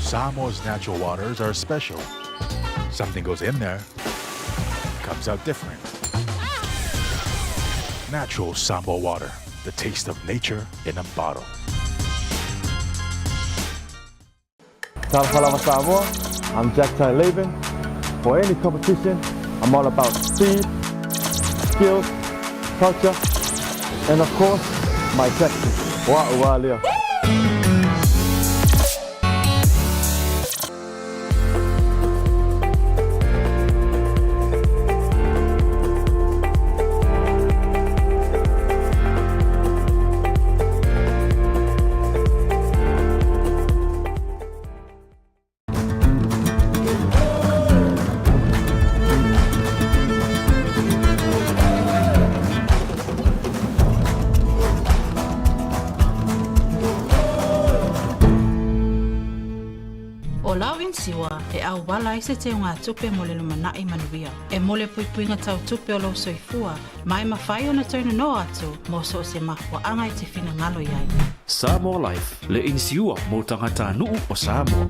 Samoa's natural waters are special. Something goes in there, comes out different. Natural Samoa water, the taste of nature in a bottle. Tiafau Samoa, I'm Jack Ty Laban. For any competition, I'm all about speed, skills, culture, and of course, my Texas. Wa'ualia. Siwa e au wala i se te ngā tupe mo le lumanai manuia. E mole puipuinga tau tupe o lau soifua, mai mawhai o na taunu no atu, mo so se mahua anga i te whina ngalo iai. Samoa Life, le insiua mo tangata nuu o Samoa.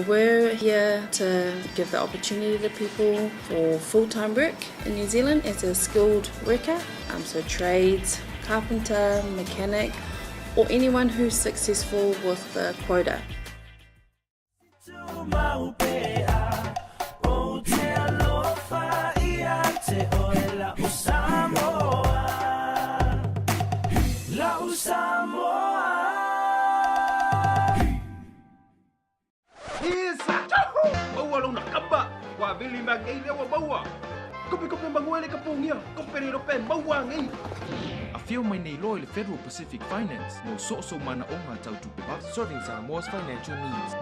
We're here to give the opportunity to people for full-time work in New Zealand as a skilled worker, so trades, carpenter, mechanic, or anyone who's successful with the quota. Vili magai lewa baua. Kopi banguele kapungia. Kopere rope baua ngai. A feel my nei loyal Federal Pacific Finance no so mana onga tau tupe ba serving Samoa's financial needs.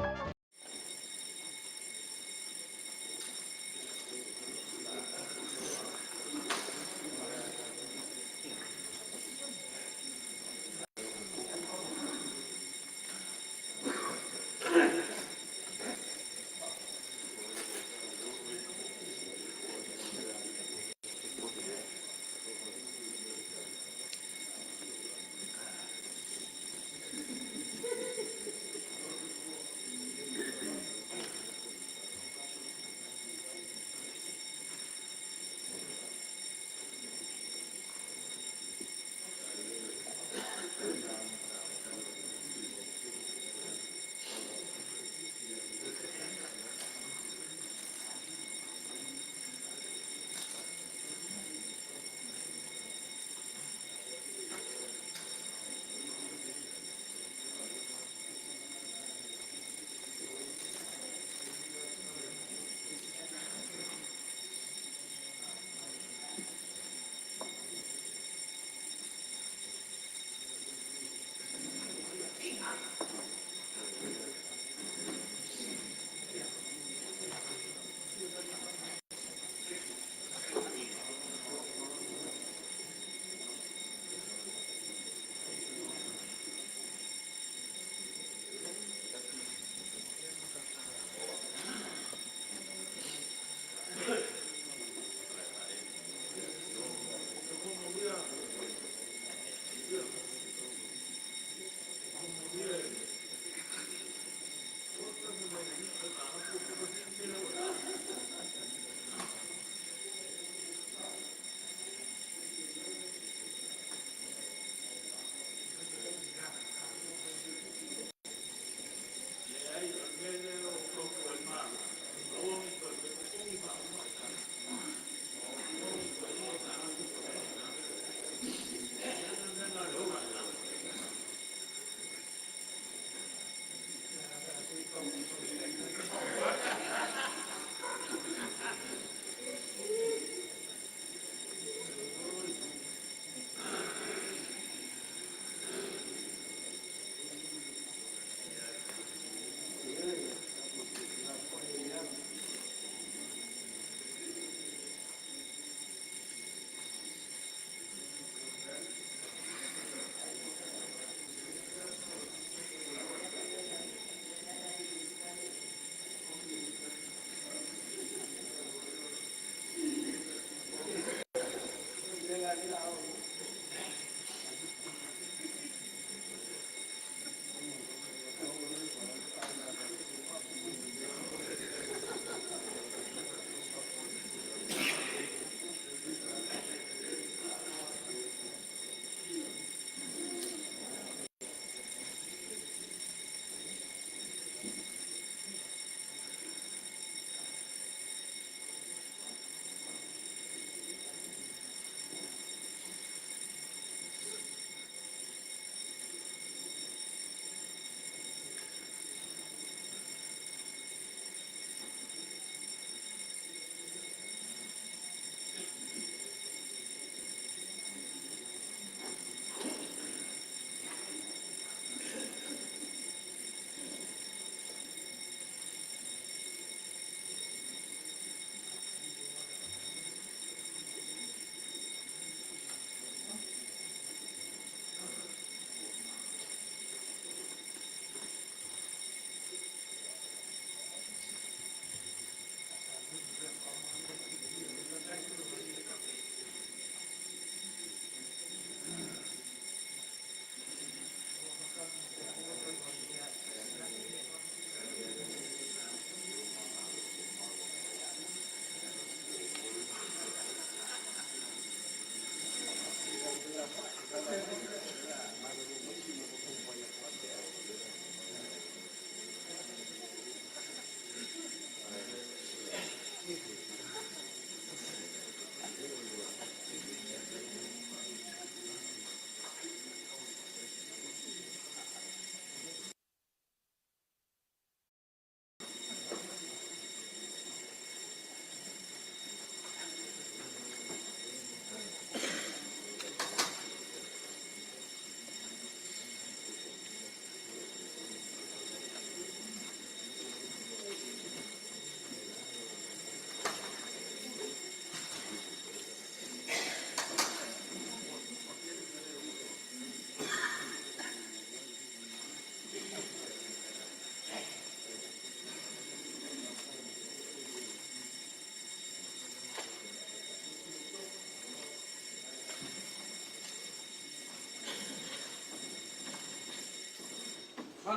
I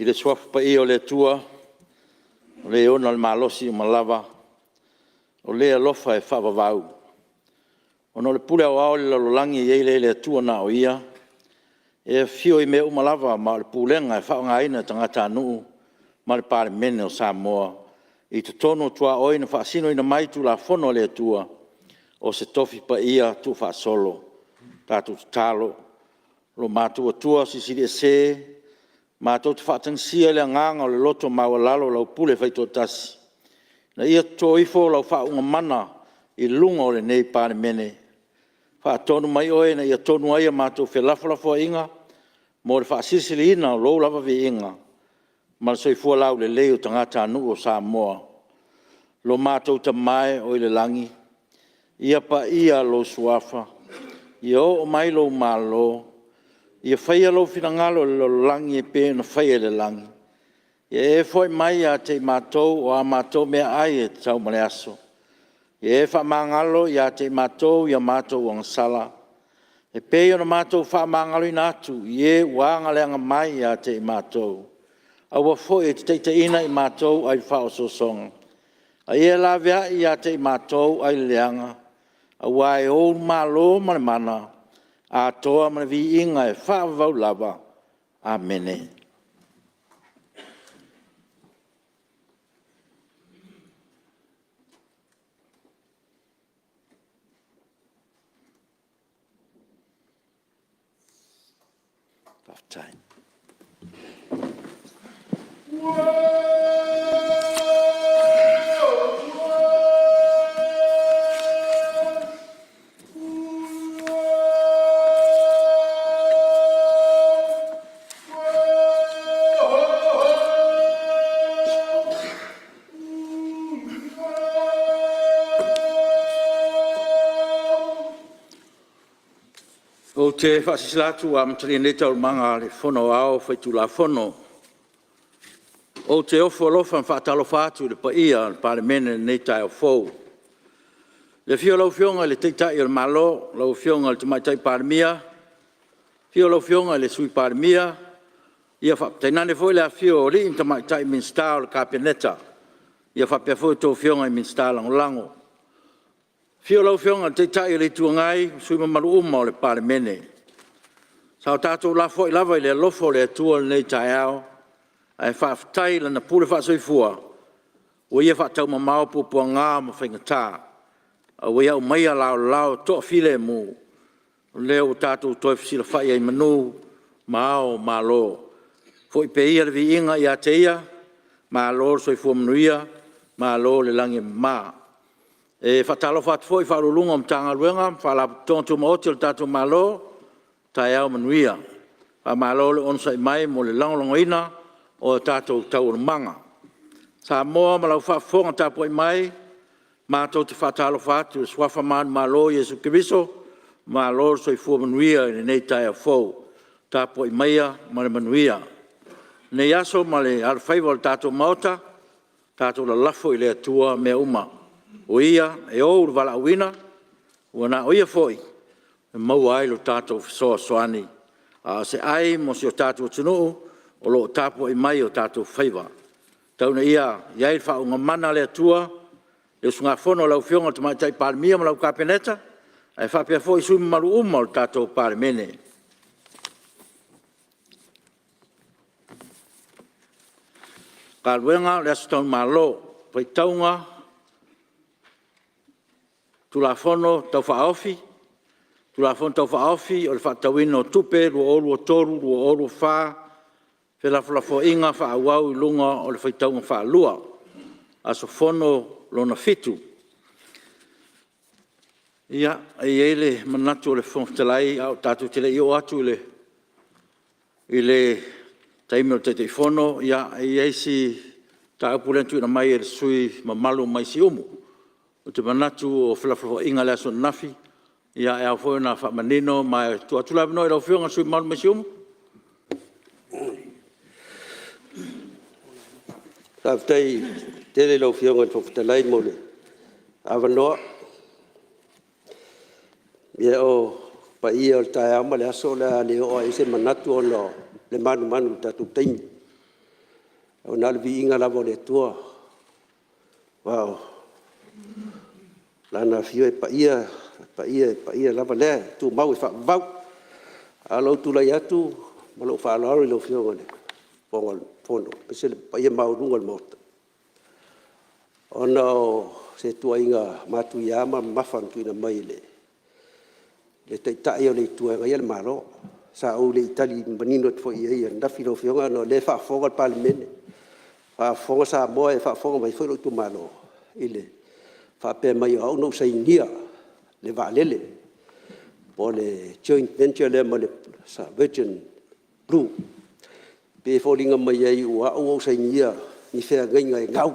le swafa pa i o le tua, o le ona le malosi o malava, o le alofa e whaavavau. Ono le pule au ao le lalolangi i eile le tua na o ia, e fio i me umalava ma le pulenga e whaongaina tangata anuu, ma le Palemene o Samoa, i te tono tua oina whaasino ina maitu la fono le tua, o se tofi pa ia tu whaasolo, tatu talo, lo mātua tua sisiri e se, mātou te whaatangsia le nganga o le loto mawalalo lau pule whaito tasi. Na ia tō ifo lau whaunga mana i lunga o le nei Palemene. Whaatonu mai oe na ia tonu aia mātou whelafalafo inga, mo le whaasisili ina o lou lava vi inga. Ma soi fua lau le leo tangata anu o Samoa. Lo mātou ta mai o le langi. Ia pa ia lo suafa. Ia o mai lo malo. Ia whaia lo finangalo le langi e pe na whaia le langi. Ia e foi mai a te mātou o a mātou mea ai e tau male aso. Ia e wha mangalo ia te mātou ia mātou wang sala. E pe o na mātou wha mangalo ina atu. Ia wanga leanga mai ia te mātou. Awa foi e te teita ina i mātou ai wha o sosonga. A ia la vea ia te mātou ai leanga. Awa e o malo mane mana. A toa mana vi inga e whaavau lava. Amene. Tough time. O te whaasisilatu a matari nei tau manga le whono ao whaitu la whono. O te ofo alofan whaatalo whaatu le paia le Palemene nei tai o fou. Le fio lau fionga le teitai o le malo, lau fionga le tamaitai Palemia, fio lau fionga le sui Palemia, ia whaptainane foi le a fio o li in tamaitai minsta o le kapeneta, ia whapea foi tō fionga i minsta lango. Fio lau fionga te tai le tuangai, sui mamaru uma o le Palemene. Sao tātou la foi lava i le lofo le atua nei tai ao, ai whaafitai lana pule whaasoifua, o ia whaatau mamao pupua ngā ma whaingatā, o ia o maia lao toa file mu, leo tātou toi fisila whai ai manu, mao, malo. Foi pe ia le vi inga i a te ia, malo soifua manuia, malo le langi maa. E whatalo whatu foi whalulunga om tanga luenga, whala tontu maoti o tātou malo, tai au manuia. Wha malo le onsa i mai mo le langolongo ina, o tātou tau manga. Samoa malau whafonga tāpua i mai, mātou te whatalo whatu, swafa manu malo Jesu Kiriso, malo soifua manuia i nei tai au fau, tāpua i maia ma le manuia. Nei aso ma le alwhaiva o tātou maota, tātou la lafo i le atua mea uma. O ia, e o vala awina, wana o ia foi, e mau ai lo tātou fisoa soani. Se ai mo si o tātou tunuu, o lo tāpua i mai o tātou whaiva. Tauna ia, iai whaunga mana le atua, e sunga whono lau fionga te maitai Palemia ma lau kapeneta, e whapea foi sui maru uma o tātou Palemene. Ka luenga le asutau malo, pai taunga, tulafono tau whaofi, tulafono tau whaofi, o le whaatawina o tupe, rua olu o toru, rua olu o wha, whelaflafo inga whaawau i lunga o le whaitaunga whaalua, aso fono lona fitu. Ia, e ele manatu o le whontalai, au tātou tele i o atu i le taimi o te te fono, ia, e eisi tā upulentu ina mai e sui mamalu mai si umu. O te manatu o whelaflafo inga lea son nafi, ia e au fwoi na whamanino, mai tuatula no i rau whionga sui malu mesiumu. Taftai tele lo fionga fofutalai mole. Avanoa. Ia o pa ia o tae ama le aso le o ese manatu ono le manu tatu taimi. O nal vi inga lavo le tua. Wow. Lana fio pa ia lava le tu mau e fa vau. Alo tu lai atu malo fa alo lo fionga le. Pongal fono pese pa ia mau runga le mota. Ono se tua inga matu ia ma mafan tu ina mai le. Le tai o le tua ngai le malo sa o le itali manino fo ia na filo fionga no le fa fonga Palemene fa fonga Samoa fa fonga mai fo tu malo ile fa pe mai au no sai nia le valele po le joint venture le mo le sa virgin blue pe fo linga mai ai o sai nia ni fe ngai ngau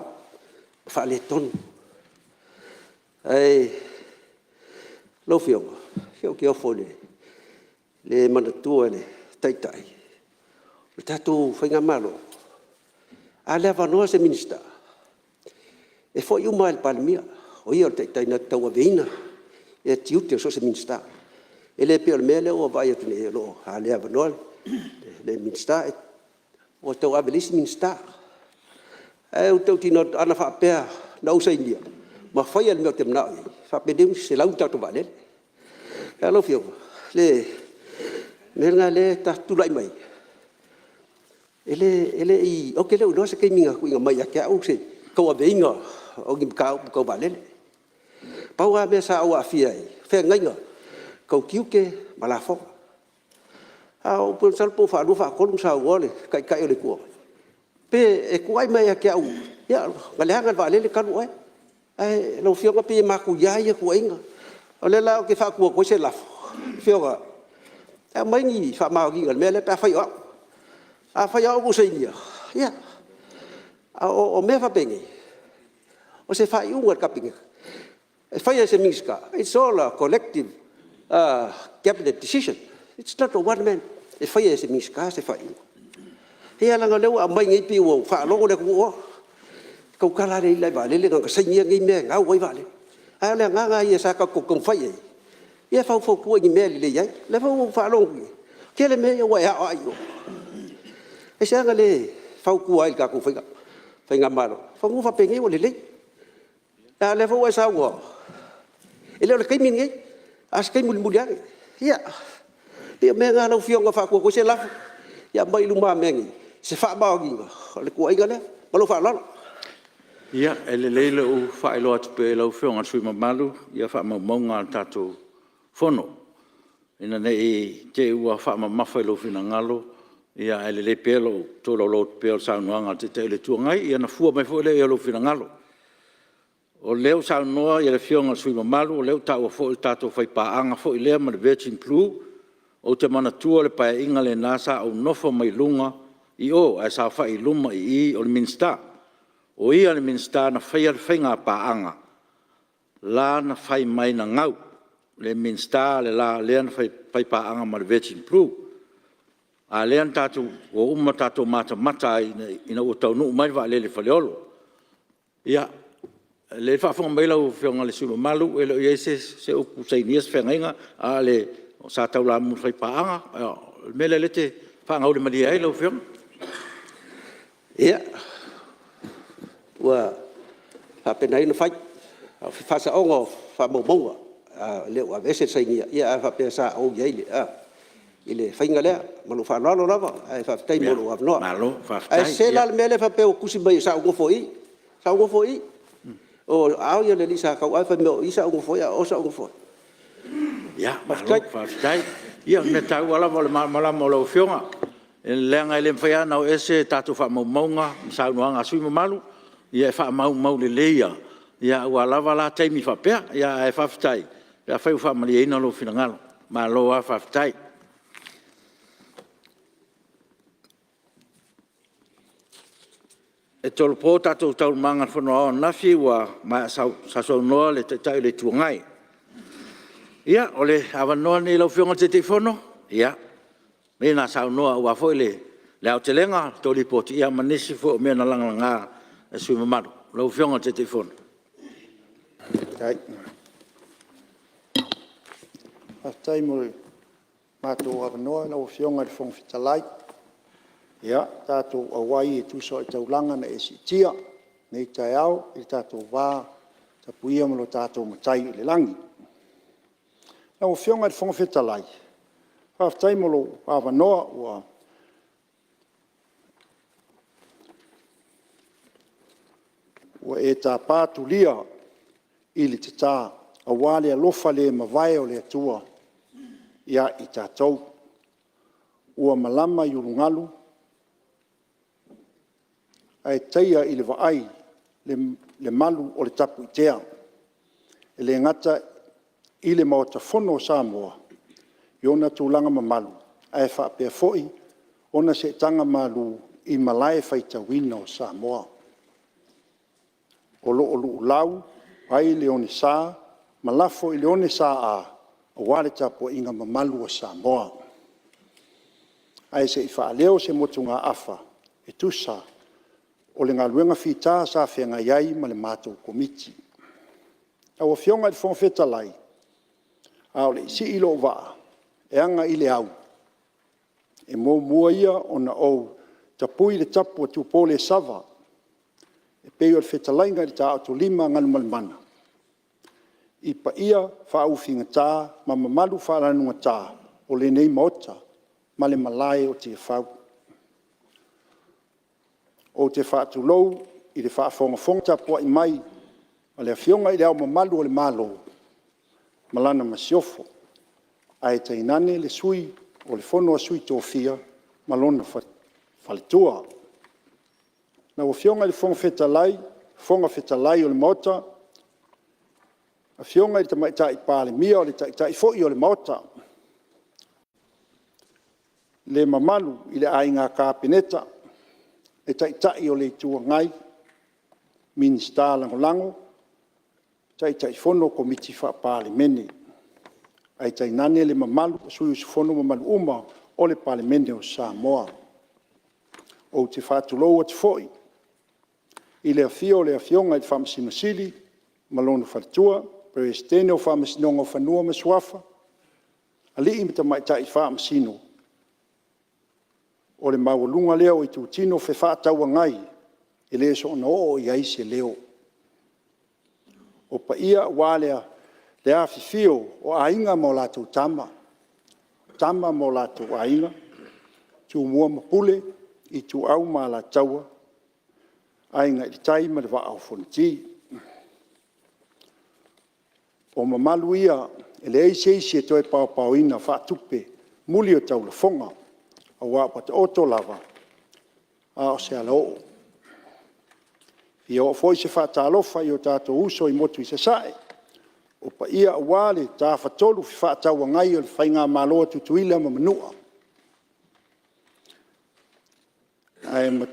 fa le ton ai lo fionga que fole le manatua le taitai le tatu fainga malo a le vanoa se minister e foi uma el Palemene o ia taitai na tau veina e tiute so se minister ele pe mele o vai tu ne lo a le vanoa le minister o tau abelis minister e o tau tino ana fa Apia na usa india ma foi el meu temna fa pedem se lau tatu vale Kalau fio le merga le ta tulai mai ele I o ke le no se ke minga ku inga mai ke au se ko venga o gim ka vale paua be sa o afia fe ngai ko kiuke malafo au po sal po fa lu fa ko lu sa o le kai le ko pe e ku ai mai ke au ya ngale hanga vale le kanu ai lo fio ko pe ma ku ya ku inga ole la ke fa ku ko se la fio ga mai ni fa ma gi ngal mele pa fa yo a fa yo bu se ni ya o me fa pengi o se fa yu ngal kaping e fa ya se minska it's all a collective cabinet decision it's not a one man e fa ya se minska se fa yu ya la ngal le mai ngi pi wo fa lo le ku ko kala le lai ba le ngal ka se ni ngi me ngau wai ba le ai le nga ia sa ka ko kong fai ia fa fo ku ngi meli le ai le fa long ke le me wa ya ai e sa nga le fa ku ai ka ku fai nga malo fa ngu fa pe ngi wo le le fa wa sa wo ele le kai min ngi as kai mul mulia ia me nga lo fiong fa ku se la ya mai lu ma me ngi se fa ba ngi le ku ai ga le malo fa lo Ia, ele leile u whaelo atu pe lau whionga sui mamalu, ia wha maunga tātou whono. Ina nei te ua wha mawhai lo whina ngalo, ia ele le pe lau tō lau pe lau saunuanga te te ele tuangai, ia na fua mai fo le lau whina ngalo. O leo saunua, ia le whionga sui mamalu, o leo tāua fo il tātou whai paanga fo i lea ma le virgin blue, o te mana tua le pae inga le nasa au nofo mai lunga, I o ai sa whai luma I o le minsta. O ia le minsta na whai al whainga paanga. La na whai mai na ngau. Le minsta le la lea na whai paanga ma le virgin blue. A lea na tātou o uma tātou mata ina o tau nuu mai wa le whaleolo. Ia, le whaafonga mai lau whionga le sulu malu, e lo ia se upu sei nias whengainga, a le sa tau la mu whai paanga, mele le te whaangau le maria ai lau whionga. Ia, ua whapenai na whai, whasa ongo whamomonga, leo a vese sei nia, ia a whapea sa o iei le, I le whainga lea, malu whanalo lava, ai whapetei molo avnoa. Malo, ai se la mele whapea o kusi mai sa ongo foi, o au ia le lisa kau ai whameo isa ongo foi, o sa ongo foi. Ia, malo, whapetei. Ia, me tau ala mo le malamo lau whionga. Lenga ele mwhai ana o ese tātou whaamaunga, msaunuanga sui mamalu, ia e whaamau le leia, ia ua lava la taimi whapea, ia e whawhitai, ia whai whaamali eina lo whinangalo, ma loa whawhitai. E tolo pō tātou tau manga whanua o nawhi ua mai sasau noa le taitai le tuangai. Ia, o le awanoa ni lau whionga te whono, ia, Mena sau noa ua foi le au te lenga, tōli poti ia manisi fo o mea na langa e sui mamaru. Lau fionga te telefona. Kai. Aftai mo mātou avanoa lau fionga le fong fitalai. Ia, tātou awai e tuso e taulanga na e sitia. Nei tai au, i tātou wā, tapuia mo lo tātou matai le langi. Lau fionga le fong fitalai. Aftai mo lo avanoa ua e tā pātulia i le te tā awale alofa le mawai o le atua ia i tātou. Ua malama i urungalu, ai teia i le vaai le malu o le tapu i tea. E le ngata i le maota fono o Samoa, i ona tūlanga mamalu, ai whaapea foi, ona se tanga malu i Malae whaitawina o Samoa. O lo lau, ai le one sā, malafo i le one sā o wale tapu inga mamalu o Samoa. Ai se i whaaleo se motunga afa, e tusa, o le ngaluenga whita sa whenga iai ma le mātou komiti. Au a whionga i whongwheta lai, au le isi ilo waa, e anga i le au. E mō mua ia o na au, tapui le tapu a tupole sava, e peo le wheta lainga i tā auto lima ngalu malimana. I pa ia whauwhinga tā, ma mamalu wharanunga tā, o le nei maota, ma le Malae o Tiafau. O te whaatulou i le whaafonga tapua i mai, ma le awhionga i le au mamalu o le malo, malana masiofo, a e tainane le sui o le fono a sui tōwhia, malona whaletua. Na o whionga i le fonga whetalai o le maota, a whionga i le tamaitai i Palemene o le taitai foi o le maota. Le mamalu i le ainga kāpeneta, e taitai o le tua ngai, minista lango, taitai fono komiti wha Palemene. Ai tainane le mamalu, sui usu fono mamalu uma o le Palemene o Samoa. O te whatulou at foi, i le awhio le awhionga i te whamasimasili, malonu whalatua, presidene o whamasinonga o whanua masuafa, ali i mita maitai whamasino, o le mawalunga leo i tūtino whe whātaua ngai, e le so na o i aise leo. O pa ia wālea le awhifio o ainga mo lātou tama mo lātou ainga, tū mua mapule i tū au mā la taua, ainga i tai ma le wa au fonti. O mamalu ia, e le eise e toi pāpāuina whātupe, muli o tau la fonga, a wāpata oto lava, a o se alao. Ia o foi se whātalofa i o tātou uso i motu i se sae, o pa ia a wāle tā whatolu fi whātaua ngai o le whainga māloa tutuila ma manua. Ai mo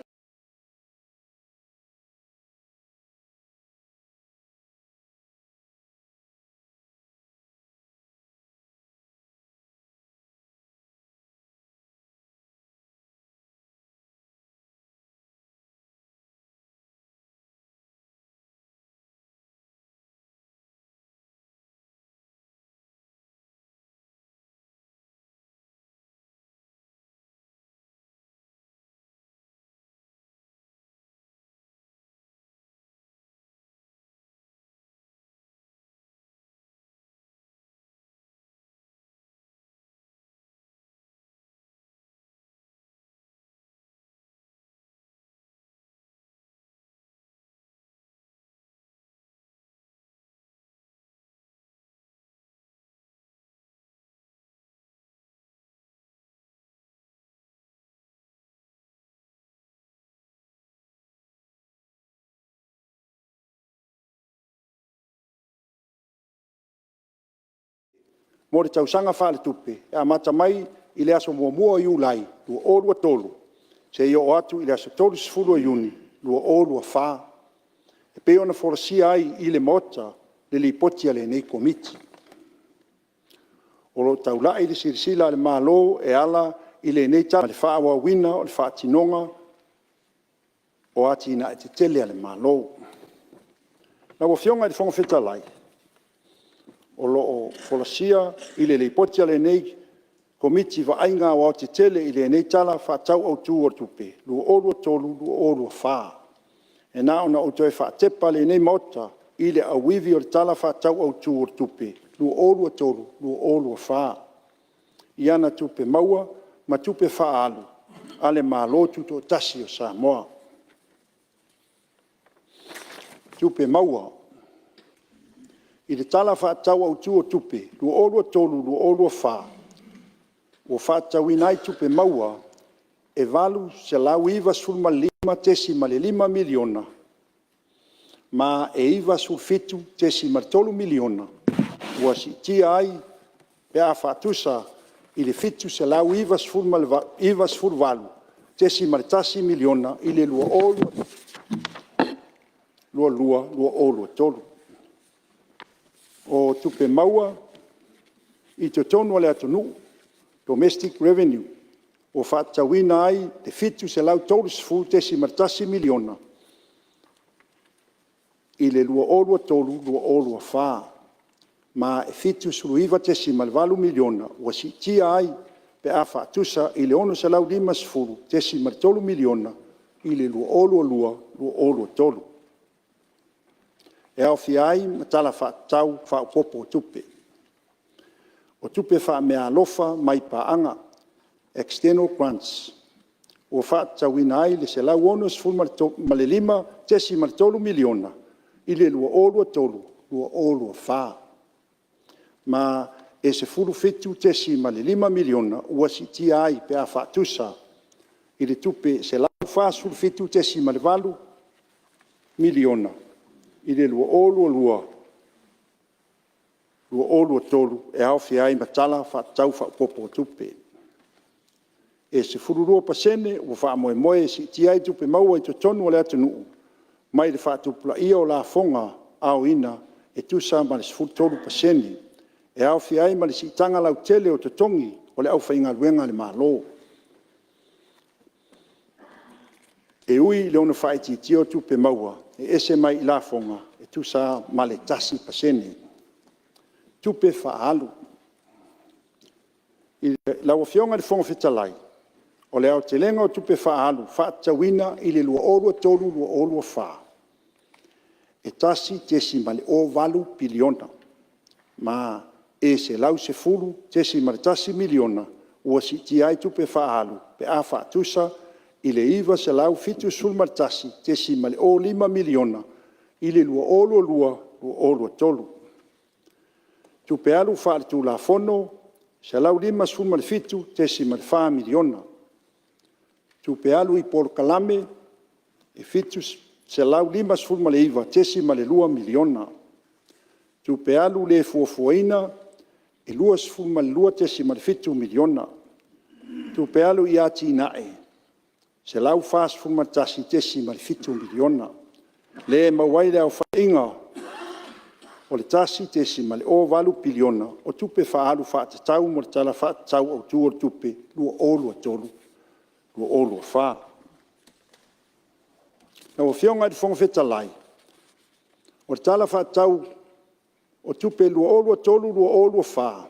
le tausanga whale tupe, e a mata mai i le aso mua i ulai, lua orua tolu, se i o atu i le aso tolu sifuru a Iuni, lua orua wha. E pe ona forasia ai i le mota, le li poti ale nei komiti. O lo taula i le sirisila le malo e ala i le nei ta, le wha awa wina o le wha tinonga, o ati na te tele ale malo. Na wa fionga i whangawheta lai. O lo o folasia i le leipoti ale nei komiti wa ainga o te tele i le nei tala whaatau au tū o tupe. Lua olua tolu, lua olua whaa. E nā ona o toi whaatepa le nei mota i le awivi o le tala whaatau au tū o tupe. Lua olua tolu, lua olua whaa. I ana tupe maua, ma tupe wha alu. Ale malo tuto tasi o Samoa. Tupe maua. I le tala whaatau au tū o tupe. Lua olua tolu, lua olua whaa. O whaatau inai tupe maua. E valu se lau iwa sulma lima tesi ma le 5 miliona. Ma e iwa sulfitu tesi ma le 3 miliona. Ua si tia ai pe a whaatusa i le fitu se lau iwa sul valu tesi ma le 10 miliona i le lua olua tolu. O tupe maua i te tonu ale atunu domestic revenue. O whaatawina ai te fitu se lau tolus fu tesi ma le 10 miliona i le lua olua tolu, lua olua whaa. Ma e fitu suluiva tesi ma le 8 miliona ua si tia ai pe a whaatusa i le ono se lau 5 sfuru tesi ma le 3 miliona i le lua olua tolu. E au fi ai ma tala whaatau whaopopo o tupe. O tupe wha mea alofa mai paanga external grants. O whaatawina ai le se lau ono sfuru ma le 5 tesi ma le 3 miliona i le lua olua tolu, lua olua whaa. Ma e se furu fitu tesi ma le 5 miliona ua si tia ai pe a whaatusa i le tupe se lau whaa suru fitu tesi ma le 8 miliona i le lua olua tolu e au fi ai matala whaatau whaopopo tupe. E se furu rua pasene ua wha moe moe si tia ai tupe maua i to tonu o le atunuu mai le whaatupula ia o la fonga au ina e tusa ma le sfuru tolu pasene. E au fi ai ma le sitanga lau tele o te tongi o le au whainga luenga le malo. E ui le ona whaiti tio tupe maua e ese mai i la fonga e tusa ma le tasi pasene. Tupe whaalu. I lau fionga le fonga fitalai o le au te lenga o tupe whaalu whaatawina i le lua olua tolu, lua olua whaa. E tasi tesi ma le o valu piliona. Ma e se lau se fulu tesi ma le 10 miliona ua si tia ai tupe whaalu pe a whaatusa i le iwa se lau fitu sulma le tasi tesi ma le o 5 miliona i le lua olua tolu. Tupe alu whaale tu la fono se lau 5 sulma le fitu tesi ma le 4 miliona. Tupe alu i Porkalame e fitu se lau 5 sulma le iwa tesi ma le 2 miliona. Tupe alu le fuafuaina e 2 sulma le 2 tesi ma le 7 miliona. Tupe alu i ati nae se lau 4 sulma tasi tesi ma le 7 miliona. Le mawai le au whainga o le tasi tesi ma le o valu piliona o tupe whaalu whaatatau mo le tala whaatatau au tu o tupe lua olua tolu, lua olua whaa. Na o fionga i whonga whetalai o le tala whaatatau o tupe lua olua tolu, lua olua whaa.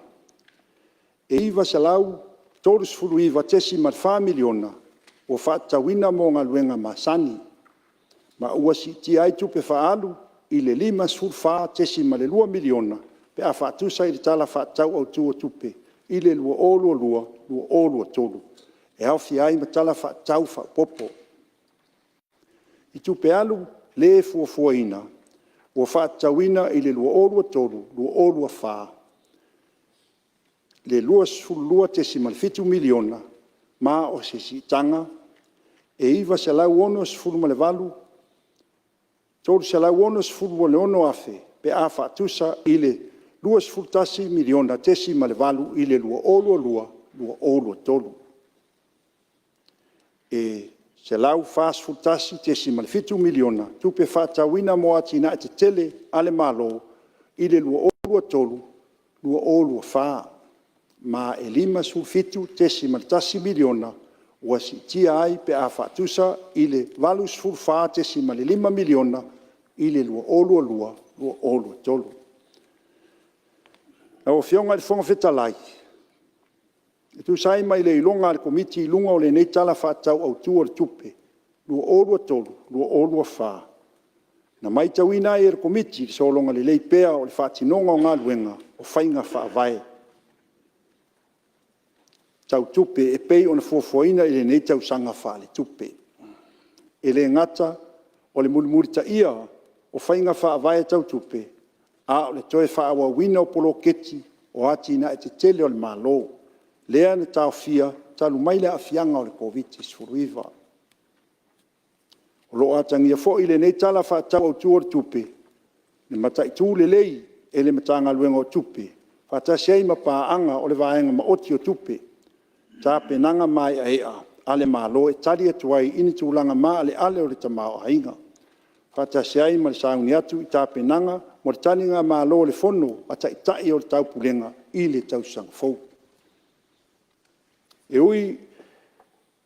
E iwa se lau tolu sfulu iwa tesi ma le 4 miliona o whaatatauina mo ngā luenga masani. Ma ua si ti ai tupe whaalu i le 5 sfulu whaa tesi ma le 2 miliona pe a whaatusa i le tala whaatau au tu o tupe i le lua olua tolu. E au fi ai ma tala whaatau whapopo. I tupe alu le fuafuaina o whaatauina i le lua olua tolu, lua olua whaa. Le lua sfulu tesi ma le 7 miliona ma o se sitanga e iwa se lau ono sfulu ma le 8 tolu se lau ono sfulu ma le ono afe pe a whaatusa i le lua sfulu tasi miliona tesi ma le 8 i le lua olua tolu. E se lau fast tasi tesi ma le 7 miliona tupe whaatauina mo ati na te tele ale malo i le lua olua tolu, lua olua whaa. Ma e 5 sulfitu tesi ma le 10 miliona ua sitia ai pe a whaatusa i le valus fulfate si ma le 5 miliona i le lua olua tolu. Na o fionga le fonga fetalai. E tu sai mai le ilonga le komiti i lunga o le nei tala whaatau au tua le tupe. Lua olua tolu, lua olua wha. Na mai tauina e le komiti so longa le lei pea o le whaatinonga o ngā luenga o whainga whaavae. Tau tupe e pei o na fuafuaina i le nei tau sanga wha le tupe. E le ngata o le mulimuri ta ia o whainga whaavae tau tupe. A o le toe whaawa wina o polo keti o ati na e te tele o le malo. Lea na tau fia talu maile a fianga o le COVID-19. O lo atangia fo i le nei tala whaatau au tua o tupe. Le matai tū le lei e le matanga luenga o tupe. Whaatasi ei mapaanga o le vaenga maoti o tupe. Tā penanga mai a ea, ale malo e tari atuai ini tūlanga maa ale o le tamao a inga. Whaatasi ei ma le sauni atu i tā penanga mo le taninga malo o le fono a tai o le tau pulenga i le tau sang fau. E ui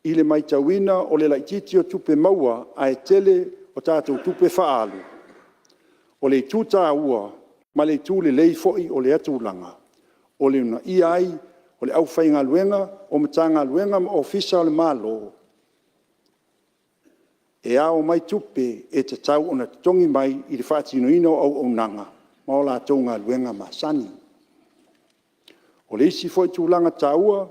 i le maitawina o le laititi o tupe maua a e tele o tātou tupe whaalu. O le tūta ua ma le tū le lei foi o le atulanga. O le una i ai o le au whainga luenga o matanga luenga ma ofisa o le malo. E ao mai tupe e te tau o na tongi mai i le whaatinoino au nanga ma o la tonga luenga ma sani. O le isi foi tūlanga taua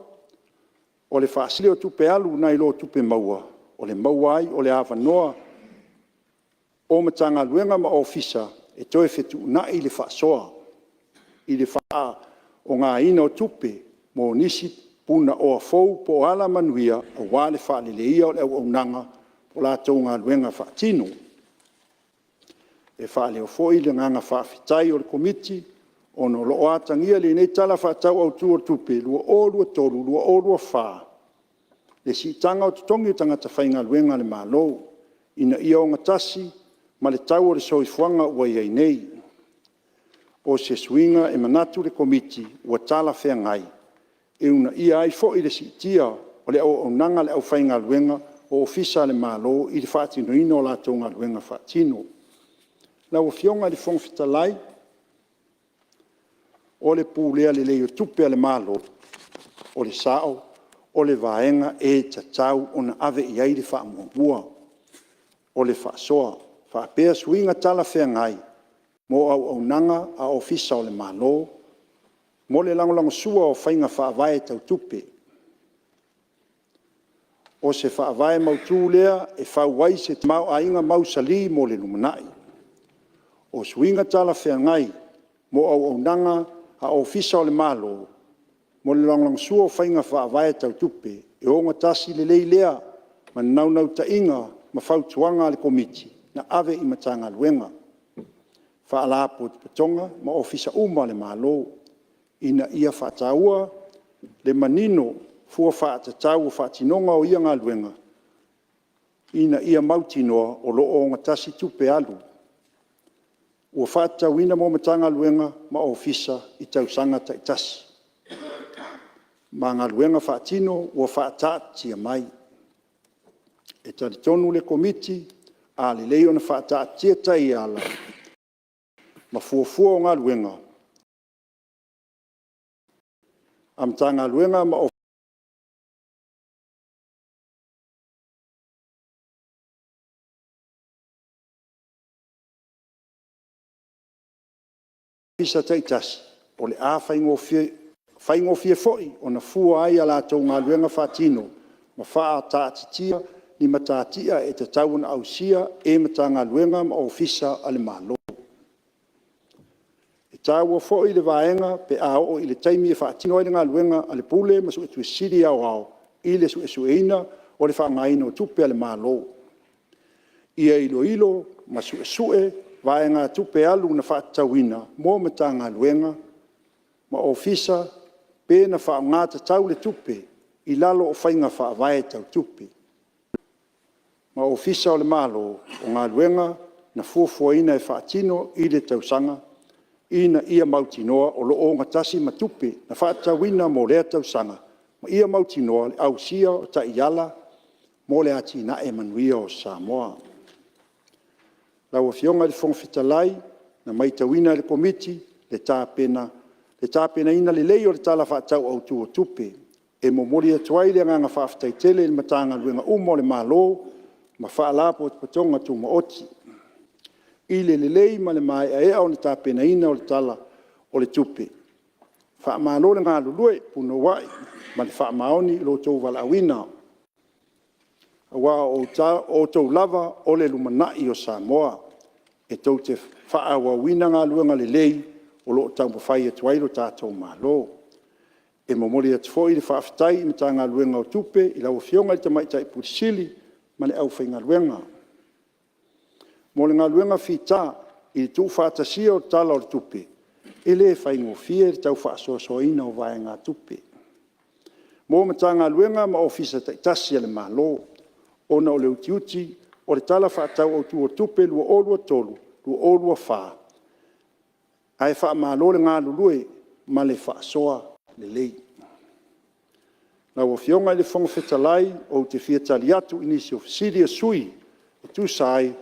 o le whaasile o tupe alu nai lo tupe maua. O le maua ai o le awanoa o matanga luenga ma ofisa e toe fetu na i le whaasoa. I le whaa o ngā ina o tupe mo nisi puna o a fau po ala manuia o wale whaaleleia o le au nanga o la tau ngā luenga whaatino. E whaale o foi le nganga whaafitai o le komiti o no lo atangia le nei tala whaatau au tua tupe lua olua tolu, lua olua wha. Le si tanga o tutongi o tangata whainga luenga le malo ina ia o ngatasi ma le tau o le soifuanga ua iai nei. O se suinga e manatu le komiti ua tala whea ngai. E una ia ai fo i le si tia o le au nanga le au whainga luenga o ofisa le malo i le whaatino ino o la tonga luenga whaatino. Na o fionga le fongfitalai o le pūlea le leo tupe le malo o le sao o le vaenga e tatau o na ave i ai le whaamuabua o le whaasoa whaapea suinga tala whea ngai mo au nanga a ofisa o le malo mo le langolango sua o whainga whaavae tau tupe. O se whaavae mautū lea e whauai se te mau a inga mausali mo le lumanai. O suinga tala whea ngai mo au nanga a ofisa o le malo mo le langolango sua o whainga whaavae tau tupe e o ngatasi le lei lea ma naunau ta inga ma whautuanga le komiti na ave i matanga luenga. Whaalapo te patonga ma ofisa uma le malo ina ia whaataua le manino fua whaatatau o whaatinonga o ia ngā luenga. Ina ia mautinoa o loo o ngatasi tupe alu. Ua whaatauina mo matanga luenga ma ofisa i tausanga taitasi. Ma ngā luenga whaatino ua whaatatia mai. E tari tonu le komiti a le leo na whaatatia tai ala. Ma fuafua o ngā luenga. Am tanga luenga ma ofisa taitasi. O le a whaingofie foi o na fua ai ala tau ngā luenga whaatino. Ma wha tātitia ni matatia e te tau na ausia e matanga luenga ma ofisa ale malo. Tāua fo'i le vaenga pe a o i le taimi e whaatino ai ngā luenga a le pule ma su e tue siri au au i le su e sueina o le whaangaina o tupe ale malo. Ia ilo ma su e sue vaenga tupe alu na whaatauina mo me tā ngā luenga ma ofisa pe na whaangata tau le tupe i lalo o whainga whaavae tau tupe. Ma ofisa o le malo o ngā luenga na fuafuaina e whaatino i le tausanga ina ia mautinoa o loo ngatasi matupe na whaatawina mo lea tausanga Ma ia mautinoa le ausia o taiala mo le atina e manuia o Samoa. Lau fionga le whongwhitalai na maitawina le komiti le tāpena ina le lei o le tala whaatau au tu o tupe. E momori atuai le nganga whaaftaitele le matanga luenga umo le malo ma whaalapo o te patonga tu maoti. Ile le lei ma le mai a ea o le tāpena ina o le tala o le tupe. Whaamalo le ngā lulue puno wai ma le whaamaoni lo tau wala awina. Awa o tau lava o le lumanai o Samoa. E tau te whaawa wina ngā luenga le lei o lo tau mawhai atuai lo tātou malo. E momori atu foi le whaaftai me tā ngā luenga o tupe i lau fionga i tamaitai purisili ma le au whai ngā luenga. Mo le ngā luenga whita i le tuu whaatasia o tala o le tupe. E le whai ngofia le tau whaasoasoina o vai ngā tupe. Mo me tā ngā luenga ma ofisa taitasia le malo. Ona o le utiuti o le tala whaatau o tu o tupe lua olua tolu, lua olua wha. Ai wha malo le ngā lulue ma le whaasoa le lei. Lau o fionga le whongwhetalai o te whiatali atu inisi o Siria Sui o tu sai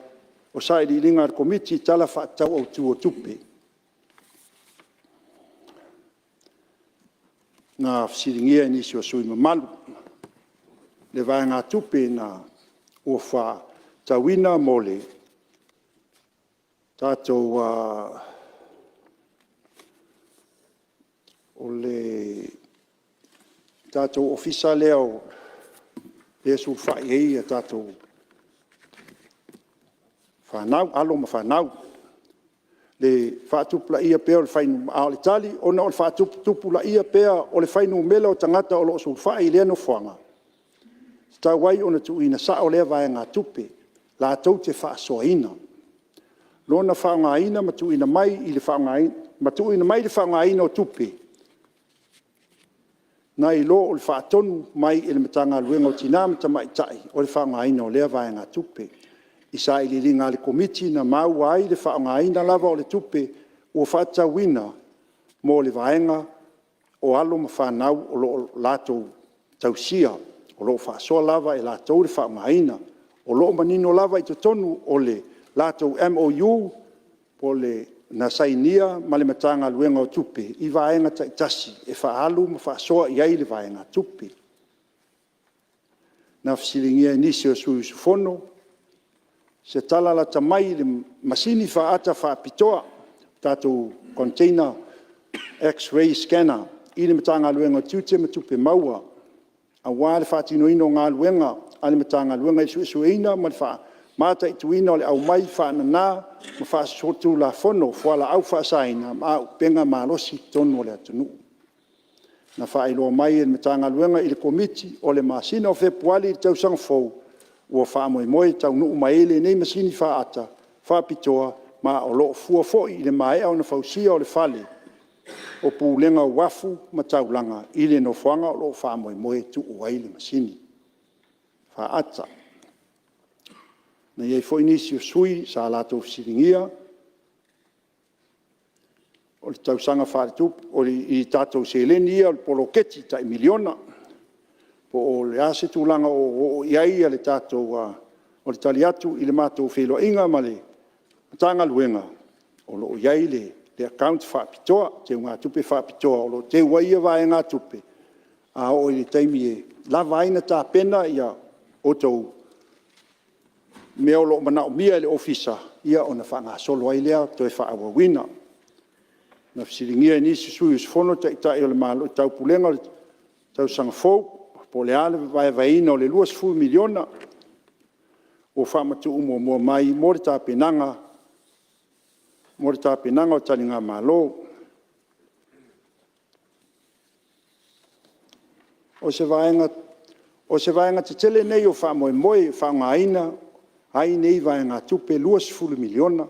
o sai li ringa ar komiti tala whaatau o tu o tupe. Nā whasiringia inisi o Sui mamalu. Le vai ngā tupe na o wha tawina mole. Tātou o le tātou ofisa leo le su whai ei a tātou whanau, alo ma whanau. Le whaatupula ia pēr o le whainu ao le tali, ona o le whaatupula ia pēr o le whainu mela o tangata o lo su whai lea no whanga. Tau wai ona tu ina sa o lea vai ngā tupe, la tau te whaasoaina. Lona whaangaina ma tu ina mai i le whaangaina, ma tu ina mai le whaangaina o tupe. Na i lo o le whaatonu mai i le matanga luenga o tina mata mai tai o le whaangaina o lea vai ngā tupe. I sa i li ringa le komiti na mau ai le whaangaina lava o le tupe o whaatawina mo le vaenga o alo ma whanau o lo lato tausia. O lo whaasoa lava e lātou le whaamaina. O lo manino lava i te tonu o le lātou MOU po le nasainia ma le matanga luenga o tupe. I vaenga taitasi e whaalu ma whaasoa i ai le vaenga tupe. Na whasiringia inisi o sui sufono. Se tala la tamai le masini whaata whaapitoa. Tātou container X-ray scanner. I le matanga luenga o tute ma tupe maua. A wā le whaatino ino ngā luenga, a le matanga luenga i suesueina, ma le wha mata i tuina o le au mai whaanana, ma wha sotu la fono, whala au whaasaina, ma au penga mālosi tonu o le atunu. Na wha iloa mai le matanga luenga i le komiti o le masina o Februari i tausanga fau, ua wha moe moe tau nuu maele nei masini whaata, whaapitoa, ma o loo fua foi i le maea o na fausia o le whale, o pūlenga wafu ma taulanga i le no whanga o lo wha moe moe tu uai le masini. Wha ata. Na iei fo inisi o sui sa alato fisiringia. O le tausanga wharetup, o i tātou se eleni ia o le poloketi ta i miliona. Po o le ase tūlanga o iai a le tātou o le taliatu i le mātou wheloa inga ma le tanga luenga. O lo iai le account whaapitoa, te ngā tupe whaapitoa, o lo te waia vai ngā tupe. A o i le taimi e lava aina tā pena ia o tau mea o lo manao mia le ofisa, ia o na whanga solo ai lea, toi whaawa wina. Na fisiringia nisi sui usfono ta ita o le malo tau pulenga, tau sanga fau, po le ale vai vaina o le 2 miliona, o whamatu mua mai, mori tā penanga, mori tā penanga o tani ngā malo. O se vaenga te tele nei o wha moe moe, wha ngā ina, ai nei vaenga tupe 2 miliona,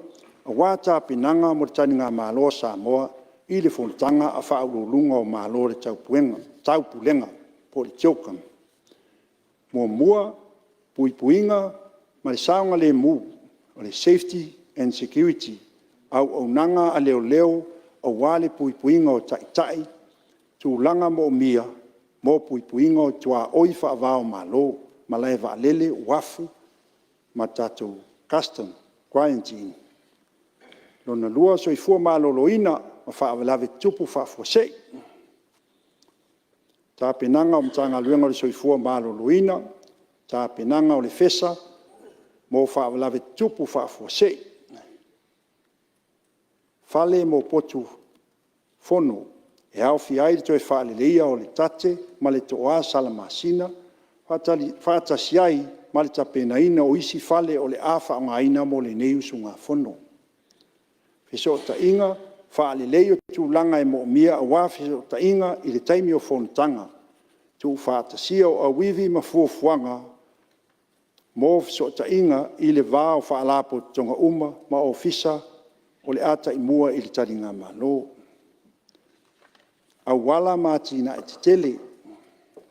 a wā tā penanga mori tani ngā malo Samoa, i le Fonotaga a wha aurulunga o malo le tau pulenga, po le tiokanga. Mua, puipuinga, ma le saonga le mu, o le safety and security, au nanga a leo o wale puipuinga o taitai, tūlanga mo mia, mo puipuinga o tua oi whaavao malo, Malae vaalele, wafu, ma tatou custom, quarantine. Lona lua soifua maloloina, ma whaawalawe tupu whaafuasei. Tā penanga o mtanga luenga le soifua maloloina, tā penanga o le fesa, mo whaawalawe tupu whaafuasei. Fale mo potu fono, e au fiai to e whaaleleia o le tate, ma le toa salamasina, whaatasiai, ma le tapenaina o isi fale o le awha o ngaina mo le neusunga fono. Feso ta inga, whaaleleio tūlanga e mo mia a wā feso ta inga i le taimi o Fonotaga. Tu whaatasia o awivi ma fuafuanga, mo feso ta inga i le vā o whaalapo tonga uma ma o fisa o le ata i mua i le taringa malo. Awala mātina e te tele,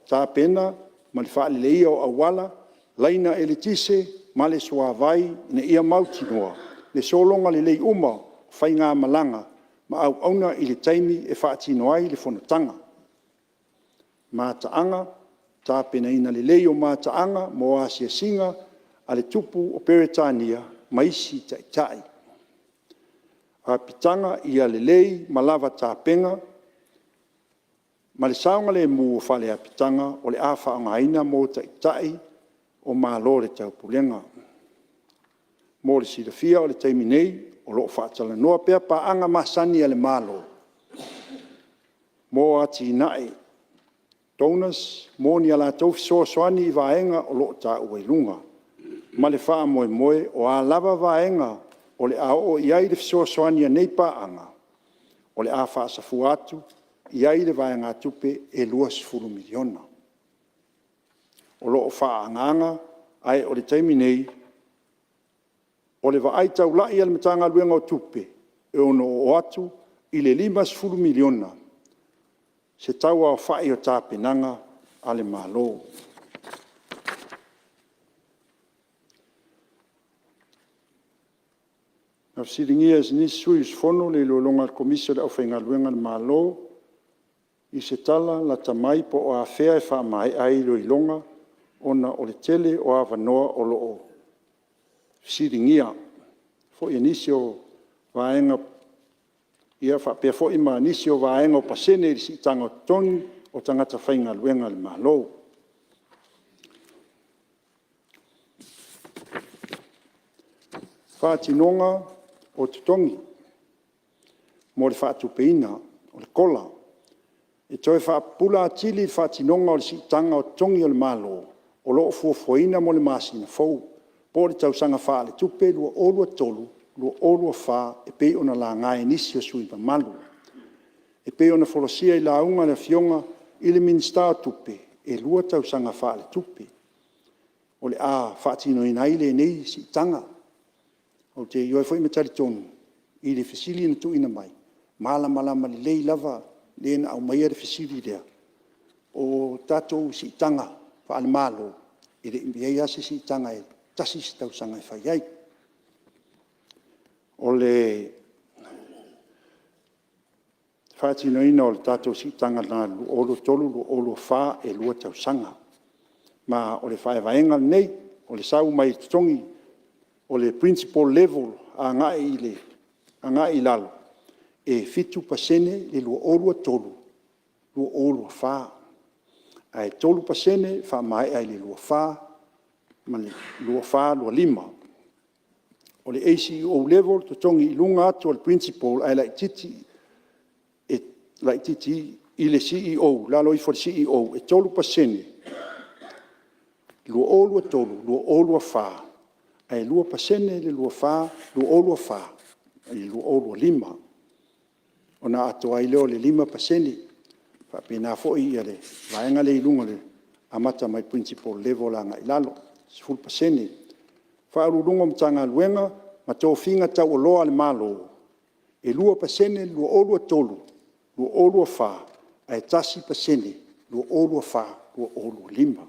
tā pena, ma le whaaleleia o awala, laina e le tise, ma le suavai, ne ia mautinoa, le solonga le lei uma, whai ngā malanga, ma au auna i le taimi e whaatinoai le Fonotaga. Mātaanga, tā pena ina le lei o mātaanga, mo asia singa, a le tupu o Peretania, maisi taitai. A pitanga ia le lei, malawa tā penga, ma le saunga le mu o whale a pitanga o le awha o ngaina mō taitai o mālo le taupulenga. Mō le sirafia o le taimi nei o loo whaatala noa pia pa anga masani a le mālo. Mō ati nae, donors, mō ni ala tau fisoasoani i vaenga o loo tā uailunga. Ma le wha moe moe o a lava vaenga o le ao o iai le fisoasoani a nei pa anga. O le a wha safu atu, iai le vaenga tupe e 2 miliona. O loo wha anganga, ai o le taimi nei, o le vaai tau lai al matanga luenga o tupe, e ono o atu, i le 5 miliona. Se tau au whai o tā penanga ale malo. Ngā siringia is nis suis fono le lolonga komisio le au whainga luenga le malo, i se tala la tamai po o a whea e wha mai ai lo ilonga, ona o le tele o a wanoa o lo o. Siringia, fo i nisio vaenga, ia wha pia fo i ma nisio vaenga o pasene i si tanga toni o tangata whainga luenga le malo. Whātinonga o tutongi, mo le whaatupeina o le kola, e toi whaapula atili whātinonga o le si tanga o tongi o le malo, o loo fuafuaina mo le masina fau, po le tausanga wha le tupe lua olua tolu, lua olua wha e pe ona la ngai nisi o sui pa malu. E pe ona folosia i la unga le fionga i le minsta tupe, e lua tausanga wha le tupe. O le a whaatino ina i le nei si tanga. O te ioi fwoi me tari tonu, i le fesili na tu ina mai. Malama le lei lava, le na au maia le fesili lea. O tatou si tanga, wha ale malo, i le imbiai ase si tanga e tasi si tausanga e whai ai. O le whaatino ina o le tatou si tanga na lu olo tolu, lu olo wha e lua tausanga. Ma o le whae vaenga nei, o le sau mai tongi, o le principal level a ngai lalo, e fitu pasene le lua olua tolu, lua olua wha. Ai tolu pasene wha mai ai le lua wha, ma le lua wha lua 5. O le ACO level, to tongi ilunga atu al principal, ai lai titi i le CEO, lalo i for CEO, e tolu pasene, lua olua tolu, lua olua wha. Ai lua pasene le lua wha, lua olua wha, ai lua olua 5. Ona ato ai leo le 5 pasene, wha pena fo i ale, vaenga le ilunga le amata mai principal level anga ilalo, 10 pasene. Wha arurunga mtanga luenga, ma tō whinga tau o loa le malo. E lua pasene, lua olua tolu, lua olua wha, ai tasi pasene, lua olua wha, lua olua 5.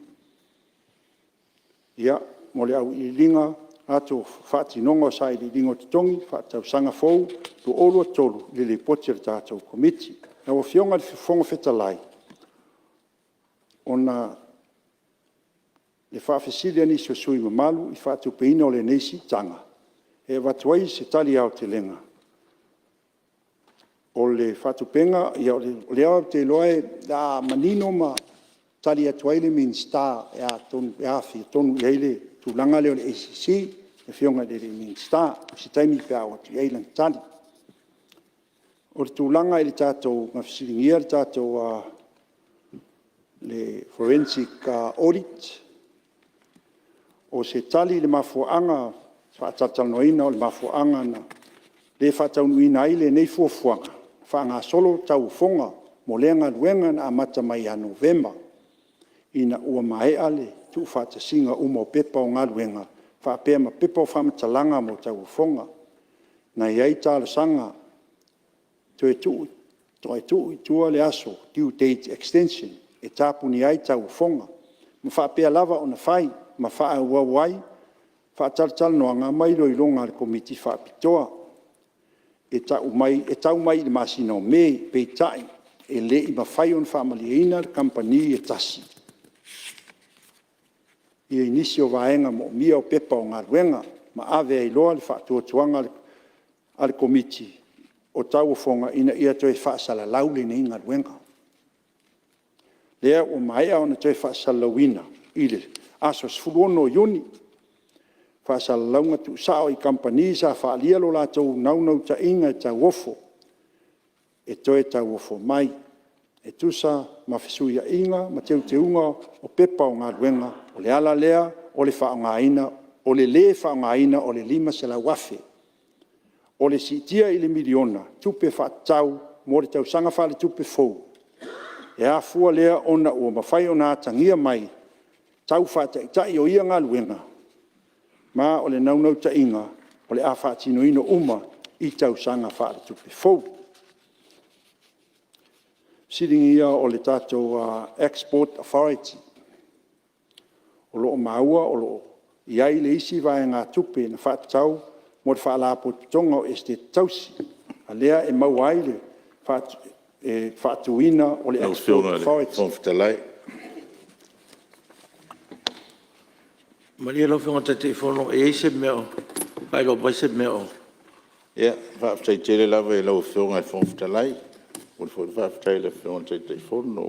Ia, mo le au i linga, ato whaatinonga o sai li lingo tutongi, whaatau sanga fau, lu olua tolu, li le poti le tātou komiti. Na wa fionga le fonga whetalai. ona le whaafesili ani so sui mamalu I whaatupeina o le neisi tanga. E watuai se tali au te lenga. O le whaatupenga, ia o le au te loe da manino ma tali atuai le Minsta e a tonu eile tūlanga leo le ACC, e whionga le Minsta, si taimi pia o tu eilan tali. O le tūlanga le tātou mawhisiringia le tātou le forensic audit, o se tali le mafuanga, whaatatanoina o le mafuanga na le whaataunuina ai le nei fuafuanga, whaanga solo tau fonga, mo lenga luenga na amata mai a Novemba, ina ua maea le tu whaatasinga uma o pepa o ngā luenga, whaapea ma pepa o whamatalanga mo tau fonga, na iai tāla sanga, toe tu I tua le aso, due date extension, e tāpuni ai tau fonga, ma whaapea lava o na whai, ma wha ua wai, wha tal noa ngā mai roi longa le komiti wha pitoa, e tau mai le masino me, pe tai, e le I mawhai on wha maliina le kampani e tasi. I inisi o vaenga mo mia o pepa o ngā ruenga, ma ave ai loa le wha tuatuanga le komiti, o tau o fonga ina ia toi wha sala laule nei ngā ruenga. Lea o maea ona toi wha sala wina, ile, aso sfuluono Iuni, wha sala launga tu sao I kampani sa wha alia lo la tau naunau ta inga ta wofo, e toi ta wofo mai, e tusa ma fesuia inga, ma teu teunga o pepa o ngā ruenga, o le ala lea, o le wha o ngā ina, o le wha o ngā ina, o le lima se la wafe, o le sitia I le miliona, tupe wha tau, mo le tau sanga wha le tupe fou, e a fua lea ona ua mawhai o nā tangia mai, tau whātai o ia ngā luenga. Ma o le naunau ta inga, o le a whātino ino uma, I tau sanga whaare tupe fou. Siringia o le tātou Export Authority. O loo maua, o loo iai le isi vai ngā tupe na whātau, mo le whaalapo tonga o este tausi. A lea e mauai le whātuina o le Export Authority. Maria lo finga te fono e se meo. Ai lo vai se meo. Ja, va ftai tele lava e lo finga fon ftalai. O va ftai le finga te fono.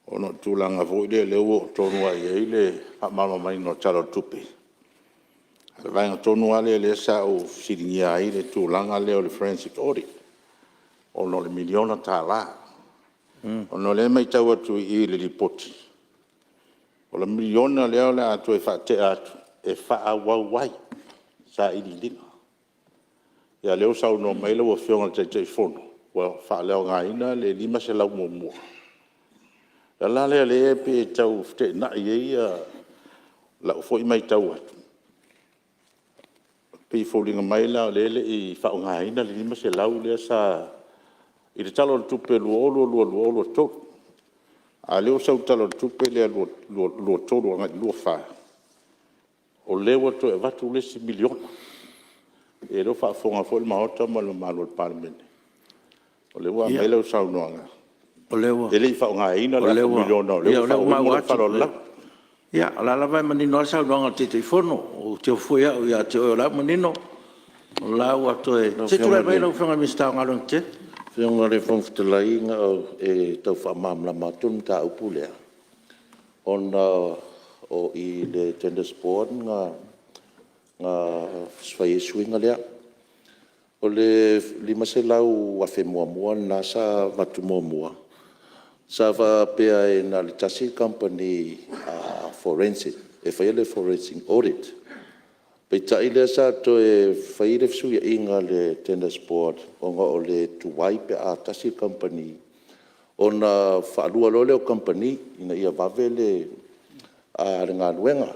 O no tulanga vo le o tonu ai le mama mai no talo tupi. Vai no tonu ale le sa o siringia ai le tulanga le o le forensic audit. O no le miliona tala. O no le mai tau atu I le ripoti. O la miliona leo le atu e whaate atu, e wha wai, sa I linga. Ia leo sau no maila wa whionga te fono, wa wha leo ngā ina le lima se lau mua. Ia la lea le e pe tau te na I la ufo I mai tau atu. Pe fōlinga maila le I wha ngā ina le lima se lau lea sa, I le talo tupe luolo tōku. A leo sau talo tupe lea lua tolu ngai lua wha. O leo to e watu lesi miliona. E leo wha fonga fo le mahota ma le malo le Palemene. O leo a meileo sau noanga. O leo. E lei wha ngā ina le miliona. O leo wha lau. Ia, la vai manino sau noanga te fono. O te ofuia o ia te o lau manino. O lau ato e. Se tu lai vai lau whanga mista ngalong te. Whionga le whangwhitalai ngā e tau whamamla mātun tā upu lea. O I le tennis board ngā swai suinga lea. O le lima se lau wafe mua nā sa watu mua. Sa wa pea e nā le tasi company forensic, e whai le forensic audit. Pei tai lea sa to e whai le fsuia inga le tennis board o ngā o le tuwai pe a tasi company. O na whaalua lo leo company ina ia wawe le ngā luenga.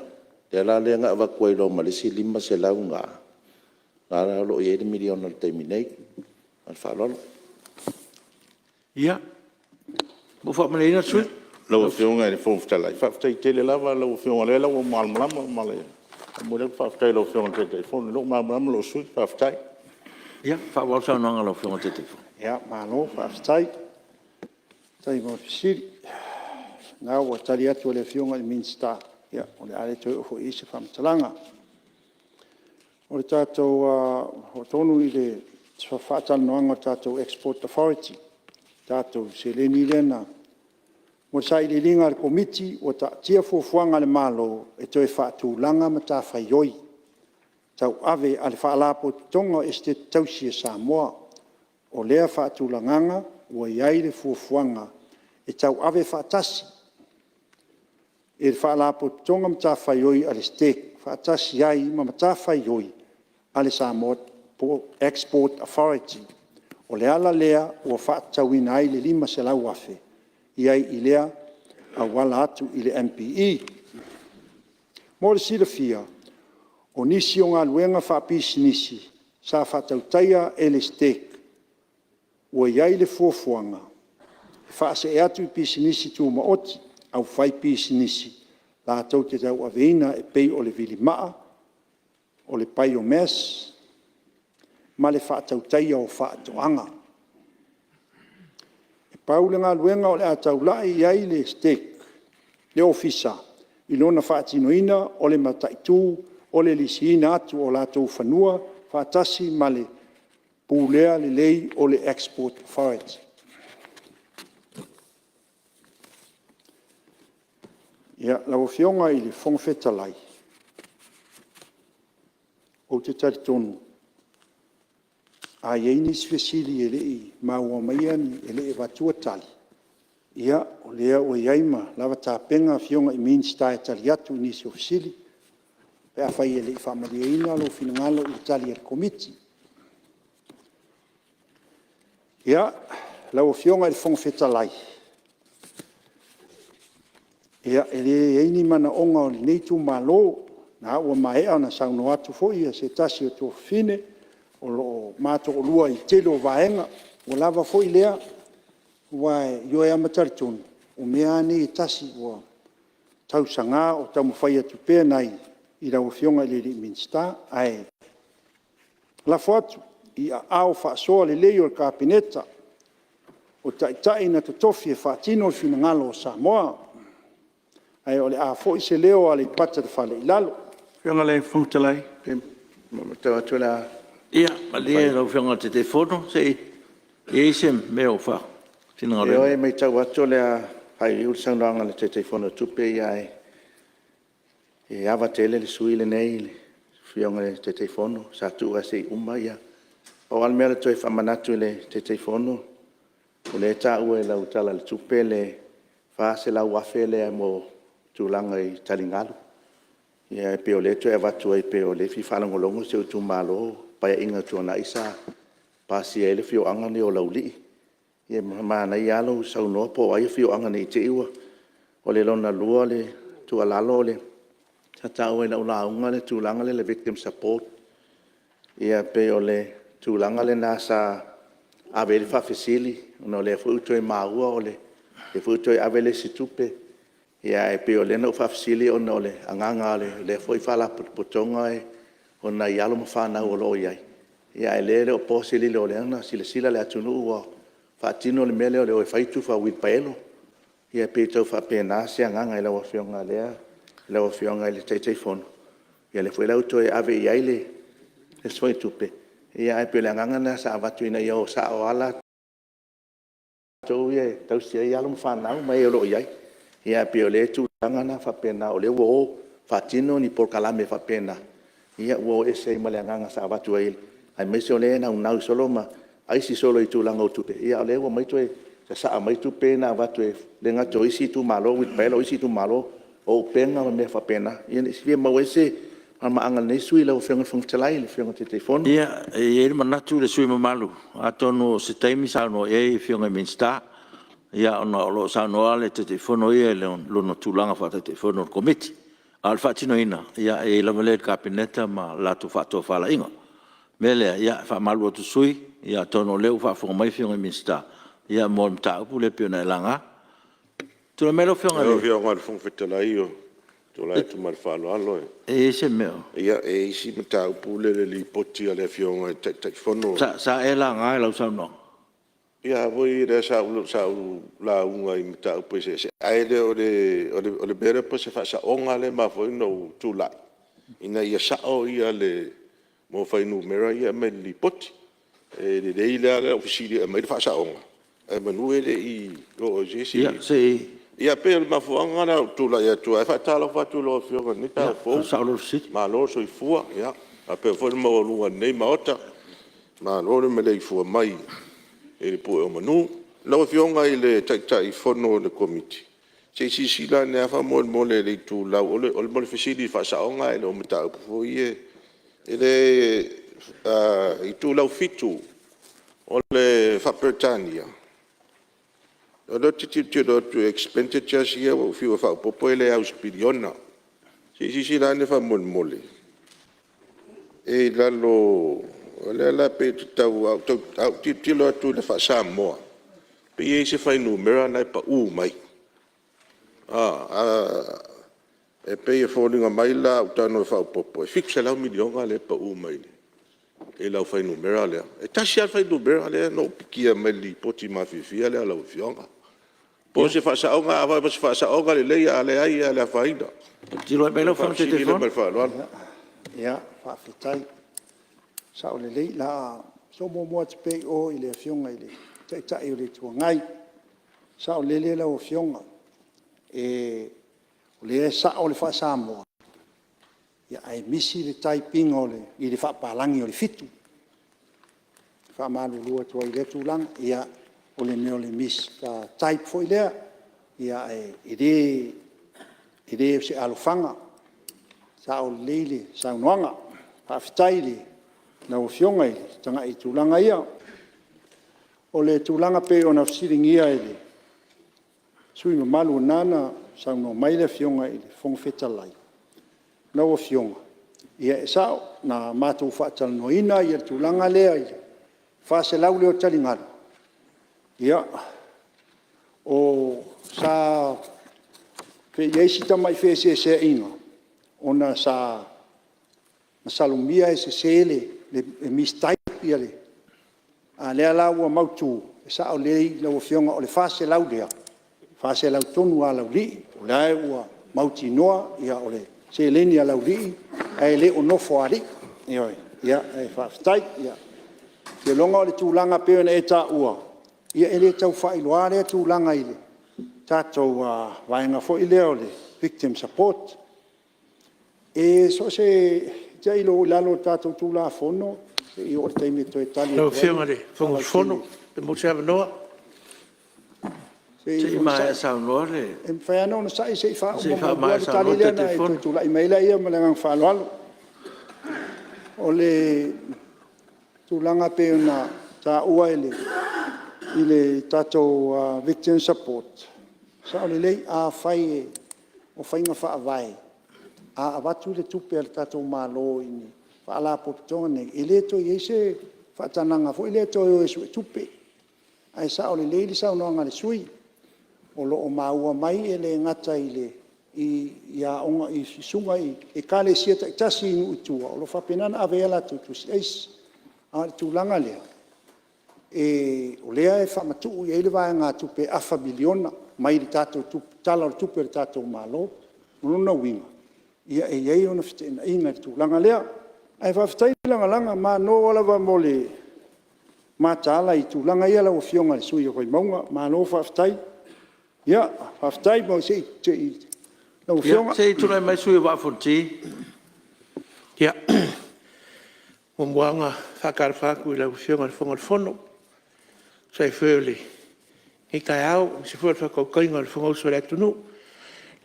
Le la le ngā wakuai lo malisi lima se lau ngā. Ngā lo i 8 miliona le teimi nei. An whaalolo. Ia. Mo whaamaleina sui? Lau whionga e whongwhitalai. Whaftai tele lava lau whionga le lau o malmalama Malae. Mo le whaftai lau whionga te fono. Lau malmalama lau sui whaftai. Ia, whaawau sau nanga lau whionga te fono. Ia, malo, whaftai. Tai mo fisiri. nga ua tali atu le fionga i minsta ia o le ale toi o i se whamtalanga. O le tātou o tonu i le whaatanoanga tātou Export Authority, tātou se le ni lena. Mo sa i le linga le komiti o ta Tiafau fuanga le malo e toi whaatulanga ma tā whaioi. Tau ave ale whaalapo tonga este tausia Samoa o lea whaatulanganga ua iai le fuafuanga e tau ave whaatasi. E le whaalapo tonga ma tā whaioi ale stek whaatasi iai ma tā whaioi ale Samoa Export Authority. O le ala lea ua whaatauina ai le 5 selau afe. Iai i lea a wala atu i le MPE. Mo le silafia, o nisi o ngā luenga whaapisi nisi, sa whaatautaia e le stek, ua iai le fuafuanga. Whaase e atu i pisi nisi tu maoti, au whai pisi nisi, la tau te tau aveina e pei o le vili maa, o le pai o mes, ma le whaatautaia o whaatoanga. Paule ngā luenga o le atau lai iai le stek, le ofisa, i lona whaatinoina o le mataitu, o le lisiina atu o lātou whanua, whaatasi ma le pūlea le lei o le Export Authority. Ia, lau fionga i le whongwhetalai, o te taritonu, a iei ni sfesili e lei maua maiani e lei watua tali. Ia o lea o iaima lava tāpenga fionga i minsta e tali atu ni si ofisili. Pe a whai e lei whamariaina lo finangalo i tali e komiti. Ia lau fionga i whongwhetalai. Ia e le eini mana onga o li neitu malo na ua maea na sauno atu foi e se tasi o tō fine o lo mato o lua i telo vaenga o lava foi lea wa yo e amataritonu o mea ni tasi o tausanga o tamu whai atu pēr nai i rau fionga i le minsta ai la fotu i a au whaasoa le leo le kapineta o taitai na totofi e whaatino i finangalo o Samoa ai o le a foi se leo ale pata te whale i lalo Fionga le whungtalai, mamatawa tuela. Ia, alia lau whianga te fono, se i se meo wha. E oi mai tau atu lea hai ulsangranga le te fono tupe ia e awa tele le sui le nei le whianga le te fono, sa tu a se uma ia. O almea le toi whamanatu le te fono, o le ta ue lau tala le tupe le wha se lau afe le mo tūlanga i talingalu. Ia e peo le toi avatu ai peo le fi whalangolongo se utu malo, pai inga tuana isa pasi ele fio anga ni o lauli ye mana ia lo sau no po ai fio anga ni te iwa o le lona lua le tu alalo le tata o le ula unga le tu langa le victim support ia pe o le tu langa le nasa aveli fa fesili no le fu to maua o le fu to aveli situpe ia e pe o le no fa fesili o no le anganga le foi fala potonga ona ialo mo fa na o lo iai ia ele o posili le oleana sila le atunu o fatino le mele o le faitu fa wi paelo ia peto fa pena se nganga ile o fionga le o fionga ile te fono ia le foi la auto e ave iai le soi tupe ia e pe le nganga na sa vatu ina yo sa o ala to ie tau sia ialo mo fa na mai o lo iai ia pe le tu ngana fa pena o le wo fatino ni por kalame fa pena ia wo ese malanga sa vatu ai ai me sole na una solo ma ai si solo i tu langa o tupe ia le wo mai tu sa mai tu pena vatu le nga to isi tu malo with pelo isi tu malo o penga me fa pena ia si ma wese ma anga nei sui lo fenga funtalai le fenga te telefone ia e manatu le sui malu atono se taimi sa no e fenga minsta ia ono lo sa no ale te telefono ia le lo no tulanga fa te telefono komiti al fatino ina ia e la mele kabineta ma la tu fato fala ingo mele ia fa malu tu sui ia tono leu fa fo mai fenga minsta ia mo mta pu le piona langa tu melo fenga le fenga fo fetela io to la tu mal falo allo e se meo ia e si mta pu le li poti ale fenga te fono sa e langa la sa no Ia voi re sa la unga I mita upe se ai le o le bere po se fa sa onga le ma foi no tulai ina ia sa o ia le mo fai numera ia me li poti e le ile le ofisili e me fa sa onga e manu ele I o jesi ia se ia pe ma fuanga na tulai ia tu fa talo fa tu lo fio ni ta fo sa lo sit ma lo so I fua ia a pe fo mo lunga nei ma ota ma lo me le fua mai e le po o manu lo fionga I le tai fono le committee se si sila ne fa mo le tu la o le fasili fa sa onga e lo meta fo ie ele I tu la fitu o le fa Britania o lo ti do to expenditure here o fio fa popo ele aus biliona se si sila ne fa mo le e la lo ole la pe tau ti lo tu le fa Samoa pe e se fai numera na pa mai e pe e folinga mai la o tano fa popo e fixa la milionga le pa mai e la fai numera le e tasi al fai numera le no pikia mai li poti ma fifia le la fionga po se fa sa onga va se fa sa onga le ale ai ale faida ti lo belo fa te telefon ia fa fitai sa o le la so mo te pe o I le fionga I le tai o le tua ngai sa o le la o fionga e o le sa o le fa Samoa ia ai misi le tai pinga o le I le fa palangi o le fitu fa malulu tua I le tulang ia o le neo le mis ka tai fo I le ia ide se alofanga sa o le sa noanga fa fitai le na o fionga I tanga I tulanga ia o le tulanga pe ona fsiringia I le sui no malu nana sa no mai le fionga I le fong fetalai na o fionga ia sa na matu fa tal no ina ia tulanga le ai fa se lau le o talinga ia o sa pe yesi tamai fe se ina ona sa salumia e se sele le mistai ia le a le ala ua mautu sa o le la o fionga o le fase lau dea fase lau tonu ala uli o le ua mauti noa ia o le se leni ala uli ai le o nofo ali ia e faftai ia ke longa o le tūlanga peo na e ta ua ia ele tau fai loa le tūlanga ile tatou vaenga fo ile o le victim support e so se Jai lo lalo tato tu la fono I o te mi to Italia. No fiona le fongo fono e mo se no. Se mai sa no le. En fa no sai se fa o mo Italia na tu la email ia me la fa lo. O le tu langa pe na ta ua ile tato victim support. Sa le lei a fai o fainga fa vai. A watu le tupe al tatou malo ini fa ala poptone ile to yese fa tananga fo ile to yesu tupe ai sa o le leili sa no ngale sui o lo o maua mai ele ngata ile I ya onga I sunga I kale sieta tasi nu tu o lo fa penana avela tu es a tu langa le e o le e fa matu ile va nga tupe afa biliona mai tatou tu tala tupe tatou malo no winga ia e ia ona fitena inga tu langa lea ai fa ftai langa ma no wala va mole ma tala I tu langa ia la o fionga sui ko maunga ma no fa ftai ia fa ftai mo se no fionga se tu mai sui va fonti ia o moanga fa karfa ku la o fionga fonga fono sai feli e kai au se for fa ko koinga o fonga so recto no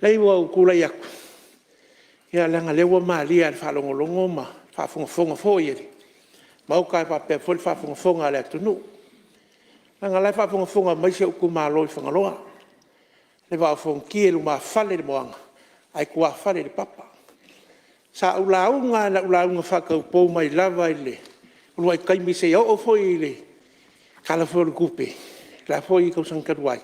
lei wo kula ia ia langa lewa malia al falongolongo ma fa fonga fo ia mau kai pa pe fo fa fonga le tu no langa le fa fonga mai se ku malo fonga loa le va fonki lu ma fale le moanga ai ku fale le papa sa ulaunga na ulaunga fa ka po mai lava ile lu ai kai mi se o fo ile kala fo le kupe la fo I ko san kadwai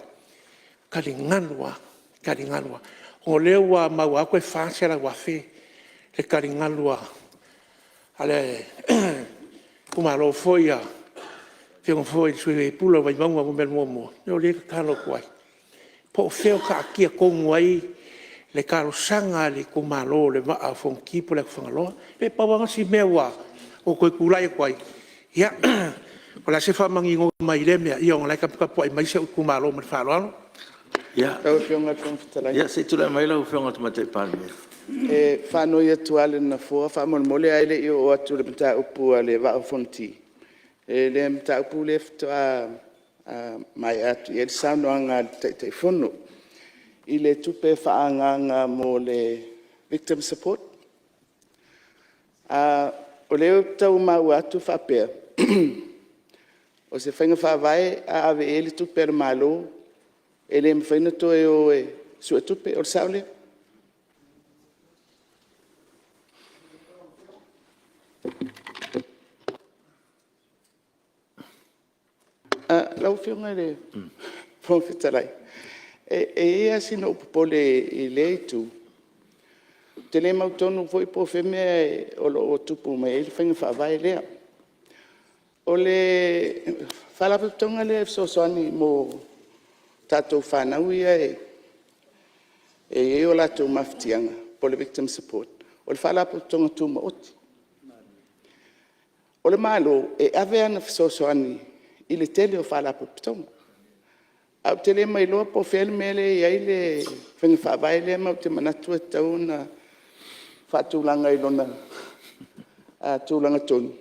kalinganwa o lewa mau a koe whaasera wafe le karingalua ale kumalo foia Whionga fo i sui pula vai maunga mo mel mo. Yo le kalo kwai. Po feo ka kia kongu ai le karo sanga le ko malo le maa fong kipo le whangaloa. Pe pawanga si mewa o koe kulai kwai. Ia, ko la se whamangi ngō mai le mea i onga lai ka po ai mai se o kumalo me whaaloalo. Ia, ia se tula mai lau whionga tamate Palemene. E whanau ia tuale na fua, whamon mole aile i o atu le mta upu a le wao fonti. E le mta upu le ftoa mai atu, i le saunoanga te whono. I le tupe whaanganga mo le victim support. O leo tau mau atu whapea. O se whainga whawai a ave e le tupe malo, e le mwhaina toe o e sua tupe o le saole. Lau whiunga le whawhitalai. E ea sino upopole i le tu. Te le mautonu foi po whemea o tupu mai e le whainga whaavai lea. O le whalapatonga le sosoani mo tātou whanau ia e o lātou mawhitianga po le victim support. O le whalapatonga tūma oti. O le malo e ave ana sosoani i le tele o whalapatonga. Au te le mai loa po whele mele i aile whenga whaavai lea mau te manatua tau na whatūlanga i lona tūlanga tonu.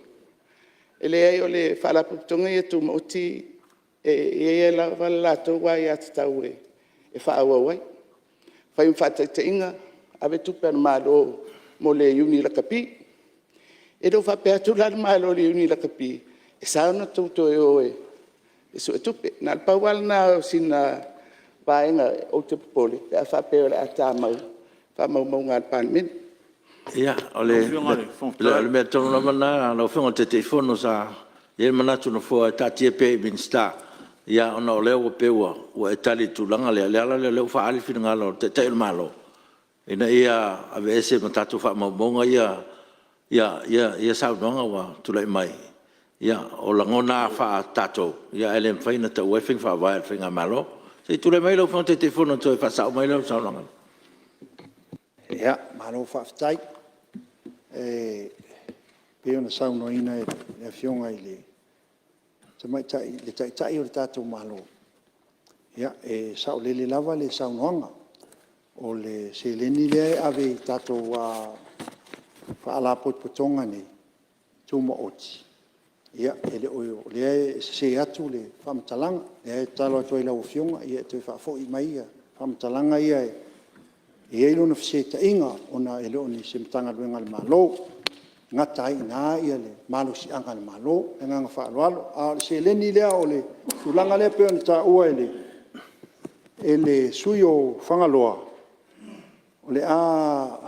E le ai o le whalapatonga i tūma oti e la lātou wai atu tau e whaaua wai. Whai mwhataita inga ave tupe ana malo mo le Iuni la kapi. E do whapea tu lana malo le Iuni la kapi. E sauna tauto e o e sua tupe. Nā pauala nā sina vaenga o te popole. Pe a whapea le ata mau. Whamau mau ngā Palemene. Ia, o le mea tonu na mana, lau whenga te whono sa, i manatu na fua tātia pe i minsta. Ia, ona o leo o peua, ua e tali tūlanga lea, lea leo whaali whina ngalo, te teil malo. Ina ia, ave ese ma tātou whaamamonga ia saunoanga wa tulai mai. Ia, o langona wha tātou, ia ele mwhaina ta ue whing whaawai al whinga malo. Se tulai mai lau whanga te whono toi whasau mai lau saunoanga. Ia, malo whaafitai. Peo na sauno ina e whionga i le. Te mai tai o le tātou malo. Ia, e sao lele lava le saunoanga. O le se leni le ave tātou whaala potpotonga ni tūma oti. Ia, e le oio, le se atu le whamatalanga. Le talo atu i lau whionga, ia e tui whaafo i mai ia. Whamatalanga ia e. E eilo na whaseta inga, ona e leo ni se mtanga luenga le malo. Ngata ai nā ia le malo si anga le malo, e nganga whaaloalo. A se leni lea o le tūlanga lea peo ni tā ua e le sui o whangaloa. O le a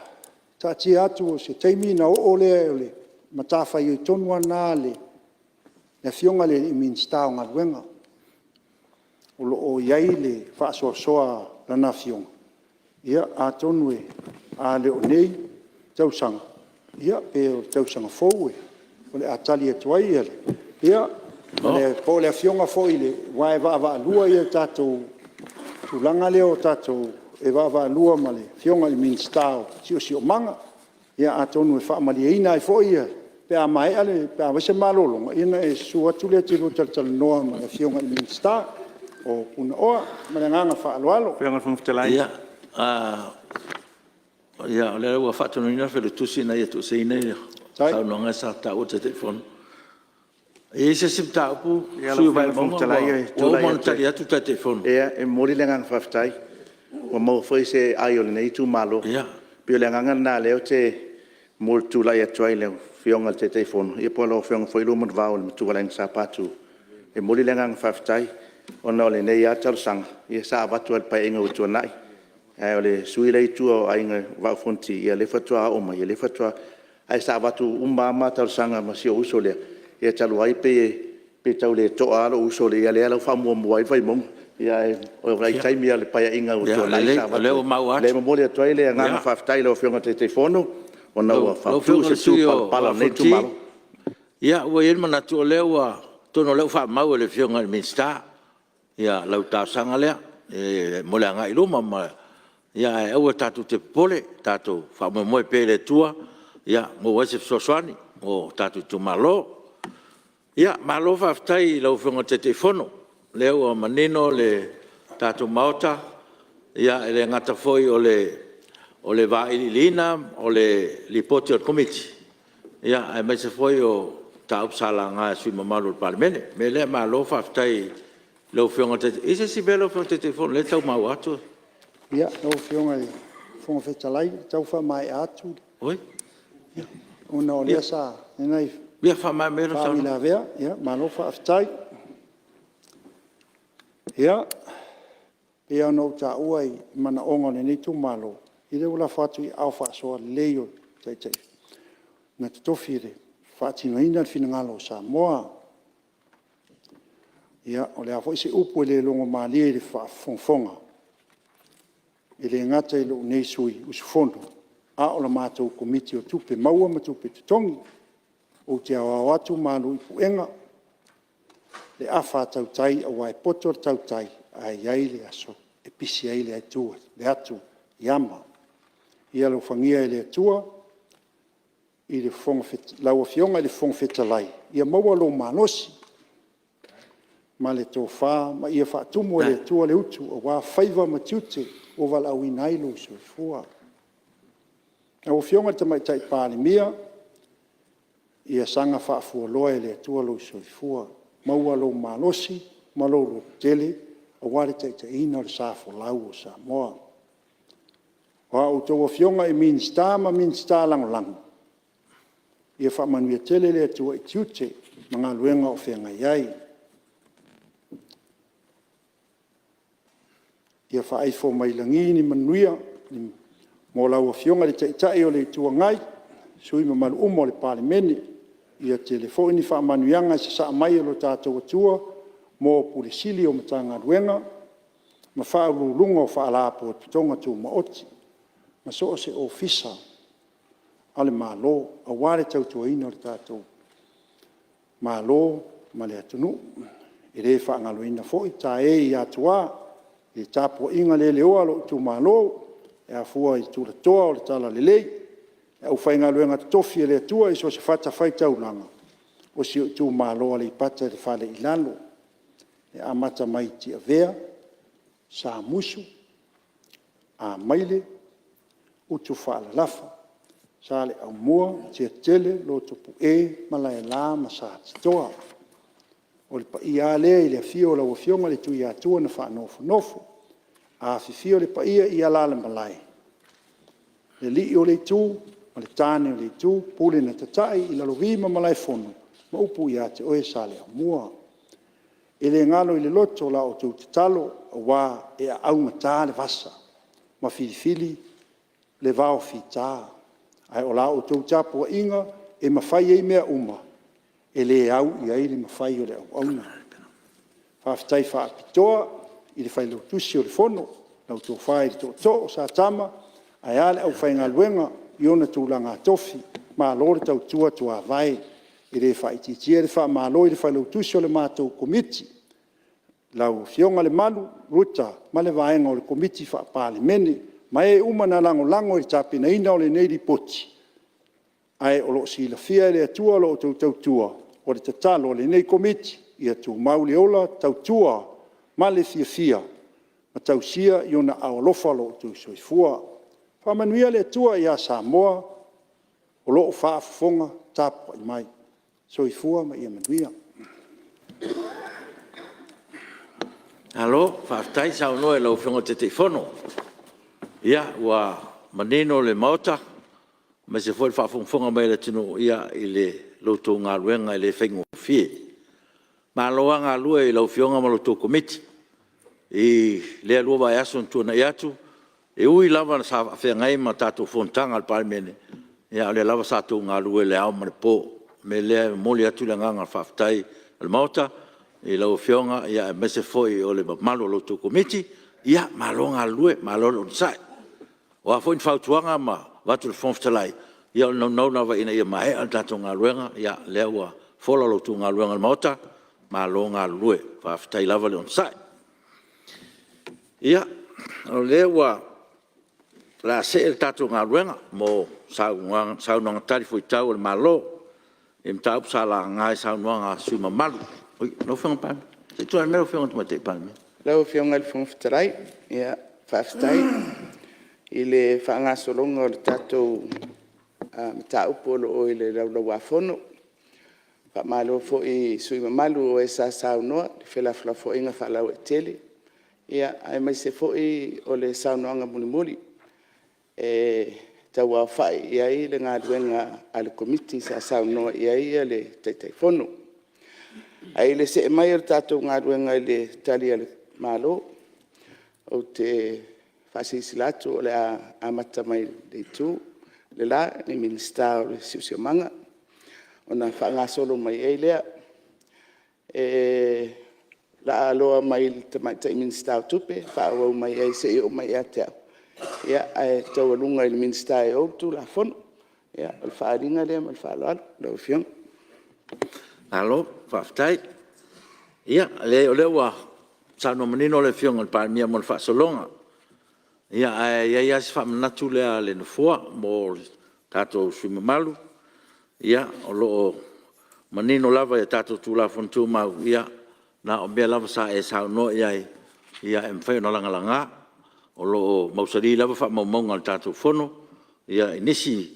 tātia atu o se teimi na o lea o le matawhai o tonua nā le whionga le i minsta o ngā luenga. O lo o iai le whaasoa lana whionga. Ia a tonu e a leo nei tausanga. Ia pe o tausanga fou e. O le atali e tuai e le. Ia le po le whionga fou i le wae wa lua ia tātou tūlanga leo tātou e wa lua ma le whionga i minstao si o manga. Ia a tonu e whaamali e ina e fou ia. Pe a mai ale, pe a wese malolonga. Ina e suatu le tiru tal noa ma le whionga i minstao. O puna oa, ma le nganga whaaloalo. Whionga whumftelai. Ia. Ia, o lea ua whatunu ina whele tusi na ia tusi ina ia. Tau nonga sa tau te telefonu. E se sim tau pu, sui vai monga, o mon tali atu te telefonu. Ia, e mori le ngang whaftai. Wa mau whai se ai o le nei tu malo. Ia. Pio le ngang na leo te mori tu lai atuai leo, whionga te telefonu. Ia po lo whionga whai lumon vau le tu walaing sa patu. E mori le ngang whaftai, o na le nei atal sang. Ia sa watu al pai inga utua nai. O le sui lei tua o ainga wau fonti, ia le fatua o mai, ia le fatua ai sa watu umama tau sanga ma si o uso lea. Ia talu ai pe tau le toa alo uso lea, ia lea lau whamua mua i vai mong. Ia o rai taimi a le paia inga uto lai sa watu. Leo mau atu. Le mamori atuai lea ngana whaftai lau whionga te telefono, o nau a whawhiu se tu pala nei tu malo. Ia, ua ilma na tu o leo a tono leo fa mau le fionga le minsta ia lau ta sanga lea mo le ngai luma ma ia e o tatu te pole tatu fa mo pe le tua ia mo wese soswani o tatu tu malo ia malo fa ftai lau fionga te fono leo manino le tatu maota ia le ngata foi o le vai lina o le lipoti o committee ia ai mai se foi o tau sala nga sui mamalu Palemene me le malo fa ftai lo fionga te ise si belo fionga te fono le tau mau atu ia lo fionga fonga fetalai tau fa mai atu oi una o le sa nei ia fa mai mero sa la vea ia malo fa ftai ia ia no ta uai mana onga ni tu malo ile ula fatu i alfa so leo tai na tofire fati no ina fina ngalo Samoa ia o le afo se upu le longo mali le fa fonfonga ile ngata ile nei sui us fondo a o la mato komiti o tupe maua ma tupe tongi o te awa watu malu i puenga le afa tau tai a wai poto tau tai ai ai le aso e pisi ai le atua le atu yama ia lo fangia le atua i le fonga fet lau fionga le fonga fetalai ia maua lo manosi ma le tofa ma ia fa tumo le atua le utu o wa faiva matute o vala winai lo so fua o fionga te mai tai Palemene ia sanga fa fu loe le atua lo so fua maua lo manosi ma lo tele o wale te ina le sa fo lau o Samoa wa o to fionga e minsta ma minsta lang ia fa manuia tele le atua i tiute manga luenga o fenga iai ia fa ai fo mai langini manuia mo lau fionga le tai o le tua ngai sui ma malu umo le Palemene ia telefoni fa manuianga se sa mai lo tatou tua mo pulisili o matanga luenga ma fa lulunga o fa ala po tonga tu ma oti ma so se ofisa ale malo a wale tau tuaina le tatou malo ma le atunu i le faagaloina foʻi tae i atua i tapuaʻiga leleoa loo tu malo e afua i tulatoa o le talalelei e au faigaloega totofi e le atua i so se fatafai taulaga o si o tu malo a le ipata i le faleʻilalo e amata mai tiavea sa musu a maile utu faalalafa sa le aumua tiatele lo tupuʻe ma laelā ma sa titoa o le paia lea i le afia o lauafioga le tui atua na faanofonofo afifia o le paia ia la le malae le lii o le itu ma le tane o le itu pule na tataʻi i lalovi ma malae fono ma upu iā te oe sa le aumua e le galo i le loto la o tou tatalo auā e aaugatā le vasa ma filifili le vao fitā ai o la o tou tapuaʻiga e mafai ai mea uma e lē au i ai le mafai o le auauna faafetai faapitoa i le failautusi o le fono lautofā i le toʻatoo sa tama ae a le ʻaufaigaluega i ona tulaga atofi malo le tautua tuavae i lē faʻitiitia le faamālo i le failautusi o le matou komiti laufioga le malu ruta ma le vaega o le komiti faapalemene ma e uma na lagolago i le tapinaina o lenei lipoti ae o loo silafia e le atua o loo tautautua o le tatalo o lenei komiti ia tumau le ola tautua ma le fiafia ma tausia i ona aolofa loo tusoifua faamanuia le atua iā Samoa o loo faafofoga tapuaʻi mai soifua ma ia manuia alo faafetai saunoa e laufioga teteifono ia ua manino le maota ma se foi faafofoga mai le tino ia i le loutou galuega i le faigofie maloa galua i laufioga ma loutou komiti i le alua vaeaso na tuanaʻi atu e ui lava sa afeagai ma tatou Fonotaga le Palemene ia o le lava sa tou galua i le ao ma le pō me lea moli atu i le agaga le faafetai le maota i laufioga ia e mese foi o le mamalu o loutou komiti ia malo galue malo le onisaʻi o foi fautuanga ma watu le fonftalai ia no na vaina ia mai al tato ngaluenga ia lea ua fola lo tu ngaluenga maota malo ngā lue, whaafitai lava le on sai. Ia, o lea wa la se el tātou ngā ruenga, mō saunoanga tari fui tau le malo, e mtau sa la ngai saunoanga suma malu. Oi, no whenga pāmi. Se tuan mero whenga tumatei pāmi. Lau whionga le whangwhitarai, ia, whaafitai, i le whaangasolonga o le tātou mta upolo o i le laulau a whono. Whaamalo fo i sui mamalu o e sa saunoa, le whelawhila fo inga whalau e tele. Ia, ai mai se fo i o le saunoanga mulimuli. Tau au whai i ai le ngā ruenga a le komiti sa saunoa i ai a le teitai whono. Ai le se mai o tātou ngā ruenga i le tali a le malo, o te whasisilatu o le amata mai le tū, le la, ni minista o le siusiomanga, o na whaangasolo mai ei lea, la aloa mai te minista o tupe, whaawau mai ei se o mai a te au. Ia, ai tau alunga i le minista e outu la fono, ia, o le whaaringa lea, ma le whaaloalo, lau whiong. Alo, whaafitai. Ia, le o lewa, Sano manino le fiong al Palemene mo le whaasolonga. Ia ia si whaamanatu lea le nofua mo tātou suimamalu. Ia o loo manino lava ia tātou tūla fontu mau ia na o mea lava sa e sauno ia ia e mwhai no langa o loo mausari lava whaamaumaunga le tātou fono. Ia inisi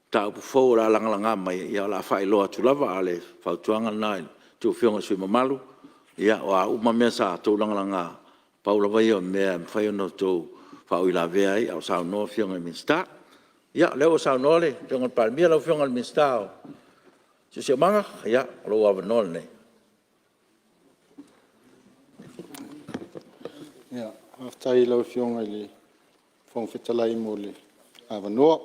tā upu fau la langa mai ia la whai loa tu lava ale whautuanga na tu fionga suimamalu. Ia o a uma mea sa tō langa paula vai o mea mwhai ono tō whau ila vea i au sao noa fionga minsta. Ia leo sao noa le, fionga Palemene lau fionga minsta o. Sio manga, ia lo awa noa nei. Ia, haftai lau fionga le fong fetalai mo le awa noa.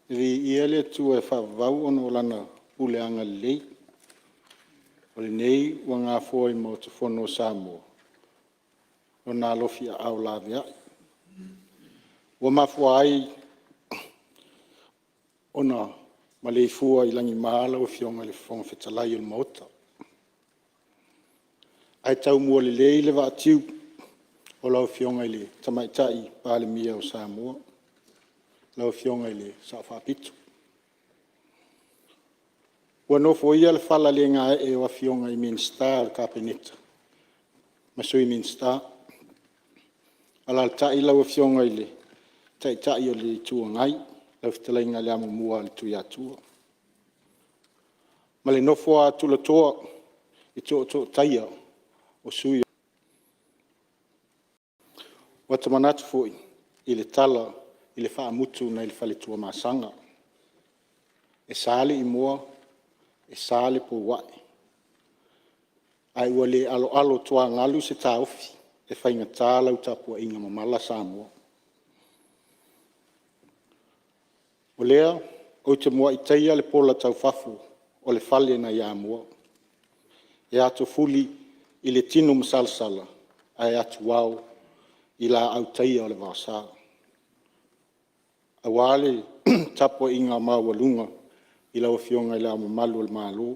Iri ia le tu e whawau ono lana uleanga lei. O le nei ua ngā fōi mo te whono Samoa. O nā lofi a au la vea. Ua mafua ai ona ma le fua i langi mahala o fionga le whonga whetalai o le maota. Ai tau mua le lei le vātiu o lau fionga i le tamaitai Palemene o Samoa. Lau fionga i le sa whapitu. Ua nofo ia le whala le ngā e o fionga i minsta al kapeneta. Masui minsta. Ala le tai lau fionga i le tai o le tua ngai. Lau fitalai ngā le amu mua le tui atua. Ma le nofo a tula toa i tō taia o sui. Ua tamanatu fui i le tala i le whaamutu na i le whale tua masanga. E sāle i mua e sāle po wai. Ai ua le alo toa ngalu se tāofi e whainga tālau tāpua inga mamala Samoa. O lea, o te mua i teia le pola tau whafu o le whale na ia mua. E ato fuli i le tino masalsala ai atu wau i la au teia o le wāsā. A wale tāpua inga mawalunga i lau fionga i lau malu o le malo.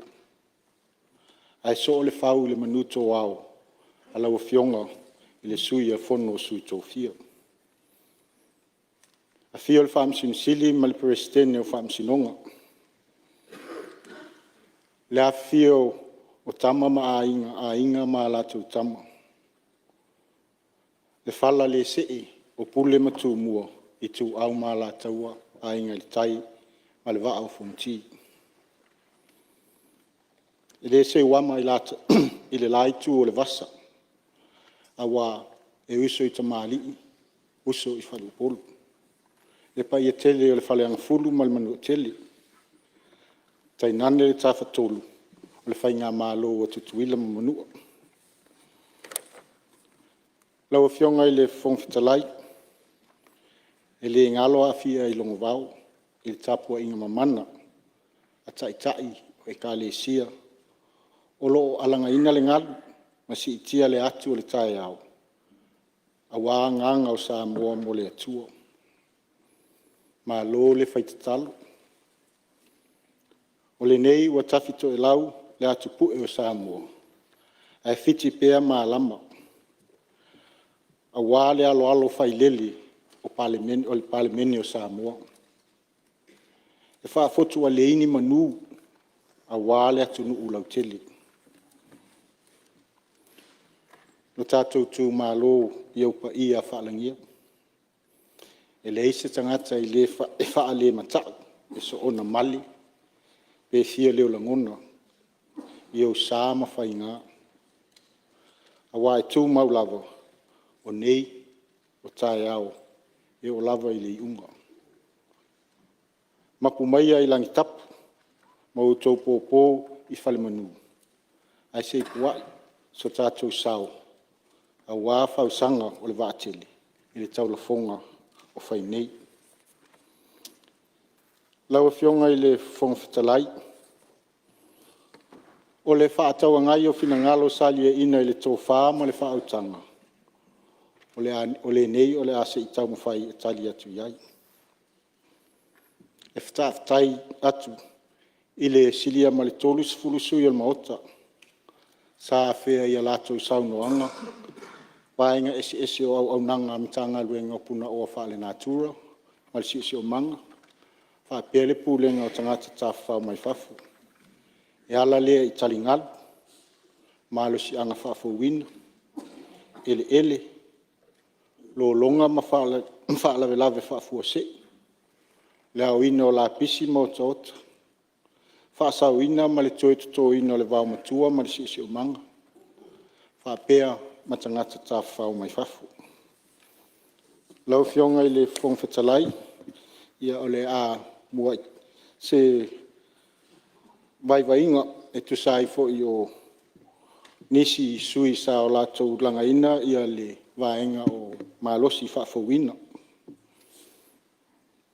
Ai so o le whau le manuto wau a lau fionga i le sui a whono sui tō fia. A fia o le whaamsini sili ma le presidente o whaamsinonga. Le a fia o tama ma a inga ma latu tama. Le whala le see o pule matu mua i tu au ma lataua a inga le tai ma le waa o fonti. I le se wama i lata i le laitu o le vasa. A wa e uso i tamali, uso i whalu polu. Le pa i tele o le whaleanga fulu ma le manu o tele. Tai nane le tafa tolu o le whainga malo o tutuila ma manua. Lau fionga i le whongfitalai. E le ngalo a fia i longo vau. I le tapua inga mamana. A tai o e ka le sia. O lo alanga ina le ngalu. Ma si itia le atu o le tae au. A waa nganga o Samoa mo le atua. Ma lo le whaitatalo. O le nei ua tafito e lau le atu pu'e o Samoa. Ai fiti pea mālama. A wā le alo whaileli o le Palemene o Samoa. E whaafotu a leini manu a wā le atu nuu lauteli. No tātou tū mālo i au pa ia whaalangia. E le eise tangata i le wha le matau, e so ona mali, pe fia leo langona, i au sāma whainga. A wā e tū mau lava, o nei, o tae au, e o lava i le iunga. Mapu maia i langi tapu, mau tau pōpō i whale manu. Ai sei puai, so tātou sao, a wā whausanga o le vātele, i le taula fonga o whai nei. Laua fionga i le fonga whatalai. O le whaataua ngai o whina ngalo sali e ina i le tō whāma le whaautanga. O le nei o le ase i tau mawhai e tali atu iai. E whataaftai atu i le silia ma le tolus fulusui o le maota. Sa whea i a lātou saunoanga. Painga esi o au nanga mitanga luenga puna o whaale natura. Ma le si o manga. Wha pele pūlenga o tangata Tiafau mai whafu. E ala lea i talingalu. Malo si anga whafu wina. Ele. Lo longa ma whaala velave whafu o se. Le au ina o la pisi mo taota. Whaasau ina ma le toe tuto ina o le vau matua ma le si o manga. Wha pea ma tangata Tiafau mai whafu. Lau fionga i le whong whetalai. Ia o le a muai. Se vaivainga e tu sai fo i o nisi sui sa o lātou langaina ia le vaenga o malosi whaafawina.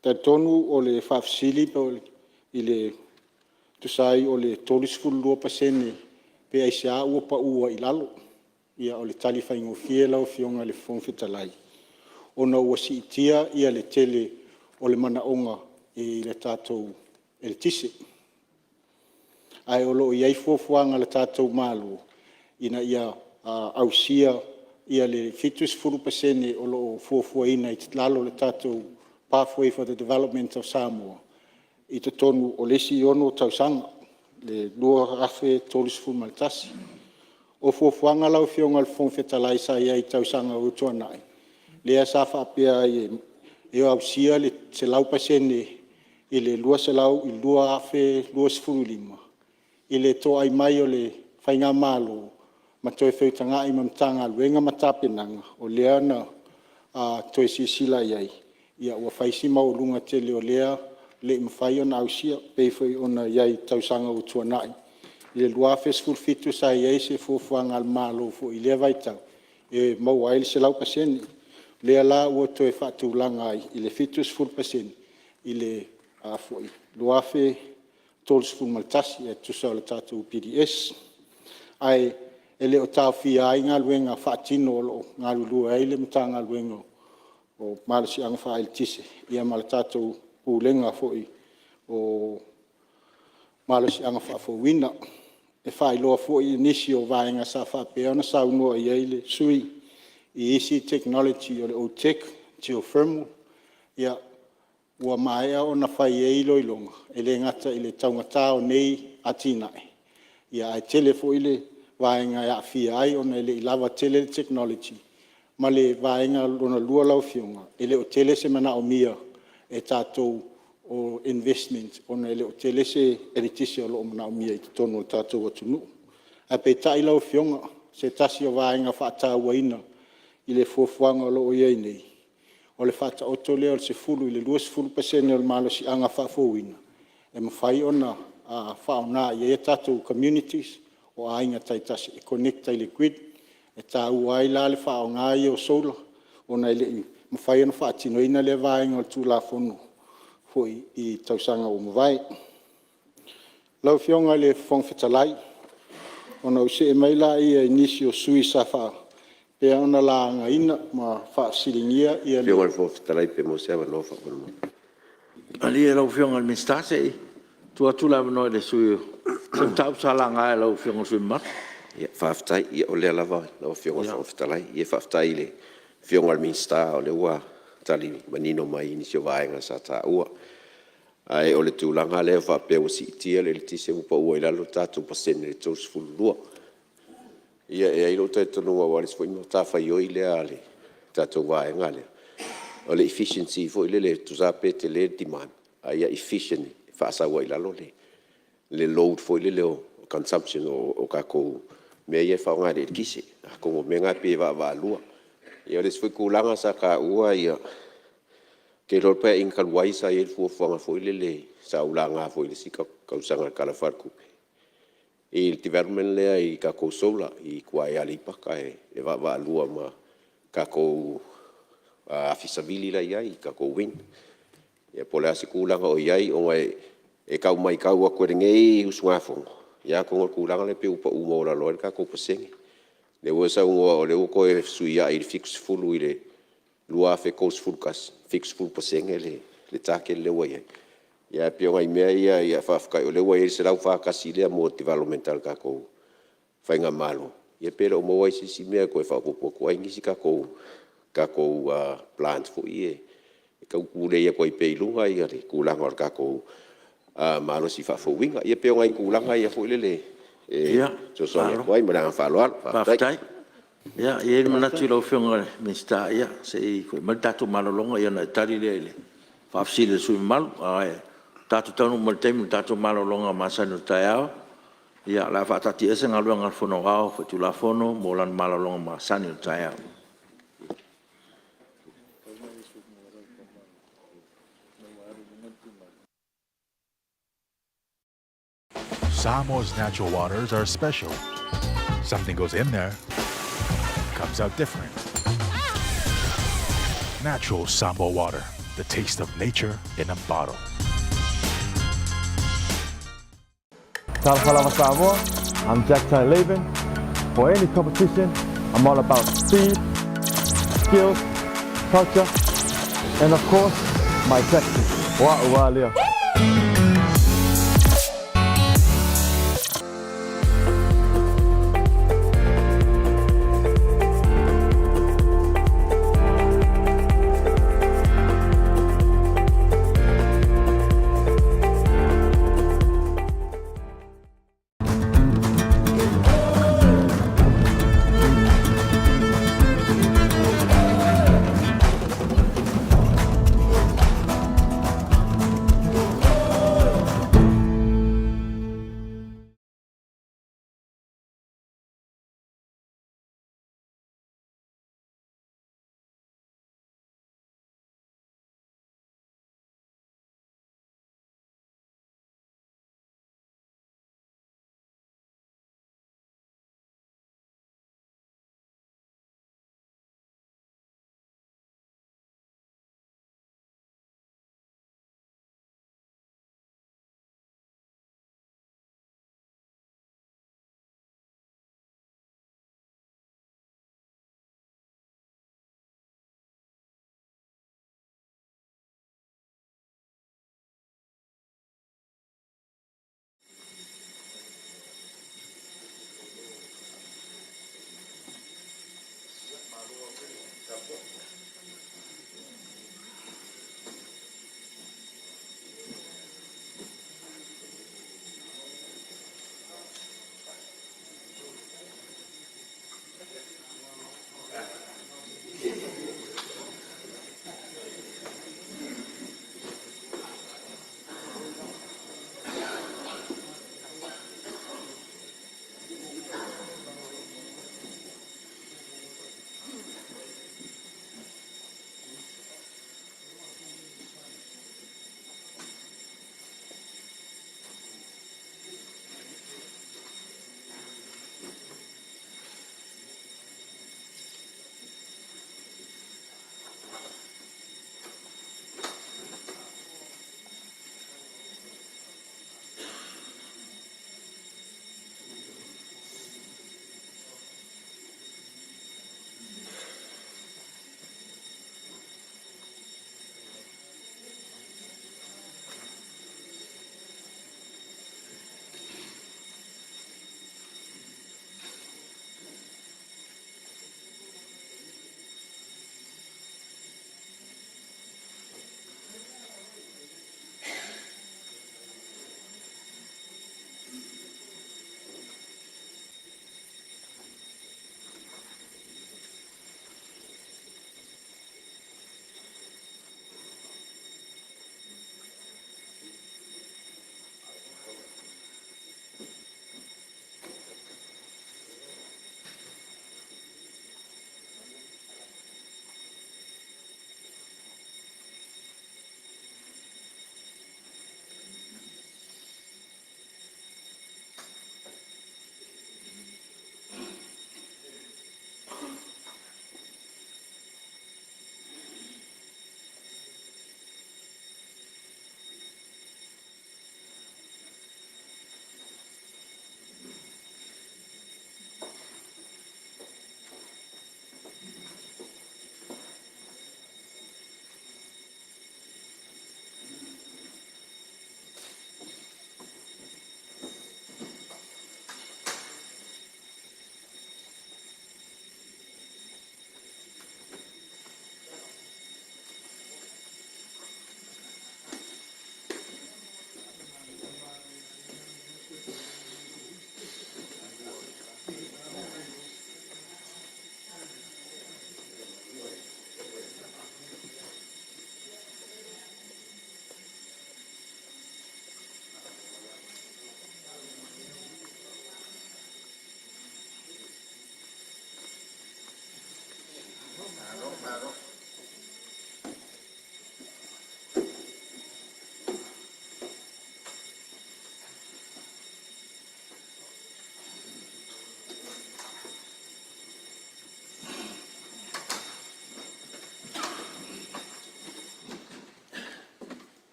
Tai tonu o le whaafsili i le tu sai o le tolisfulu 2% pe aisa ua pa ua i lalo. Ia o le tali whaingo fie lau fionga le whongwhitalai. Ona ua si itia ia le tele o le manaonga i le tātou e le tise. Ai o loo iai fuafuanga le tātou malo, ina ia ausia ia le 50% o loo fuafuaina i lalo le tātou Pathway for the Development of Samoa. I te tonu o lesi ono tausanga, le lua rafe tolisfulu maltasi. O fuafuanga lau fionga le whongwhetalai sa ia i tausanga o tuanai. Lea sa Apia e ausia le se lau pasene i le lua se lau i lua afe lua sifuru lima. I le to ai mai o le whainga malo ma toe whiutanga i mamtanga luenga matapenanga o lea na toe sisila iai. Ia ua whaisi mau lunga tele o lea le mawhai o na ausia peifoi o na iai tausanga o tuanai. I le lua afe sifuru fitu sa iai se fuafuanga al malo fo i lea vaitau. E mau aile se lau pasene. Lea la ua toe whaatulanga ai i le 50% i le foi. Luafe tolisfulu maltasi e tusa o le tātou PDS. Ai ele o tāu fia ai ngā luenga whaatino o loo ngā lulua ai le mta ngā luenga o malasi anga wha ele tise. Ia mala tātou pūlenga foi o malasi anga wha wina. E wha iloa foi nisi o vaenga sa wha peona sa unua i eile sui. I isi technology o le o-tech, geothermal, ia ua maea o na whai e ilo ilonga, e le ngata i le taungata o nei atinae. Ia ai tele fo i le vaenga e a fia ai o na le ilawa tele technology, ma le vaenga lona lua lau fionga, e le o tele se mana o mia e tātou o investment, o na le o tele se eritisi o lo mana o mia i tono o tātou atunu. A pe tai lau fionga, se tasi o vaenga whaata waina, i le fuafuanga o loo iei nei. O le whata oto lea o le sefulu, i le 2% o le malo si anga whaafouina. E mawhai ona whaona i e tātou communities o ainga taitasi e connecta i le grid, e tā ua ai la le whaonga i o sola, o na i le mawhai ona whaatinoina le vaenga o le tūla whono, foi i tausanga o mawai. Lau fionga le whongwhetalai, o na use e maila i e nisi o sui sa wha, pe ona la nga ina ma fa silingia ia le fo talai pe mo se va no fa con ali era o fiong al mistase Tua tula no le sui. Sem tau sala nga lo fiong sui mat. Ia whaftai ia o lea lava, lau whionga whawhitalai, ia whaftai le whionga al minsta o le ua tali manino mai ni sio vaenga sa ta ua. Ai o le tūlanga leo whapea o si itia le tise upa ua i lalo tātou pasene le tōs fululua. Ia e ailo tai tonunga waris fo ino tā whai oi lea le tātou vaenga lea. O le efficiency fo ile le tuzape te le demand. Ai a efficient whaasa ua i lalo le load fo ile leo consumption o kako mea ia whaonga le kise. Ako mo menga pe wa lua. Ia le sfui kulanga sa ka ua ia ke rolpa inkan waisa ia fuafanga fo ile le sa ulanga fo ile si kausanga kalafarku. I development lea i kako sola i kua e alipaka e wa lua ma kako afisabili la iai kako win. Ia pole asi kulanga o iai o e kau mai kau a kwerengei usungafongo. Ia ko kulanga le pe upa uma ora loa kako pasenge. Le wasa o le uko e suia i fix fulu i le lua fe kos fulkas fix full pasenge le take le wai. Ia pionga i mea ia whafkai o le wai se lau whakasi lea mo developmental kako whainga malo. Ia pera o mawai si mea koe whakupo kua ingisi kako plant fo ie. Kau kule ia koe peilunga ia le kulanga or kako malo si whafowinga. Ia pionga i kulanga ia fo ile Ia. So sonia koe mana whaloal. Whaftai. Ia, ia ni manatu lau whionga minsta ia. Se i koe mali tātou malolonga ia na tari lea ile. Whafsile sui malu. Tātou tanu maltemi tātou malolonga masanu taiao. Ia, la whaatati ese ngalua ngal whono ao, whetu la whono, molan malolonga masanu taiao. Samoa's natural waters are special. Something goes in there, comes out different. Natural Samoa water, the taste of nature in a bottle. Tiafau Samoa, I'm Jack Laban. For any competition, I'm all about speed, skills, culture, and of course, my Texas. Wow, Leo.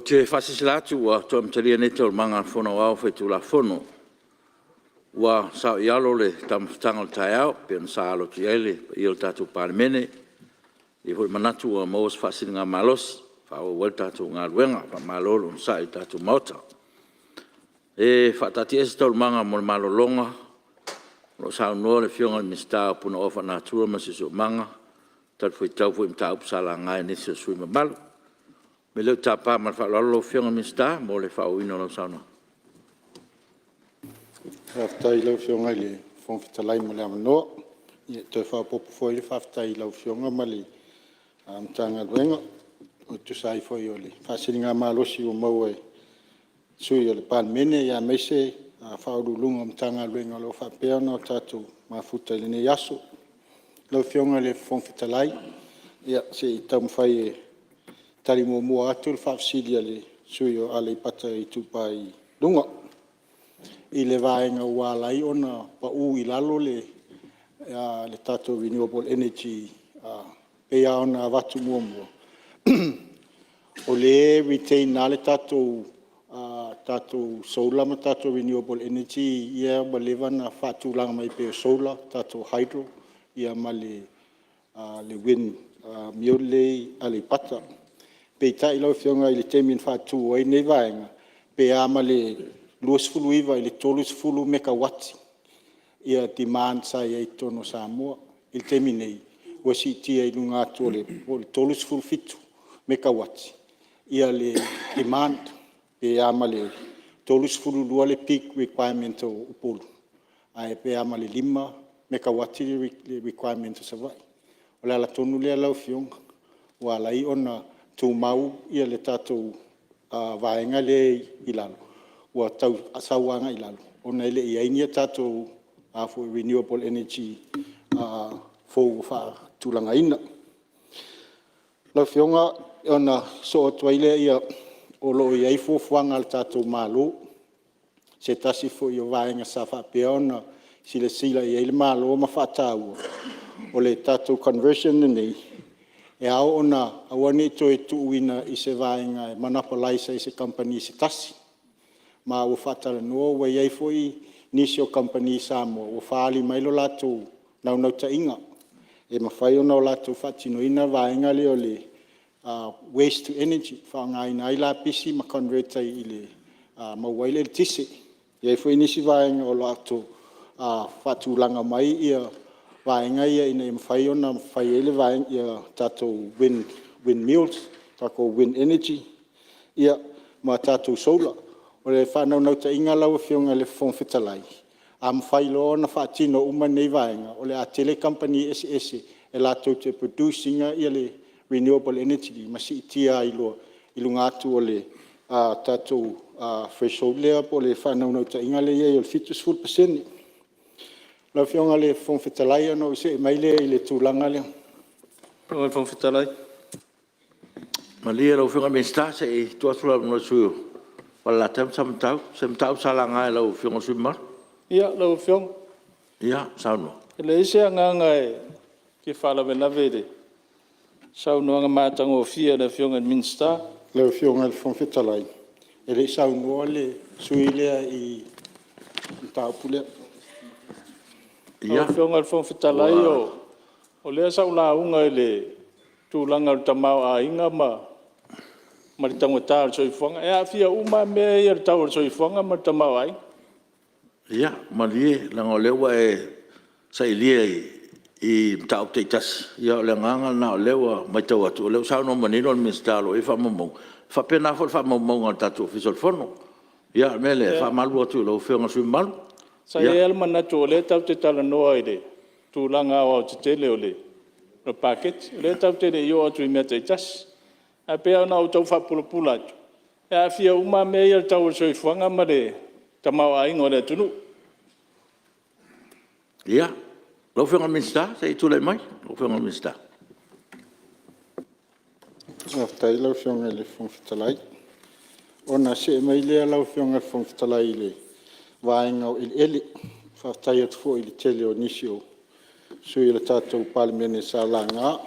te whasisilatu wa toa mtaria ne te manga whono au whetu la whono. Wa sao ialo le tamwhitanga o tai au, pe an sa alo ti ele, i o tatu Palemene, i hoi manatu wa maos whasilinga malos, whao wel tatu ngā ruenga, wha malolo un sa i tatu mauta. E whatati esi tau manga mo le malolonga, lo sao noa le fionga ni sta puna ofa nā tua masiso manga, tatu fui tau fui mta upsala ngai nisi o sui mamalu. Me leo tapa ma whalalo fionga ni sta, mo le whao ino lo sao noa. Whaftai lau fionga i le whongwhitalai ma le amanoa. I te whapopo foi le whaftai lau fionga ma le mtanga ruenga. O tu sai foi o le whasiringa malosi o maua e sui o le Palemene ia meise whaurulunga mtanga ruenga lo whapeana o tatu mafuta le ne yaso. Lau fionga le whongwhitalai. Ia se i taumwhai e tari mua atu le whafsilia le sui o ale pata i tupa i lunga. I le vaenga walai ona pa u i lalo le tato renewable energy pe ona watu mua. O le retain na le tato solar ma tato renewable energy ia ma lewa na whatu langa mai pe solar tato hydro ia ma le wind miole ale pata. Pe tai lau fionga i le temin whatu ai nei vaenga pe ama le luas fulu iwa i le tolus fulu megawati ia demand sa ia i tono Samoa i le temi nei ua si tia i lunga atu o le tolus fulu fitu megawati ia le demand pe ama le tolus fulu lua le peak requirement o upolu ai pe ama le 5 megawati le requirement o savai o le ala tonu lea lau fionga ua lai ona tumau ia le tatou vaenga le i lalo wa tau asawanga i lalo. Ona ele i ainia tātou for renewable energy for tūlanga ina. Lau fionga, ona so atuaile ia o lo i ai fuanga al tātou malo. Se tasi fo i o vaenga sa whapea ona sila i aile malo ma whātāua. O le tātou conversion nei. E au ona awane to e tuuina i se vaenga e manapalaisa i se company se tasi. Ma o fatala no wa yai foi nisi o company Samoa o faali mai lo lato nau tainga e mawhai ona o lato fatino ina vaenga le o le waste to energy whaanga ina i la pisi ma converta i le mawaile le tise yai foi nisi vaenga o lato fatulanga mai ia vaenga ia ina mawhai ona mawhai ele vaenga ia tato windmills tako wind energy ia ma tato solar o le whanau nau ta inga lau fionga le whongwhitalai. Am whailo na whaatino uma nei vaenga o le a tele company SS e la tau te producinga i le renewable energy ma si itia i lunga atu o le tatou threshold lea po le whanau nau ta inga le iei o le fitus full percent. Lau fionga le whongwhitalai ano i se e mai lea i le tūlanga lea. Le whongwhitalai. Ma lia lau fionga me stase e tuatura mna suyo. Wala tem sam tau salanga lau fionga sumar. Ia lau fiong. Ia sauno. Le ise nganga e ki fala vena vede. Sauno nga matango fia le fionga minsta. Le fionga le whongwhitalai. E le sauno le suilea i tau pule. Ia fionga le whongwhitalai o le sau la unga le tūlanga o tamau a inga ma le tango tā soifonga e a fia uma me ia tau soifonga ma tamau ai ia ma lie lango lewa e sai lie i tau te tas ia le nganga na lewa mai tau atu le sa no manino me stalo e fa momo fa pena fa momo ngata tu fisol fono ia mele fa malu atu lo fionga sui mal sai el mana tu le tau te tala no ai tu langa o te tele o le packet le tau te yo atu me te tas a pea na o tau whapulapula atu. E a fia uma me ia tau soifuanga ma le tamau a ingo le tunu. Ia, lau whianga minsta, se i tūlei mai, lau whianga minsta. Tai lau whianga le whongwhitalai. Ona se mai lea lau whianga whongwhitalai le vaenga o ele. Whaftai atu fo i le tele o nisi o sui le tātou Palemene sa la ngā.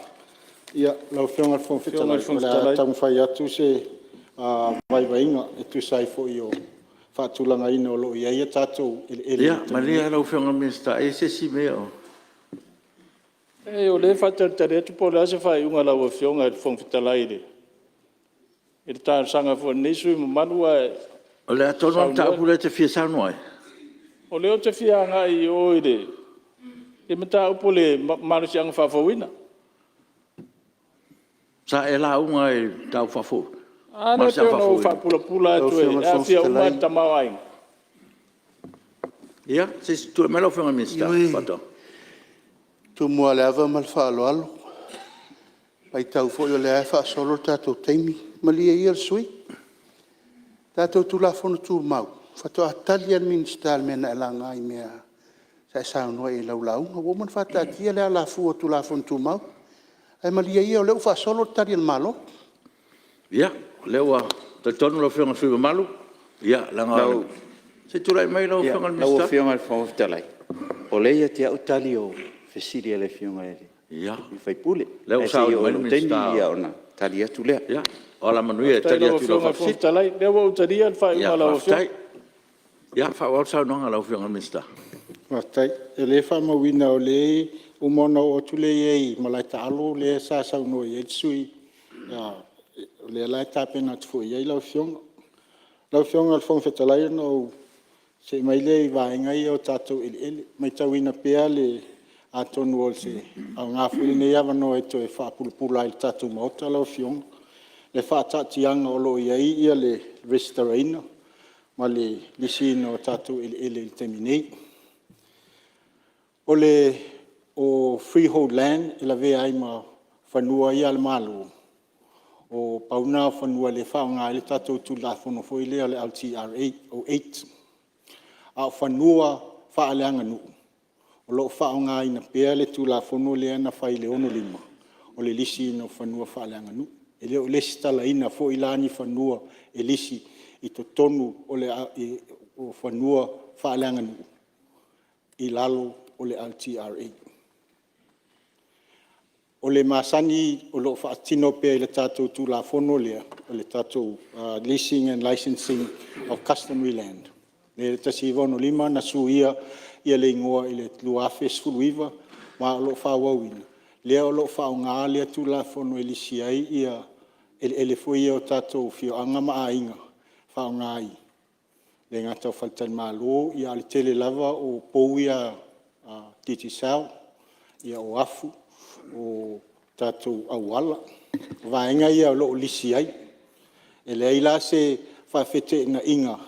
Ia, lau whianga whongwhitalai. O le atang whai atu se vainga e tu sai fo io whaatulanga ina o lo ia ia tātou Ia, Maria lau whionga Minister, e se si meo. E o le whaatare atu po le ase whai unga lau a whionga e whongwhitalaire. E te tāna sanga fo nesu i manua e... O le atonu am tāpura te fia sanoi. O leo te fia ngai o ire. E mata upo le marisi anga whawhawina. Sa e la unga e tau whawhu. Ana te ono whapula e tu e a fia uma e tamau ainga. Ia, se tu e melo whionga Minister, whato. Tu mua le ava mal whaaloalo. Pai tau fo yo le ai whaasolo tātou teimi. Malia ia le sui. Tātou tu la fono tu mau. Whato a talian Minister mena e la ngai mea. Sa e saunua e lau launga. Woman whata tia le ala fua tu la fono tu mau. Ai malia ia o leu whaasolo talian malo. Ia, leu a te tonu la whionga whiwa malu. Ia, langa. Se tu lai mai lau whionga Minister. Lau whionga le whawhitalai. O leia te au tali o fesiri le whionga ere. Ia. I whai pule. Leu sao mai Minister. Teimi ia ona. Tali atu lea. Ia. O la manuia tali atu la whawhit. Leu au taria whai unga lau whionga. Ia, whawau sao nonga lau whionga Minister. Matai, e le whamawina o le umona o tule iei, malai taalo le sa sau no i etsui. Le lai tāpena tufu iei lau whionga. Lau whionga al whongwhetalai no se mai le i vaengai o tātou ele. Mai tauina pēa le atonu o se au ngā whiri nei awa no e to e whaapulupula i tātou maota lau whionga. Le whaatatianga o lo iei ia le restaurina. Ma le lisino o tātou ele i te minei. O le o freehold land, e la vea ai ma whanua ia le malu. O pauna whanua le whaonga le tātou tu la whono fo i lea le LTR 8. A whanua whaaleanga nu. O lo whaonga ina pēa le tu la whono lea na whai le ono lima. O le lisi no whanua whaaleanga nu. E leo le stala ina fo i lani whanua e lisi i to tonu o le o whanua whaaleanga nu. I lalo o le LTRA. O le masani o lo whaatino pēa i le tātou tu la whono lea, o le tātou leasing and licensing of customary land. Le tasi vono lima na suia ia le ingoa i le luafe sfuluiva, ma o lo whawawina. Lea o lo whaonga lea tu la whono e lisi ai ia ele fuia o tātou fio anga maa inga, whaonga ai. Le ngata o whaltan malo ia le tele lava o pou ia titi sao, ia o afu, o tātou awala. Vaenga ia o lo lisi ai. E le aila se whawhete na inga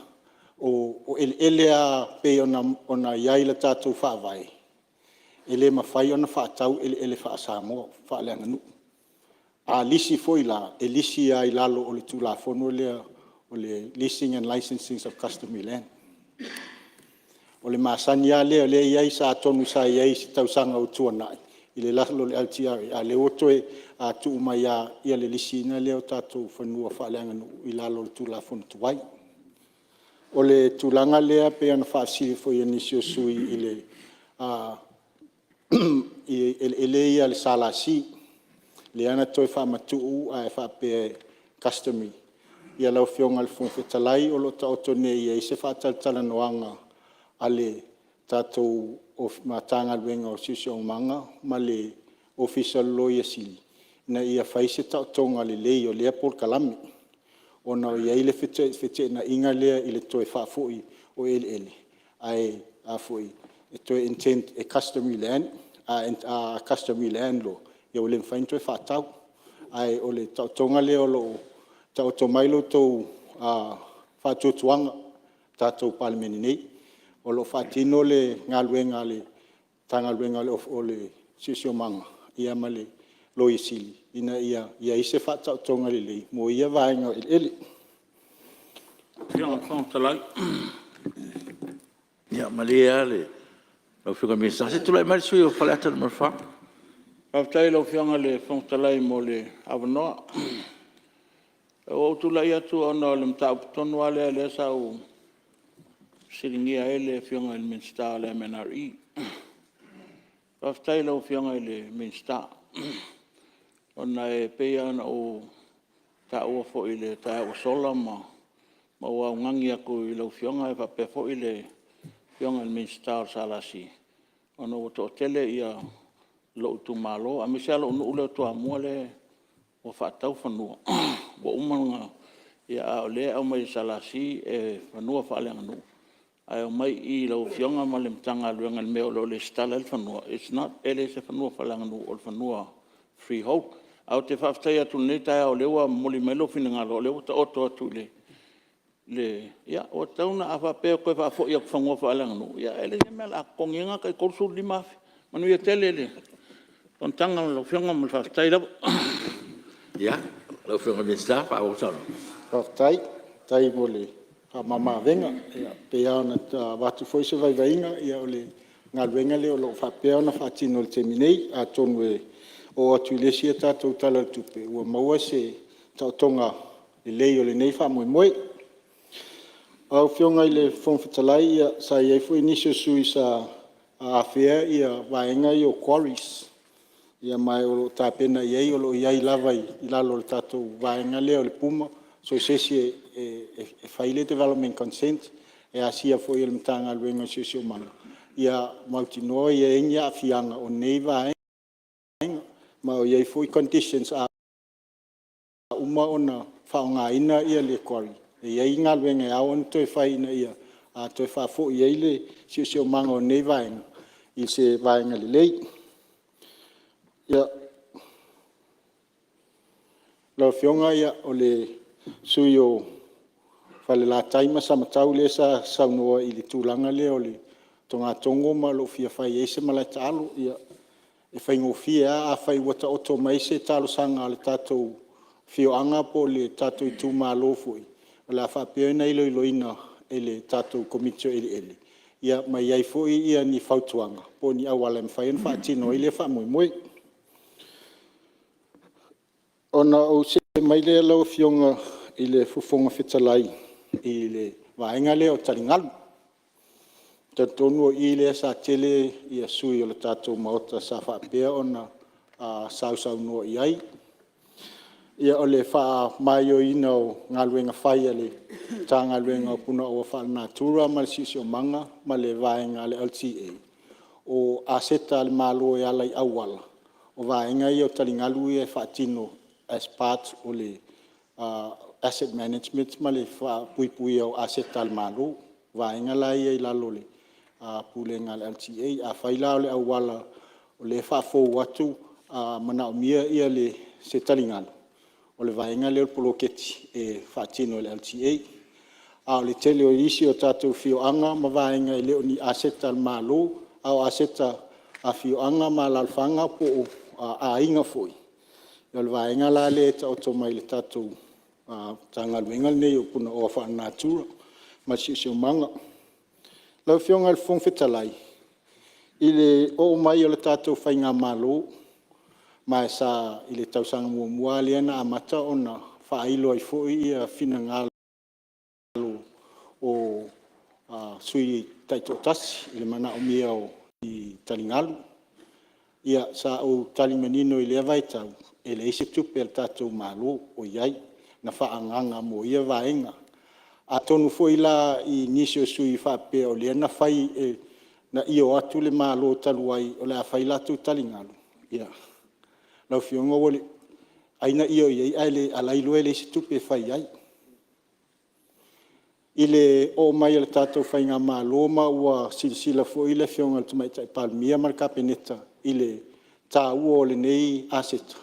o ele a pe ona iai la tātou whawai. Ele mawhai ona whaatau ele wha Samoa, whaaleanga nu. A lisi foi la, e lisi ai lalo o le tula whono lea o le leasing and licensing of customary land. O le masani a lea lea iai sa tonu sa iai si tausanga o tuanai. I le laslo le LTR, a le oto e a tu umai a ia le lisi ina lea o tātou whanua whaaleanga nu i lalo le tula whono tuai. O le tulanga lea pe ana whaasiri foi anisio sui i le ele ia le salasi. Le ana toi whaamatuu a e whaape customary. Ia lau whionga le whongwhetalai o lo ta otone ia i se whaataltala noanga a le tātou o matanga luenga o sisio o manga ma le official lawyer sili. Na ia whaise ta otonga le lei o lea Paul Kalame. O na ia ile whete na inga lea i le toi whaafoi o ele. Ai a foi. E toi intent a customary land, a customary land law. Ia o le mwhain toi whaatau. Ai o le ta otonga lea o lo ta o tomailo tau whatutuanga tātou Palemene nei. O lo whatino le ngā luenga le tanga luenga le o le sisio manga. Ia ma le loi sili. Ina ia ise whatau tonga le lei. Mo ia vaenga ele. Ia whantalai. Ia malea le. Lau whiunga mesa. Se tulai mai sui o whaleata na marwha. Pawtai lau whianga le whantalai mo le awanoa. O tulai atu ona le mta uputonu ale le sa o siringia ele whianga le Minsta le MNRE. Pawtai lau whianga le Minsta. Ona e peia ana o ta ua fo i le ta o sola ma Ma ua ngangi aku I lau fionga e whapefo I le fionga le Minster Salasi. Ono o to tele ia lo tu malo. A misia lo unu ule tu amua le o whatau whanua. Wa umanga ia a ole au mai Salasi e whanua whaaleanga nu. Ai o mai I lau fionga ma le mtanga luenga le meo lo le stala le whanua. It's not ele se whanua whaaleanga nu o le whanua freehold. Au te whaftai atu nei tai au lewa moli melo finangalo lewa ta oto atu le ia o tauna a whapea koe whafo ia whanua whaaleanga nu. Ia ele ne mea la konginga kai korsu li mafi. Manu ia tele le. Tontanga lau fionga ma le whaftai lawa. Ia, lau fionga me sta pa o tano. Whaftai, tai mo le mama venga. Ia pea ona watu foi se vai vainga ia o le ngaluenga le o lo whapea ona whatino le teminei a tonu e o atu lesia tātou tala tupe. Ua maua se tautonga le lei o le nei wha moe moe. Au fionga I le whongwhitalai ia sa iei fu inisio sui sa awhea ia waenga I o quarries. Ia mai o lo tāpena iei o lo iei lava I lalo le tātou waenga lea o le puma. So sesi e whaile development consent e asia fu I le mtanga luenga sio mana. Ia mautinoa ia inga a fianga o nei waenga. Ma o iei fu I conditions a uma ona whaonga ina ia le quarry. E iei ngā luenga e awan toi whai ina ia. A toi whafo iei le sio manga o nei waenga. I se waenga le lei. Ia lau fionga ia o le sui o whale la taima sa matau le sa saunoa I le tūlanga le o le tonga tongo ma lo fia whai eise malai talo ia e whai ngofia a whai wata oto mai se talo sanga le tātou fio anga po le tātou I tū mā lofui o la whapea nei loina e le tātou komitio ele. Ia mai iai foi ia ni whautuanga po ni awala mwhai en whaatino I le wha moe. Ona o se mai le lau fionga I le fufonga whetalai I le waenga le o taringalu. Tonu I le sa tele ia sui o le tātou maota sa whapea ona sau noa iai. Ia o le wha mai o ina o ngā luenga whai le tā ngā luenga o puna o wha natura ma le sisio manga ma le waenga le LTA. O aseta le malo e ala I awala. O waenga I o taringalu e whaatino as part o le asset management ma le pui o aseta le malo. Waenga la I lalo le pulenga le LTA. A whaila o le awala o le whafo watu mana o mia ia le se taringalu. O le vaenga leo poloketi e whaatino le LTA. A le tele o isi o tātou whioanga ma vaenga e leo ni aseta al malo, au aseta a whioanga ma lalwhanga po a inga foi. O le vaenga la le ta oto mai le tātou tanga luenga nei o puna o wha natura, ma si o manga. Lau whionga le whongwhetalai. I le o mai o le tātou whainga malo, mai sa I le tausanga mua leana a mata ona whailo ai fōi ia whina ngalo o sui taitotasi I le mana o mia o I talingalu. Ia sa o talimanino I le avaitau e le ise tupe al tātou malo o iai na whaanganga mo ia vaenga. A tonu fōi la I nisio sui whapea o leana whai na io atu le malo taluai o le a whailatu talingalu. Ia. Lau fionga wale, aina iyo iei aile alailu ele se tupe whai ai. Ile o mai ala tātou whai ngā mā loma ua silasila fo ile fionga tumai tai palmia mar kapeneta ile tā ua o le nei aseta.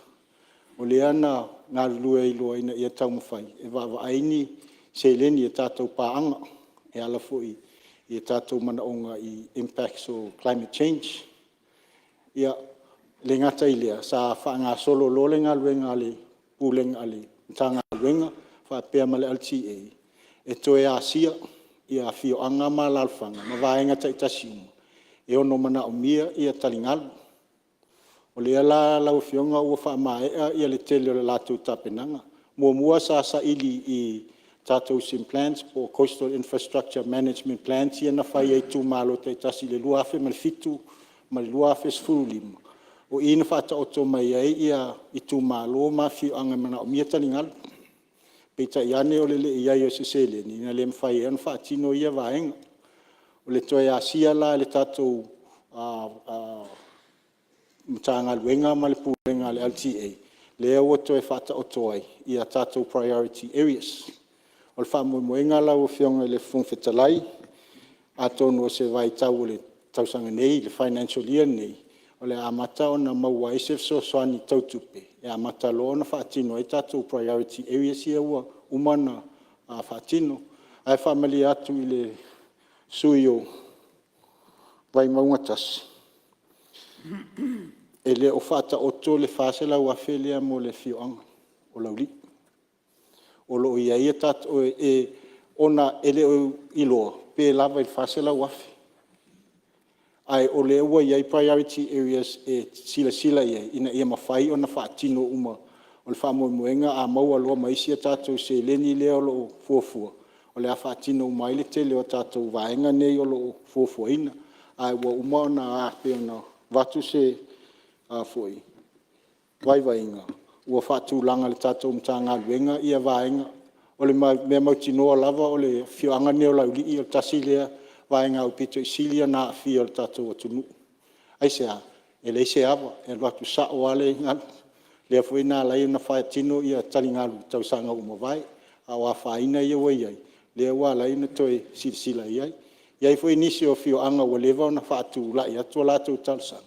O le ana ngā lua ilo aina ia tau mawhai. E wawa aini se leni e tātou pāanga e ala fo I tātou manaonga I impacts o climate change. Ia le ngata ilea sa whaanga solo lo le ngā luenga le pulenga le tanga luenga whapea ma le LTA e toe asia ia whioanga ma lalwhanga ma vaenga taitasiuma e ono mana o mia ia talingalu o le ala lau whionga ua whaamaea ia le tele o le lātou tapenanga mua sa ili I tātou sim plans po coastal infrastructure management plans ia na whai ei tū malo taitasi le luafe ma le fitu ma le luafe sfuru lima o ina whata oto mai ai ia I tū malo ma whioanga mana o mia talingalu. Peita iane o le iai o se sele ni na le mfai an fa tino ia vaenga. O le toi asia la le tatou mtanga luenga ma le puenga le LTA. Le o toi fata o toi ia tatou priority areas. O le whamoemoenga la o fionga le fungwhetalai a tonu o se vai tau le tausanga nei, le financial year nei. O le amata o na maua isef so soani tautupe. E amata lo na whaatino e tatou priority areas ia ua umana a whaatino. Ai whamali atu i le sui o vai maungatasi. E le o whaata o tō le whaasela ua whelea mo le whioanga o lauli. O lo ia ia tatou e ona ele o iloa, pe lava i whaasela wafi. Ai o le ua iai priority areas e sila iai, ina ia mawhai o na whaatino uma. O le whamoemoenga a maua loa maisia tatou se leni leo lo fuafua. O le a whaatino umai le te leo tatou vaenga nei o lo fuafua ina. Ai ua uma o na ape o na watu se foi. Waiwainga. Ua whaatu langa le tatou mtanga luenga ia vaenga. O le mea mautinoa lava o le whioanga neo lauli i o tasi lea vaenga o pito isilia na fia o le tatou atunu. Ai sea, e le se awa, e watu sa o ale ingalu. Lea fwoi nā lai na whaatino ia talingalu tausanga umawai. A wa whaina ia waiai. Lea wa lai na toi sila iai. Iai fwoi nisi o whioanga wa lewa o na whaatu lai atua lātou tausanga.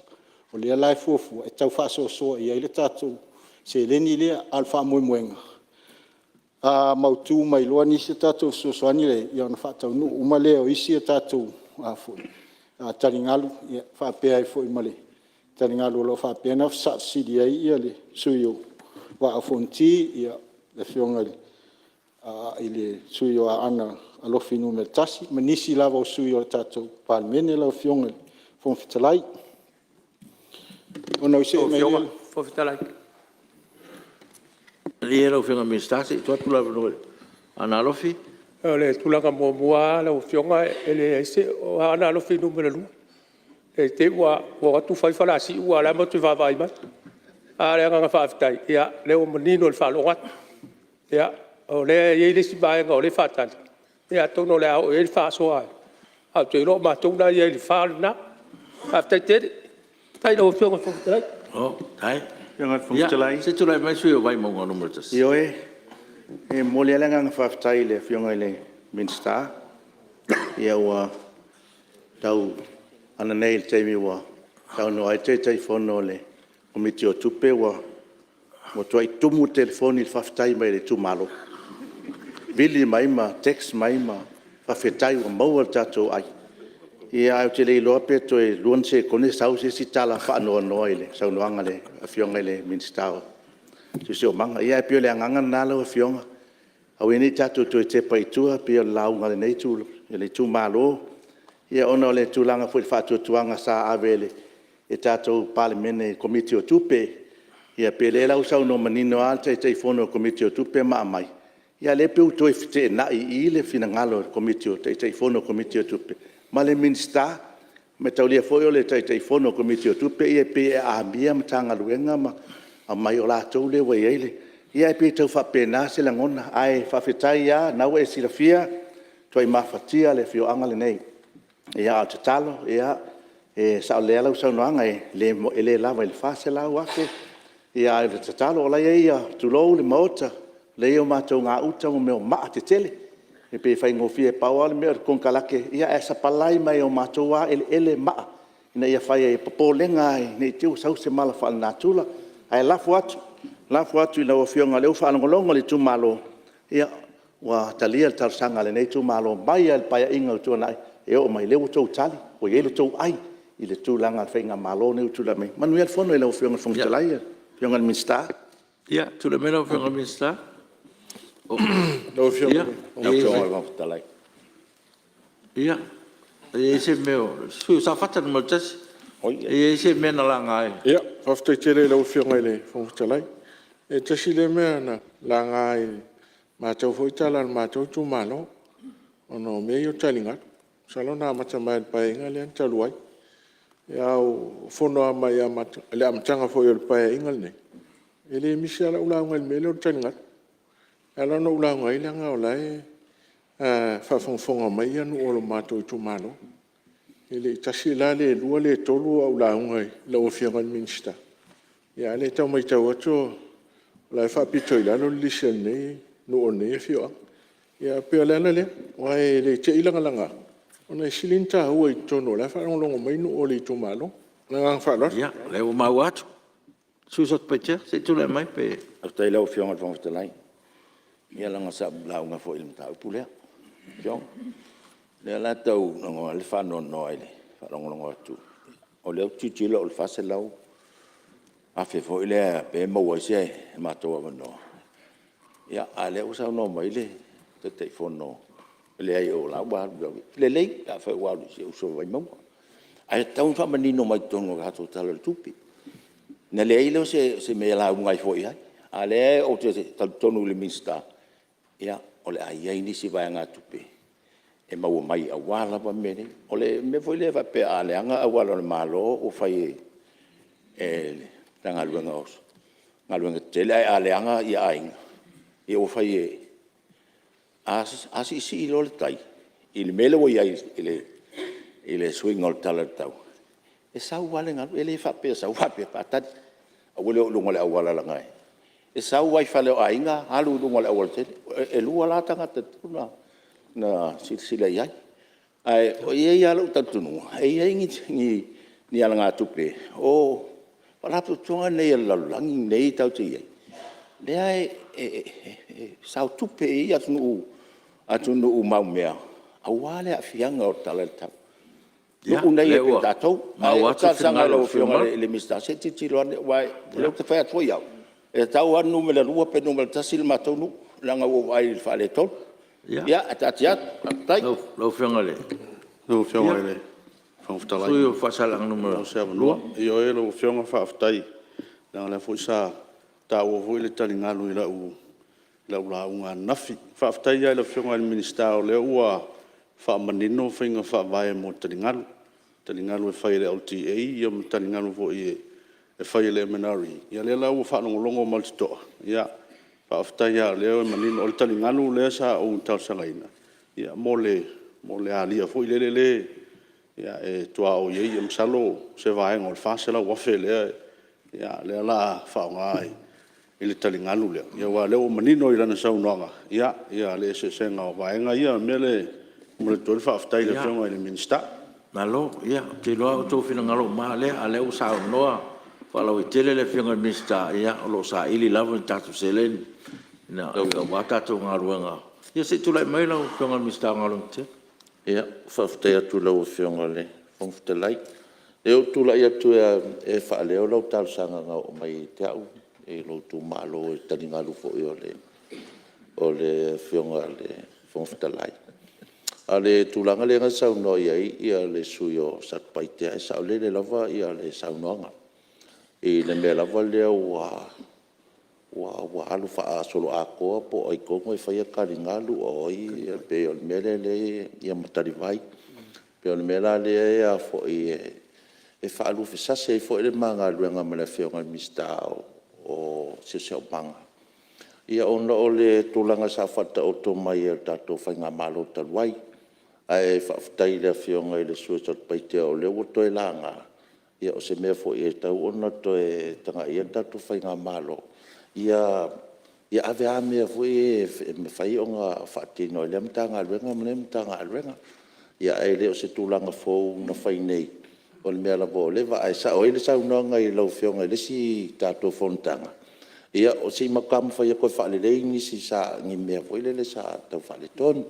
O lea lai fuafua, e tau whaasosoa iai le tatou. Se leni lea alfa moemoenga. Mautu mai loa nisi tatou sosoani le ia na whaatau nu. Uma lea o isi a tatou fwoi. Talingalu, whaapea e fwoi male. Talingalu lo whaapea na sa sidi ai ia le suyo. Wa a fonti ia le whionga le. I le suyo a ana alofinu me tasi. Manisi lava o suyo le tatou Palemene la o whionga le. Fonfitalai. Ona use mai le. Fonfitalai. Ria lo whionga me stasi, tua tula vano ana alofi. O le tulanga mua la o whionga e le ese o ana alofinu me lu. E te ua atu whaiwhala si ua la matu whawai mai. A le anga whaafitai. Ia, leo manino le whalogat. Ia, o le iei si baenga o le whatani. Ia, tono le au e le whaasoa. Au te iro matona iei le whalina. Whaafitai tere. Tai no whionga whaafitai. Oh, tai. Whionga whaafitai. Se tulai mai sui o vai maunga numero tas. Io e mole alanga whaafitai le whionga le Minster. Ia ua tau ana nei le teimi ua tau no ai te fono le komiti o tupe ua mo tuai tumu telefoni le whaftai mai le tumalo. Vili mai ma, text mai ma, whawhetai ua maua le tatou ai. Ia au te lei loa pe toi luan se kone sau se si tala whaanoa noa ile, sau noanga le awhionga le Minster. Tu se o manga, ia e pio le anganga nalo awhionga. Au eni tatou toi te paitua pio launga le nei tu, le tumalo. Ia ona o le tūlanga fwoi whātuatuanga sa awele e tātou Palemene komiti o tupe. Ia pele lau sau no manino al te fono komiti o tupe maa mai. Ia le peu toi fite na i le fina ngalo komiti o te fono komiti o tupe. Ma le Minster, me taulia fwoi o le te fono komiti o tupe, ia pe a ambia matanga luenga ma a mai o la tau le wai eile. Ia pe tau whapena se la ngona, ai whawhetai ia, naua e silafia, toi mawhatia le whioanga le nei. Ia o te talo, ia e sao lea lau sau noanga e le lava i le whase lau ake. Ia e te talo o lai e ia tulou le maota, le o mātou ngā uta mo meo maa te tele. E pe whai ngofie pau ale mea konkalake, ia e sapalai mai o mātou wā ele maa. Ina ia whai e papolenga e nei tiu sau se mala whaal nātula. Ai lafu atu ina o whionga leo whaalongolongo le tūmalo. Ia wa talia le tarsanga le nei tūmalo, mai al paya inga utua nai. E o mai leo tau tali, o e le tau ai, i le tūlanga whainga malo ne utula mei. Manuel fono e leo whionga whangtalai, whionga le Minster. Ia, tula mea leo whionga Minster. Leo whionga whangtalai. Ia, e se meo, sui sa whata ni mautasi. E se mea na langa ai. Ia, whaftai tere leo whionga i le whangtalai. E tasi le mea na langa ai, mātou whoitala na mātou tūmalo, ono mea i o talingat. Salona mata mai painga le taluai. Ya fono mai mata le amtanga foi o painga ne. Ele misia la ula ngal mele o talingat. Ala no ula ngai langa o lai whawhongwhonga mai anu o lo mātou tu malo. Ele tasi la le lua le tolu au la ngai la o whiangan minsta. Ia le tau mai tau ato lai whapito i lalo lisa nei no o nei whioa. Ia pia lana le, wai le te ilanga langa. Ona i silinta hua i tono lai whanongongo mai no o le tu malo. Ngang whalor. Ia, le o mau atu. Susot pecha, se tu le mai pe. Au tai lau whionga whonga whatelai. Ia langa sa launga fo ilm tau pulea. Whiong. Le la tau nango le whanon no aile. Whanongongo atu. O leo titila o le whase lau. A whi fo ilea pe maua se mātua wano. Ia, a leo sa no mai le. Te te whono. Le ai o lau wāru. Le lei, a whai wāru se uso vai maua. Ai tau whamanino mai tono gato tala le tupi. Na le ilo se me la ungai foi ai. A le o te tonu le minsta. Ia, o le ai ai nisi vai ngā tupi. E maua mai a wala pa mene. O le me foi le va pe a le anga a wala le malo o fai e tanga luenga os. Ngā luenga tele ai a le anga i a inga. E o fai e asi si ilo le tai. I le mele o iai i le swing o le tala tau. E sau wale ngā, e le whape, sau whape patad. A wale o lunga le awala la ngai. E sau wai whale o ainga, halu lunga le awala tele. E lua la tanga te tuna na sila iai. Ai, o iei ala utatunu. E iei ni ala ngā tupe. O, walapu tonga nei ala langi nei tau te iei. Lea sau tupe i atunu u mau mea. A wale a fianga o tala tau. Ya, unai e lewa. tātou. Mau Ai, atu tā sanga whenga lo lo whionga whionga. le mista. Se titi loane, wai, leo te whai atoi au. E tau anu me la rua pe numela tasil mātou nu, langa o ai le whale tol. Ia, a tāti at, tai. Lo whionga le. Lo whionga le. Whangwhtalai. Sui o whasalang numera. O sea lua. I o e lo whionga whaaftai. Langa le fwoi sa tā ua fwoi le tali ngalu i lau la unga nafi. Whaaftai ai le whionga le minista o leo ua whaamanino whainga whaavae mo tali ngalu. Tali ngalu e whai le LTA, ia mo tali ngalu fo e whai le MNRI. Ia le lau whaanongolongo maltitoa. Ia, whaaftai ia leo e manino o le tali ngalu lea sa o tau sangaina. Ia, mo le alia fo i le. Ia, e tua o iei e msalo se vaenga o le whaasela wafe lea. Ia, lea la whaongai i le tali ngalu lea. Ia, wa leo manino i lana saunoanga. Ia, le se senga o vaenga ia, mele mo le tole whaaftai le whionga i le minsta. Malo, ia, te loa o tō whina ngalo maa le, a leo sa o noa, whalau i tele le whionga minsta, ia, o lo sa ili lava ni tātou selen, ina, ka wātātou ngā ruanga. Ia, se tūlai mai lau whionga minsta ngalo te. Ia, whaaftai atu lau whionga le, whangwhatelai. Leo tūlai atu e whaaleo lau tālu sanga ngā o mai te au, e lau tū malo e tani ngalu fo i o le whionga le whangwhatelai. Ale tulanga le nga sauno ia le suyo sat paitea e sau le lava ia le saunoanga. E le mea lava lea wa alu faa solo akoa po ai kongo e whaia karingalu o i pe o le mele le ia matari vai. Pe o le mela le ia fo i e wha alu fisase i fo i le manga luenga me le whionga mista o se o panga. Ia ona o le tulanga sa whata o tō mai e tato whainga malo taluai. Ai whaftai le whionga i le suasat paitea o leo to e langa. Ia o se mea fo i e tau ona to e tanga i enta tu whainga malo. Ia ave a mea fo i me whai o ngā whaatino i le mtanga aluenga mne mtanga aluenga. Ia e leo se tūlanga fo na whai nei. O le mea la bo lewa ai sa o i le saunanga i lau whionga i le si tātou Fonotaga. Ia o se makamu whai a koe whaalelei nisi sa ngi mea fo i le sa tau whaale tonu.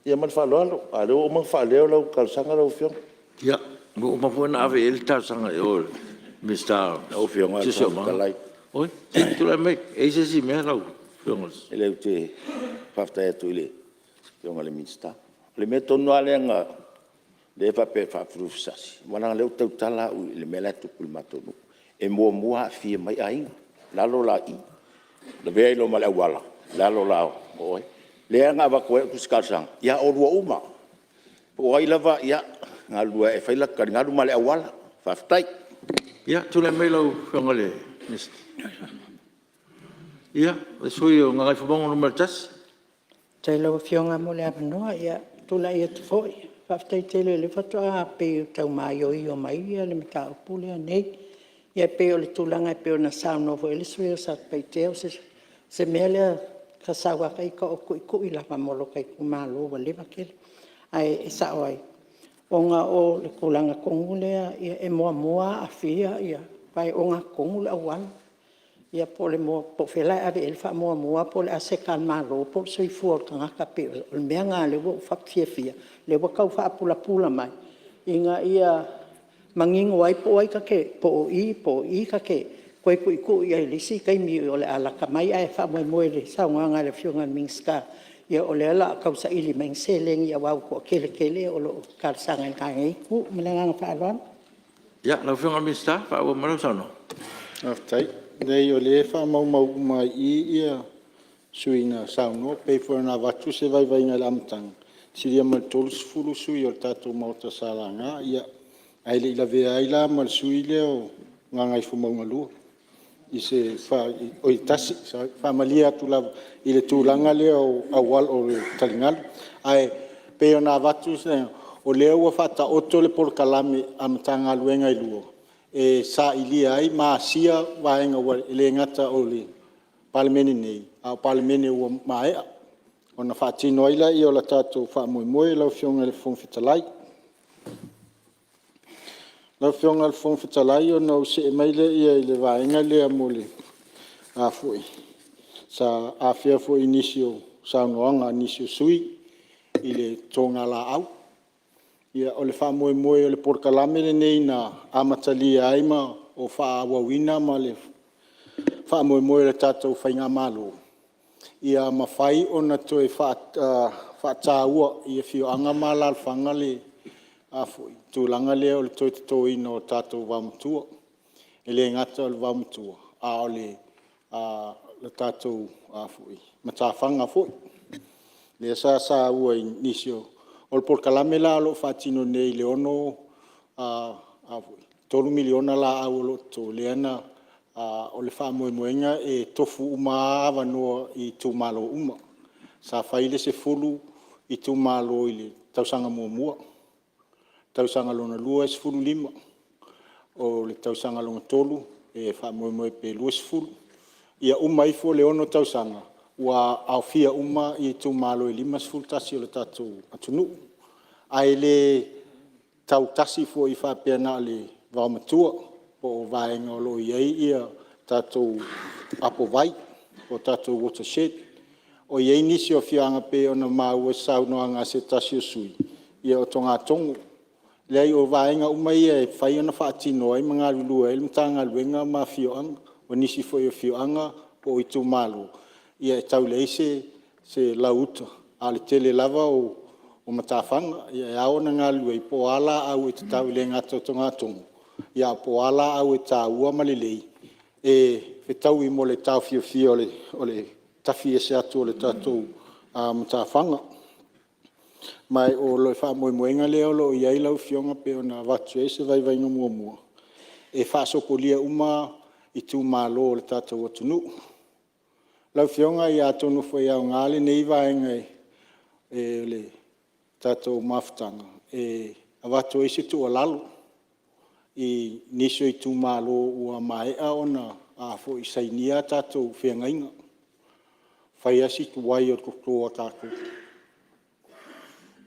Ia man whaaloalo, a leo o mang whaaleo lau kalsanga lau whionga. Ia, mo mafuana ave ele tāsanga e o Mr. O whionga e whaalai. Oi, tūlai mai, e se si mea lau whionga. E leo te whaftai atu i le whionga le minsta. Le mea tonu alenga le whape whafurufisasi. Wananga leo tau tala u le mea lai tupu le matonu. E mua fia mai ainga, lalo la i. Le vea ilo male wala, lalo la oi. Lea ngā wakoe kusikasang, ia o rua uma. O ai lava, ia, ngā lua e whaila kari, ngā luma le awala, whaftai. Ia, tūlai mai lau whionga le. Ia, e sui o ngai whabongo no martas. Tai lau fionga mo le apanoa ia tula ia te foi. Whaftai tele le whatoa pe tau mai o mai ia le mita o pule nei. Ia pe o le tulanga e pe o na sao novo ele sui o sa peiteo se mea lea ka sawa kai ka o kui la pa molo kai kumalo wa leva kele. Ai e sa oai. Onga o le kulanga kongu lea ia e mua a fia ia. Pai onga kongu le awan. Ia po le mo po fela ave el fa mua po le ase kan malo po soi fu ka ka pe o mea nga le wo fa fia le wo ka fa pula mai inga ia mangingo ai po ai ka ke po i ka ke ko ku ia le si kai mi o le ala ka mai ai fa mo le sa nga le fiunga mingska ia o le ala ka sa ili meng seleng ia wa ko kele o lo ka sanga ka ngai ku melenga fa alwan Ya, la fiunga mingska fa o maro sono. Aftai. Nei o le wha mau mai ia suina sauno pe for na watu se vai nga lamtang siria mal tolus fulu sui o tato mauta salanga ia ai le la ve ai la mal sui le o ngai fu mau ngalu i se fa o tasi fa malia tu la ile tu langa le o awal o talingal ai pe na watu se o le o fa ta o tole por kalame am tanga luenga i luo e sa ilia ai ma sia vaenga wa le ngata o le Palemene nei a Palemene o mai ona fa tino ila i o la tato fa moi la fionga le fon fitalai la fionga le fon fitalai o no se mai le ia le vaenga le amole a foi sa afia fo inicio sa noanga inicio sui ile tonga la au ia o le fa moi o le porkalame le nei na amatali ai ma o fa wawina ma le fa moi le tatou fainga malo ia mafai ona toe fa taua ia fio anga mala fanga le afo tulanga le o le toe toi no tatou vamtua ele ngata o vamtua a ole le tatou afo matafanga fo le sa ua inisio o por kalame la lo fatino nei le ono tolu miliona la au lo to le ana o le fa moenga e tofu uma vano i tu malo uma sa faile se fulu i tu malo ile tausanga mua tausanga lona lua es fulu lima o le tausanga lona tolu e fa moe pe luas fulu ia uma i fo le ono tausanga wa aufia uma i tu malo i lima fulu tasi o le tatu atunu ai le tau tasi fo i fa pena le vamatua o vaenga o lo iei ia tatou apo vai o tatou watershed o iei nisi o fianga pe ona maua saunoanga se tasi o sui ia o tonga tongu lei o vaenga uma ia e fai ona faatino ai mga lulua ele mtanga luenga ma fioanga o nisi fo i fioanga o i tu malo ia e tau leise se lauta ale tele lava o matafanga ia e aona ngā lua i po ala au e te tau le ngata o tonga tongu ia po ala au e tāua malelei e whetau i mo le tau fio o le tafi e se atu o le tatou matawhanga. Mai o le wha moenga leo lo i ailau fionga pe o na watu e se vai mua. E wha sokolia uma i tū mālo o le tatou atunu. Lau fionga i atonu fwoi au ngāle nei vaenga e le tatou mawhtanga. E a watu e se tu o lalo. I niso i tū mālo ua maea ona a fo i sainia tātou whiangainga. Whai asi tu wai o kukuo tātou.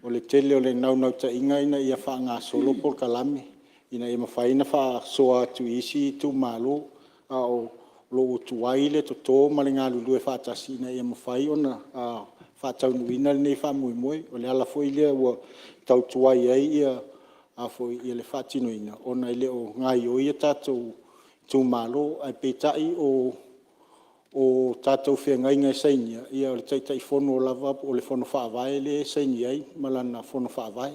O le tele o le naunau ta inga ina ia wha ngā solo por kalame. Ina ia mawhaina wha soa tu isi i tū mālo a o lo o tu wai le to tō male ngā lulu e whātasi ina ia mawhai ona a whātaunuina nei wha mui. O le ala fo i lea ua tau tu wai ai ia a fo i le whātino ina. Ona i le o ngai o ia tātou tū mālo ai peitai o tātou whiangainga e sainia. Ia o le taitai whono lava o le whono whaavae le sainia ai, malana whono whaavae.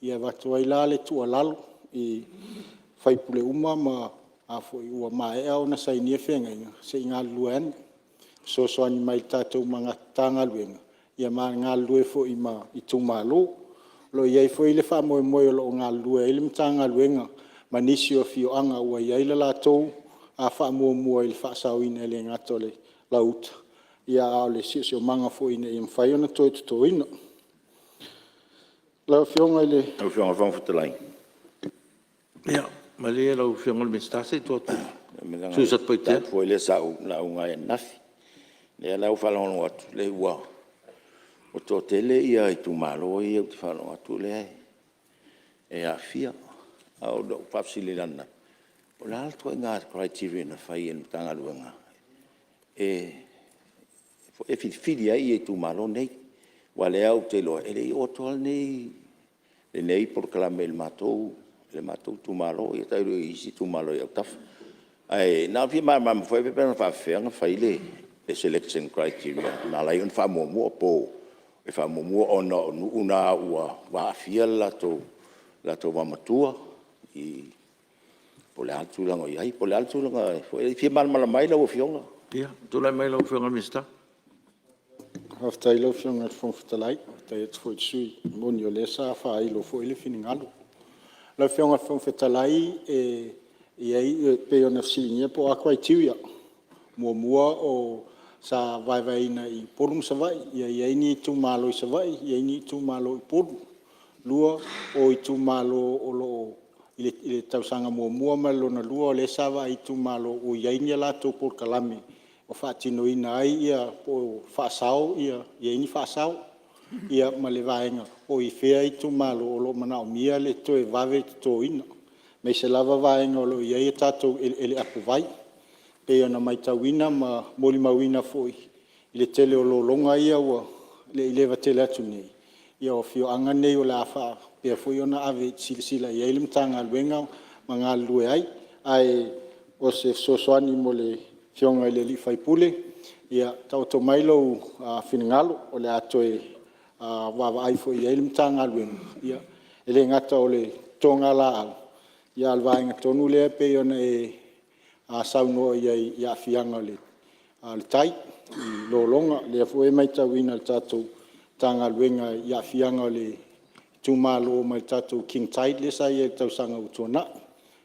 Ia watu ai la le tua lalo i whaipule uma ma a fo i ua maea o na sainia whiangainga. Se i ngā luan, so ani mai tātou mga tāngā luenga. Ia ma ngā lue fo i ma i tū mālo. Lo iai fo i le wha moe moe o ngā lue, i le mtanga luenga, ma nisi o fio anga ua iai le lātou, a wha mua i le wha sauina le ngato le lauta. Ia o le sio manga fo ina i mwhai ona toi to ina. Lau fionga ile. Lau fionga whangwhutalai. Ia, malia lau fionga le mestase tuatu. Susat poitea. Foi le sau na unga e nafi. Le lau whalongo atu le ua. O tō tele ia i tu malo ia te whalongo atu le ai. E a fia. Au do whapsili lana. O le alto e ngā criteria na whai e tanga luenga. E whiwhiri ai e tu malo nei. Wa le au te loa. E le i otoal nei. Le nei por kalame le matou. Le matou tu malo. Ia tairu e isi tu malo i au tafa. Ai, nā pia mai foi pe pena whawhenga whaile e selection criteria. Nā lai un whamomua po. E whamomua o na una ua whaafia lato wamatua. I po le altulanga i ai. Po le altulanga. E pia mala mai lau fionga. Ia, tūlai mai lau fionga mista. Haftai lau fionga at whangwhitalai. Tai at fwoi sui. Moni o lesa whaai lo fwoi le whiningalu. Lau fionga at whangwhitalai Iai pe ona silingia po akwa tiuia mua o sa vai na I porum sa vai iai ni tu malo sa vai iai ni tu malo I porum lua o I tu malo o lo ile tausanga mua malo na lua le sa vai tu malo o iai ni la to por kalame o fa tino ina ai ia po fa sao ia iai ni fa sao ia malevaenga o I fea I tu malo o lo mana o mia le to e vave to ina me se lava vaenga o lo iai e tātou ele apu vai. Pe ona mai tauina ma moli mawina foi. Ile tele o lo longa ia ua le ilewa tele atu nei. Ia o fio anga nei o la awha. Pea foi ona ave sila iai le mtanga luenga ma ngā lue ai. Ai o se sosoani mo le fionga ile li faipule. Ia tau to mailo finingalo o le ato e wawa ai foi iai le mtanga luenga. Ia ele ngata o le tonga la au. Ia alvaenga tonu lea pe ona e saunoa ia fianga le tai I lo longa lea fue mai tauina le tātou tanga luenga ia fianga le tumalo mai tātou king tide le sa ia tausanga utuana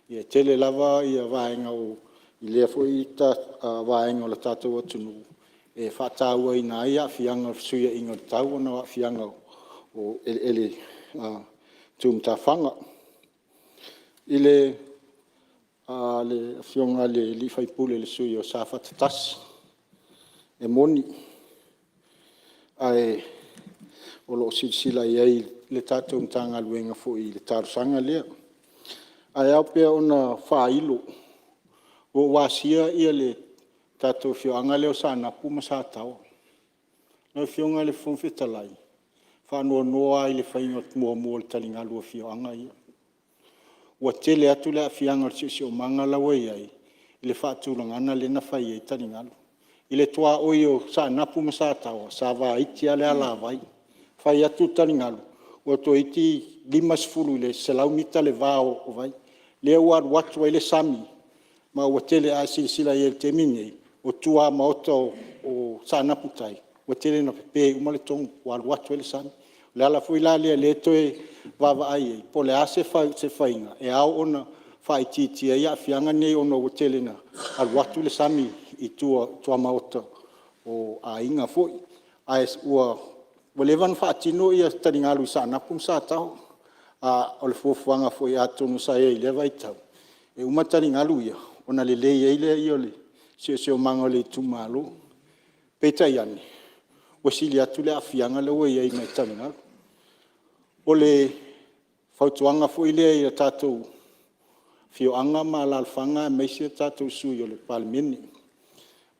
ia tele lava ia vaenga o I lea fue ta vaenga o le tātou atunu e whataua ina ia fianga suia inga tau ona fianga o ele tumtawhanga Ile le fionga le li faipule le sui o sa fatatas e moni ai o lo sila iai le tatou mtanga luenga fo I le tarusanga lea ai au pea ona whailo o wasia ia le tatou fioanga leo sa napu ma sa tau no fionga le fonfetalai whanua noa I le whainga mua le talinga lua fioanga ia Ua tele atu le afianga o manga lawa iai. Ile whaatulangana le na whai e taringalu. Ile toa oi o sa napu ma sa tawa. Sa wa iti ale ala vai. Whai atu taringalu. Ua to iti 5 le selau mita le vao o vai. Le uar watu ile sami. Ma ua tele a sila i el temine. O tua maota o sa napu tai. Ua tele na pepe umale tongu. Uar watu ile sami. Le ala fui la le toe wawa ai po le ase se whainga e au ona whai titi e ia fianga nei ona o telena al watu le sami I tua maota o a inga foi a ua walevan whaatino ia taringalu sa napum sa tau a o le fuafuanga foi atonu sa e lewa I tau e uma taringalu ia ona le lei eile I ole sio manga le tumalo peta iani wasili atu le afianga le ua ia mai taringalu O le fautuanga fo ile I tātou fioanga ma lalfanga meisia tātou sui o le Palemene.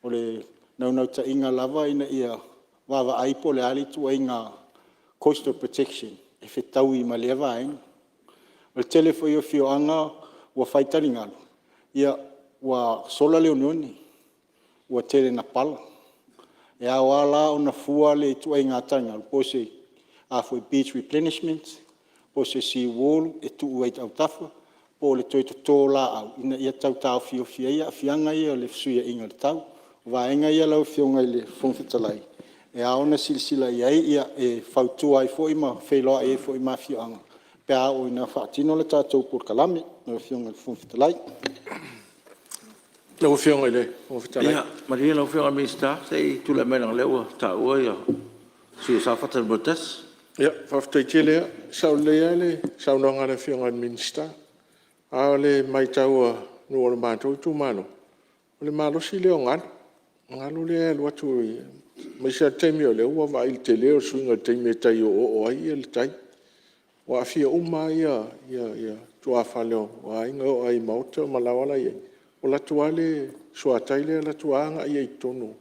O le naunau ta inga lava ina ia wawa aipo le ali tua inga coastal protection e whetau I ma lea vaenga. O le telefo I o fioanga ua whaitaringalu. Ia ua sola leononi ua tele na pala. E awala o na fua le tua inga taringalu. Po se a foi beach replenishment, po se sea wall, e tu uait au tafa, po le toi to la au, ina ia tau tau fio fia ia, fianga ia le suia inga le tau, vaenga ia lau fionga I le whongwhitalai. E aona sila ia e fautua I foi ma, wheloa e foi ma fioanga. Pe a o ina whaatino le tātou por kalame, na fionga le whongwhitalai. Lau whionga le, o whitalai. Ia, Maria lau whionga minister, sei tula mena lewa, ta ua ia, si sa fata botas. Ia, whaftai lea, sau lea le, sau nonga le whionga minister. A le mai taua no le mātou tu mano. O le malo si leo ngana. Ngalo le lua tu mai sa taimi o le ua vai te leo suinga taimi tai o ai le tai. Wa afia ia tu afaleo wa inga o ai mauta malawala ia. O la tuale sua tai le la tuanga ia tonu.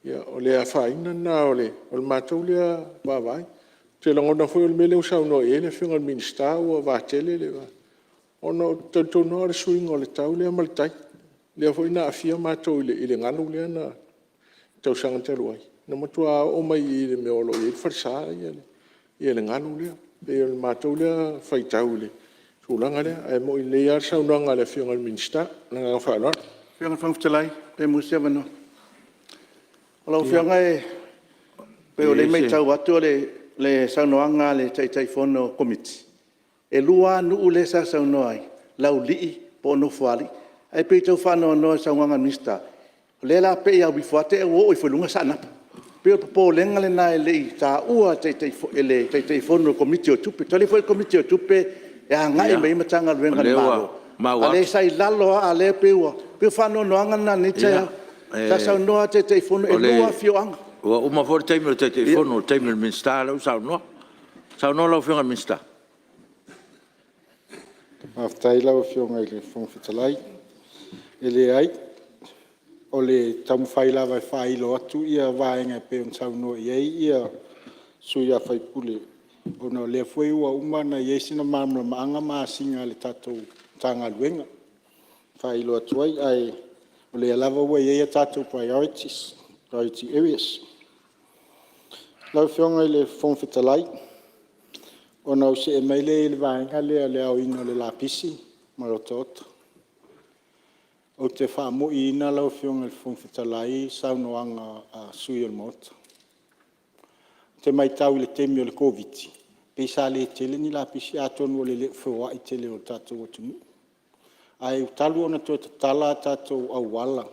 Ia o le afaina na o le mātou le va vai. Te langona foi o mele usau no ele finga minister o va tele le va. Ono tono le suinga o le tau le maltai. Le foi na afia mātou ile ngalo le na tau sanga te luai. Na matua o mai i le meolo i farsa ia le ngalo le. Pe le mātou le fai tau le. Tūlanga le, ai mo i le ia saunanga le whionga minister, na ngā whaelor. Whionga whangwhitalai, pe musia wano. Olau whionga pe o le mei tau atu le saunoanga le tai whono komiti. E lua nuu le sa saunoai, lau lii po no whali. Ai pe tau whanoa noa saunanga minister. Le la pe ia wifuate e wo i whalunga sanapa. Pe o po lenga le nai lei ta ua tai whono komiti o tupe. Tali fo komiti o tupe e a ngai mai matanga luenga ni malo. Ale sai lalo a le pe ua. Pe whanoa noanga na ni tea. Ta saunoa tai whono e lua fioanga. Ua uma fo taimi o tai whono, taimi o minister lau saunoa. Saunoa lau whionga minister. Aftai lau whionga i le whongwhitalai. Ele ai, o le taumwhai lawa e whailo atu ia vaenga pe on saunoa iei ia suia whaipule. Ona le fwei ua umana iei sina mamla maanga maasinga le tatou tanga luenga. Whailo atu ai, o le alawa ua iei a tatou priority areas. Lau whionga i le whongwhitalai. Ona use e maile i le vaenga le au ino le lapisi, marotota. O te whaamo i ina lau whionga le whongwhitalai saunoanga a sui o mota. Te mai tau le temi o le COVID. Peisa le tele ni lapisi atonu o le whiwa i tele o tatou o tunu. Ai utalu ona to tala tatou au wala.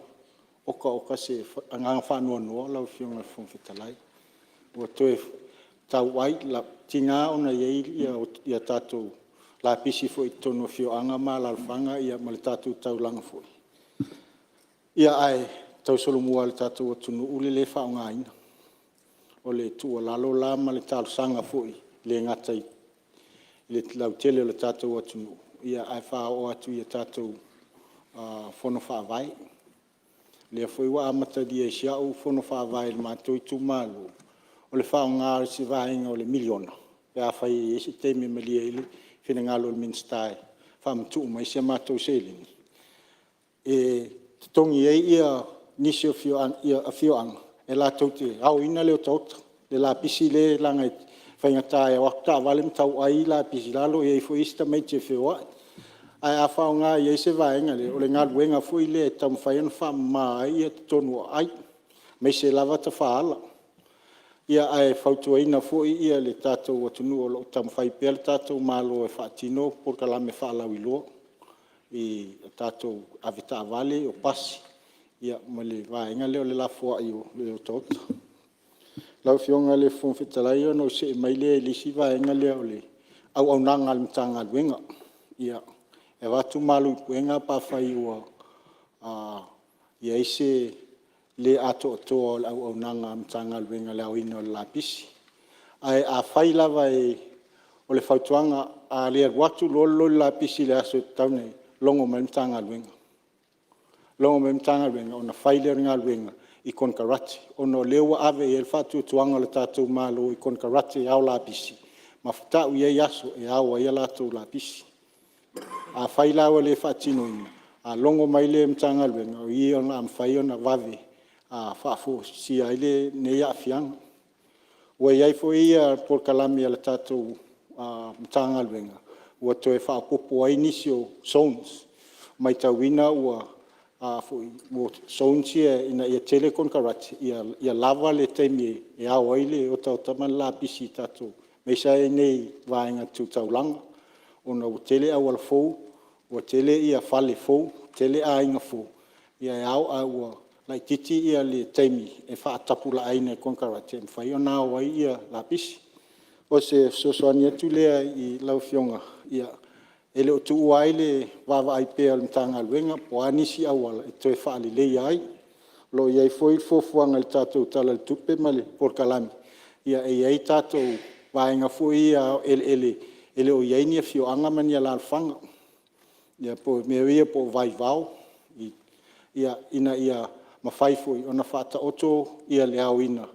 Oka se anganga whanua noa lau whionga le whongwhitalai. Ua toe tau ai la tinga ona ia tatou lapisi fo i tono whioanga ma lalwhanga ia ma le tatou tau langa fo. Ia ai, tau solo mua le tatou atunu ule le whaonga ina. O le tua lalo la ma le talo sanga fui, le ngatai, le lau tele o le tatou atunu. Ia ai whao atu ia tatou whono whaavai. Le fui wa amata dia siau whono whaavai le mātou i tūmalu. O le whaonga re si vahinga o le miliona. Pe a whai esi teimi malia ili, whina ngalo le minstai. Whamatu mai se mātou selini. Tongi ia nisi o whioanga. E la tau te au ina leo tauta. Le la pisi le langai whaingata e wakta wale mtau ai la pisi lalo e fo ista mai te whioa. Ai a whao ngā i se vaenga le. O le ngā luenga fui le tam whaian whamma ai e tonu ai. Mai se lava ta whaala. Ia ai whautua ina fui ia le tātou atunu o lo tam whai pia le tātou malo e whaatino por kalame whaalau i loa. I tātou avita avale o pasi. Ia male vaenga leo le lafua i o leo tota. Lau whionga le whongwhitalai o no se mai le lisi vaenga leo le au nanga le mtanga luenga. Ia e watu malu i puenga pa whai ua ia ise le ato atoa le au nanga mtanga luenga le au ino le lapisi. Ai a whai lava e o le whautuanga a lea watu lolo le lapisi le aso taunei. Longo mai mtanga luenga. Longo mai mtanga luenga. Ona whaile ringa luenga i kon karate. Ona lewa ave e whatu tuanga le tātou malo i kon karate au lapisi. Ma whatau i aso e awa i alatou lapisi. A whailawa le whatino ina. A longo mai le mtanga luenga. O i ona am whai ona wave. A whafo si aile ne ia fianga. Ua iai fo ia por kalami ala tātou mtanga luenga. Ua toe whaapopo ai nisi o zones. Mai tauina ua zones ina ia telekon karate. Ia lava le teimi e au aile o tau taman la pisi tatou. Mai sa e nei vaenga tu taulanga. Ona o tele au ala fou. Ua tele ia fale fou. Tele a inga fou. ia e au au lai titi ia le taimi e whaatapu la aina konkarate e whai o nā wai ia la pisi. O se sosoani atu lea i lau fionga ia e leo tu uai le wawa ai pēa le tanga luenga po anisi awala e toe whaali lei ai. Lo iai foi fofuanga le tātou tala le tupe ma le porkalami. Ia e iai tātou waenga foi ia ele o iai nia fio anga mani a lalfanga. Ia po mea ia po vai vau. Ia ina ia mawhai foi ona whata oto ia le au ina.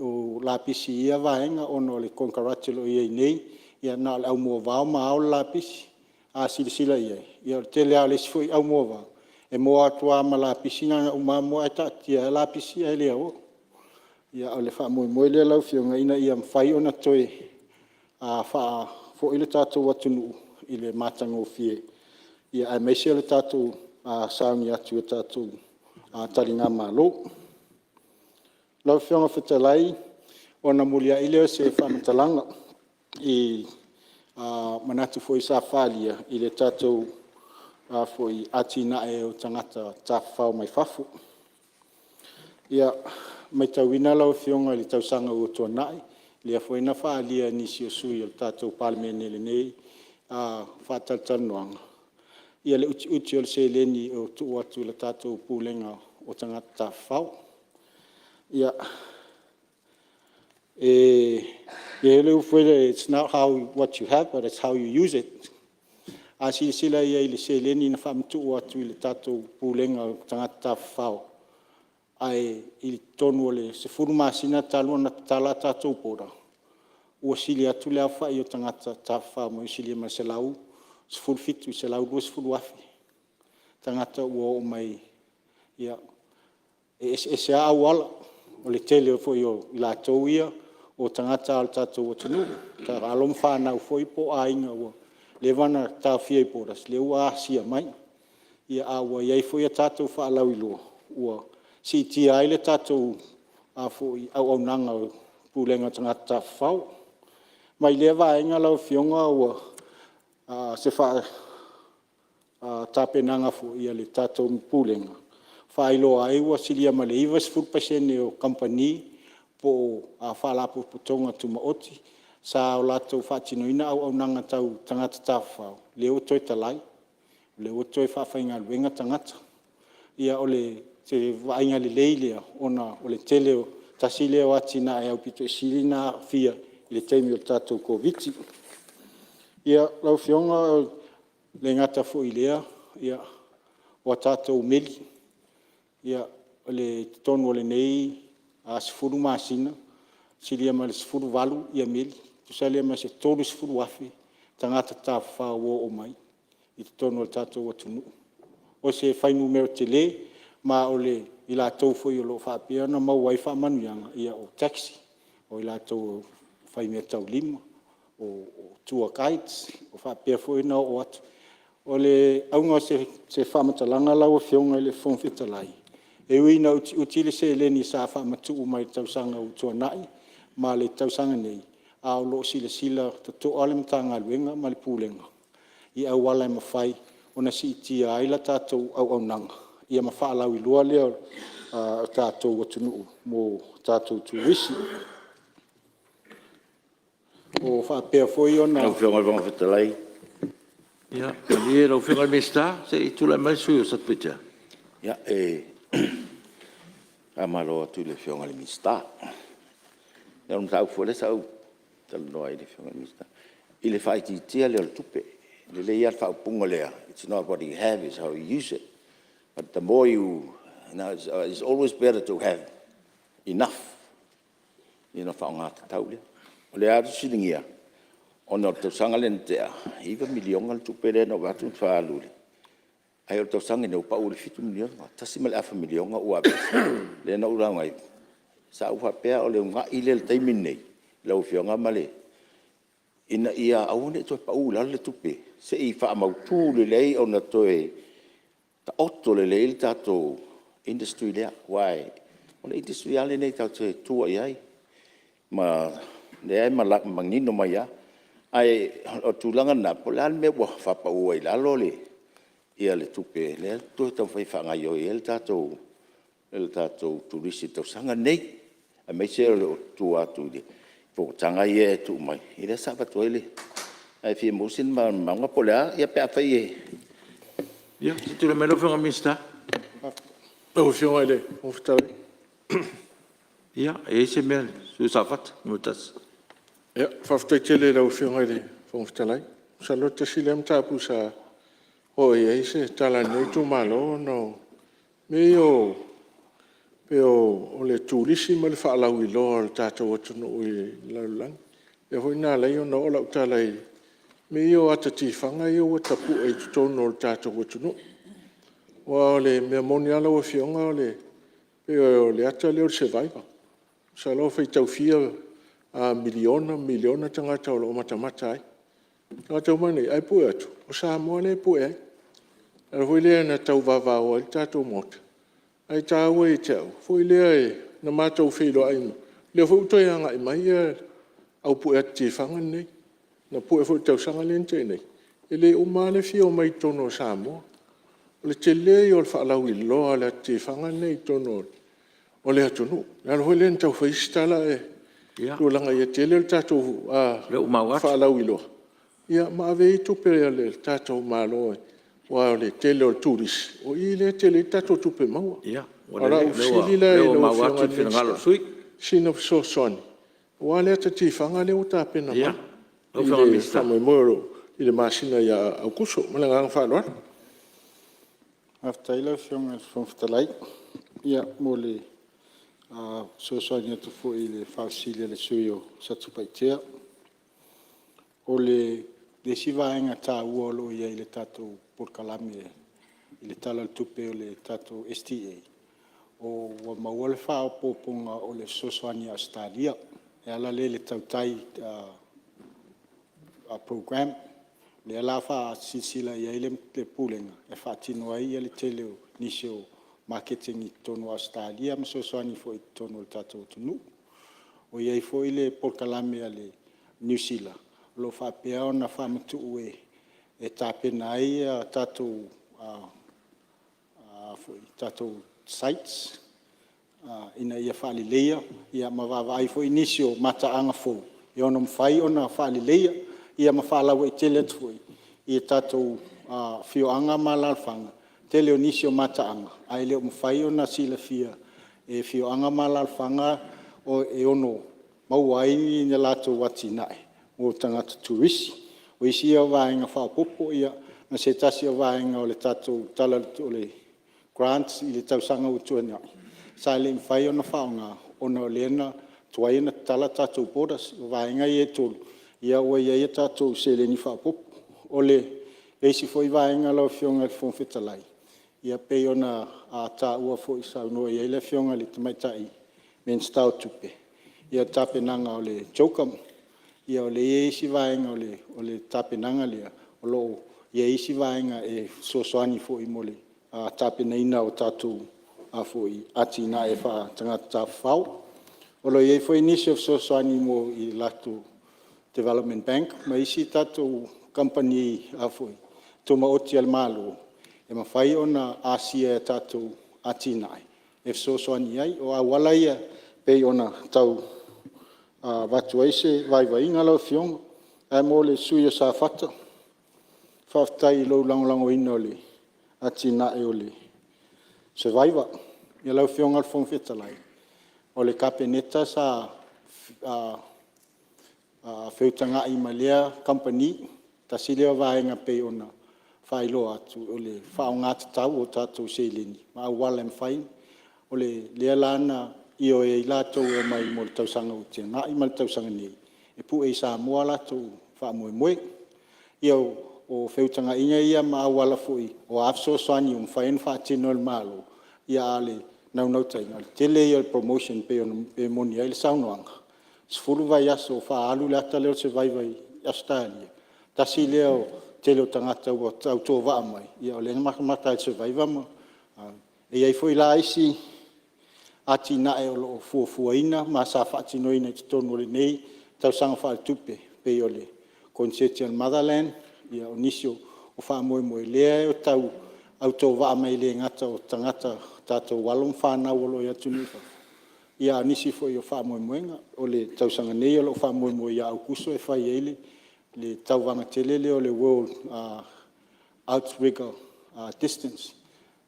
O lapisi ia vaenga ono le konkaratilo iai nei. Ia na le au mua vau ma au lapisi. A sila iai. Ia te lea le sifoi au mua vau. E moa atua ma lapisi nga umamua e tatia lapisi e lea o. Ia o le wha moe lea lau fionga ina ia mwhai ona toe a wha fo ile tātou watunu i le matanga o fie. Ia ai meise le tātou a saungi atu e tātou a taringa malo. Lau fionga whetalai ona mulia ile o se whamatalanga i manatu fo i sa whalia i le tātou foi atina e o tangata Tiafau mai fafu. Ia mai tauina lau fionga li tausanga o tuanai, lia foi na whaalia nisi o sui o tātou Palemene le nei whataltanoanga. Ia le uti o le se leni o tuu atu le tātou pūlenga o tangata Tiafau. Ia leu foi it's not what you have, but it's how you use it. A sila ia i le se leni na whamtu atu i le tātou pūlenga o tangata Tiafau. Ai i tonu o le se furu masina talua na tala tātou pora. Ua sili atu lea whai o tangata Tiafau mo i sili ma se lau, se furu fitu i se lau dua se furu afi. Tangata ua o mai ia. E se a awala o le tele o foi o i lātou ia o tangata al tātou o tunu. Ta alom whanau foi po a inga ua. Le wana tā whiai poras, le ua asia mai. Ia awa iai foi a tātou whaalau i loa. Ua si tia ai le tātou a foi au nanga o pūlenga tangata Tiafau. Mai le vaenga lau fionga ua se wha tāpenanga foi ia le tātou pūlenga. Whailo ai ua silia ma le iwas furpasene o company po a whalapo putonga tuma oti. Sa o latou whaatinoina au nanga tau tangata Tiafau. Leo toi talai, leo toi whawhainga luenga tangata. Ia ole te wainga le leilea, ona ole tele o tasile o atina e au pito e silina fia i le teimi o tātou koviti. Ia lau fionga le ngata fo i lea, ia o tātou meli. Ia ole tonu ole nei a sifuru masina, silia ma le sifuru walu ia meli. Tusalia ma se tolu sifuru afi, tangata Tiafau o mai, i te tonu o tātou atunu. O se whainu meo te le, ma ole i lātou foi o lo Apia na mau wai whamanuianga ia o taxi, o i lātou whai mea tau lima, o tour guides, o Apia foi na o atu. O le aunga se whamatalanga lau a whionga i le whongwhitalai. E uina uti le se leni sa whamatu mai tausanga o tuanai, ma le tausanga nei. Au lo sila te to ale mtanga luenga ma le pūlenga. I au wala ma whai, ona si tia ai la tātou au nanga. Ia ma whaalau i lua leo tātou watunu mo tātou tuwisi. O whaapea foi ona. Au whionga wanga whetalai. Ia, kani e rau whionga mesta, se i tula mai sui o satpita. Ia, amalo atu le whionga le mesta. Ia, tau fuale sau. Noa i le whionga mista. I le whaititia leo tupe. Le lea whaupunga lea. It's not what you have, it's how you use it. But the more you, it's always better to have enough. Ina whaongata tau lea. O le atu silingia. O na tau sanga le ntea. Iwa milionga le tupe lea na watu whaalu le. Ai o tau sanga ne upa ule fitu milionga. Tasi male afa milionga ua besa. Le na ura ngai. Sa uha pea o le unga ile le taimin nei. Lau whionga male. Ina ia awane toi paula le tupe. Se i wha amautu le lei o na toi ta oto le lei tato industry lea. Wai. O le industry ale nei tau te tua iai. Ma le ai mangino mai ya. Ai o tūlanga na po le alme wa wha paua i lalo le. ia le tupe le to tau fai whanga yo e le tātou turisi tau sanga nei a mai se o tu atu di po tanga ye tu mai i le sapa to ele ai fi musin ma manga pola ia pe fai e ia tu le melo whanga mista o fionga ele o fitale ia e se mel su safat mutas ia whaftaitele lau fionga ele o fitale sa lota silem tapu sa o e se tala nei tu malo no me o pe o le tulisi ma le whaalau i loa le tātou atunu i laulang e hoi nā lei o no lau talai me o atatifanga i o tapu e tutono le tātou atunu wa le mea moni ala o fionga o le pe o le ata leo le survivor sa lo fai taufia a miliona tangata o lo matamata ai tātou mani ai pue atu o Samoa ne pue ai e hoi lea na tau vavao ai tātou mota ai tāua i tau foi lea e na mātou whilo ai ma lea fo utoi anga i mai au pue ati whanga nei na pue fo tau sanga lente nei e le o male fio mai tono Samoa o le te lei o le whaalau i loa le ati whanga nei tono o le atunu na hoi lea tau whaistala e langa i te leo tātou whaalau i loa ia ma ave i tupe le tātou malo wa le tele o turis o i le tele tātou tupe maua ia ora o fili la e lo whanga te ngalo sui sino so soni wa le tati whanga le o tāpena ia o whanga mista mo moro i le masina ia au kuso malanga ang whaloa after ila fiong from ftalai ia mo le so soni atu fo i le fausile le suio sa tupaitea o le sivaenga tā uolo ia i le tātou porkalame i le tala tupe o le tātou STA. O wa maua le whao pōponga o le sosoani a stadia. E ala le tautai program. Le ala wha sisila ia i le pūlenga. E wha tino ai ia le teleo nisi o marketing i tono a stadia ma sosoani fo i tono le tātou tunu. O ia i fo i le porkalame a le New Zealand. Lo fa pea ona fa mtu e tapena ai tatou sites ina ia fa leia ia mavava ai fo inisio mata anga fo e ona mfai ona fa leia ia mafala we tele foi ia tatou fio anga malalfanga tele inisio mata anga ai le mfai ona sila fia e fio anga malalfanga o e ono mau ai ni lato watinai o tangata turisi o isi o vaenga whapopo ia na se tasi o vaenga o le tatou tala o le grants i le tausanga utuana sa le mwhai o na whaonga o na lena tuai na tala tatou bodas o vaenga i e tolu ia o ia tatou se le ni whapopo o le isi foi vaenga lau fionga le fonfetalai ia pei o na a ta ua foi sa no ia le fionga le tamaitai men stau tupe ia tapenanga o le chokam ia o le isi vaenga o le tapenanga lea o lo ia isi vaenga e sosoani fo i mole a tapenaina o tātou a fo i atina e wha tangata Tiafau o lo ia fo inisi o sosoani mo i Latu Development Bank ma isi tātou company a fo i toma oti al malo e ma whai ona asia tātou atina e sosoani ai o a wala ia pei ona tau watu aise vai inga lau fionga e mo le suia sa fata whaftai lau langolango ina o le atina e o le survivor ia lau fionga al fonfetalai o le kapeneta sa whiutanga i malea company ta silea vaenga pe ona whailo atu o le whaonga tau o tātou seilini ma wala mwhai o le lea lana i o e lātou e mai mo le tausanga utia. Nā i ma le tausanga nei. E pu e Samoa lātou wha moe moe. I o whiutanga inga ia ma awala fui. O afso soani whaen wha tino le malo. Ia ale nau nau tainga. Tele i o promotion pe moni ai le saunoanga. Sfuru vai aso wha alu le ata leo se vai vai Australia. Tasi leo tele o tangata ua tau tō waa mai. Ia o le makamata se vai vama. E iai fui la isi ati na e o fuafuaina ma sa whaatinoina i tonu le nei tau sanga wha tupe pe o le Concession Motherland ia o nisio o whaamoemoe lea o tau au tō waa mai le ngata o tangata tātou walong whanau o lo ia tunifa. Ia nisi fo i o whaamoemoenga o le tausanga nei o lo whaamoemoe ia au kuso e whai eile le tauwanga telele o le World Outrigger Distance.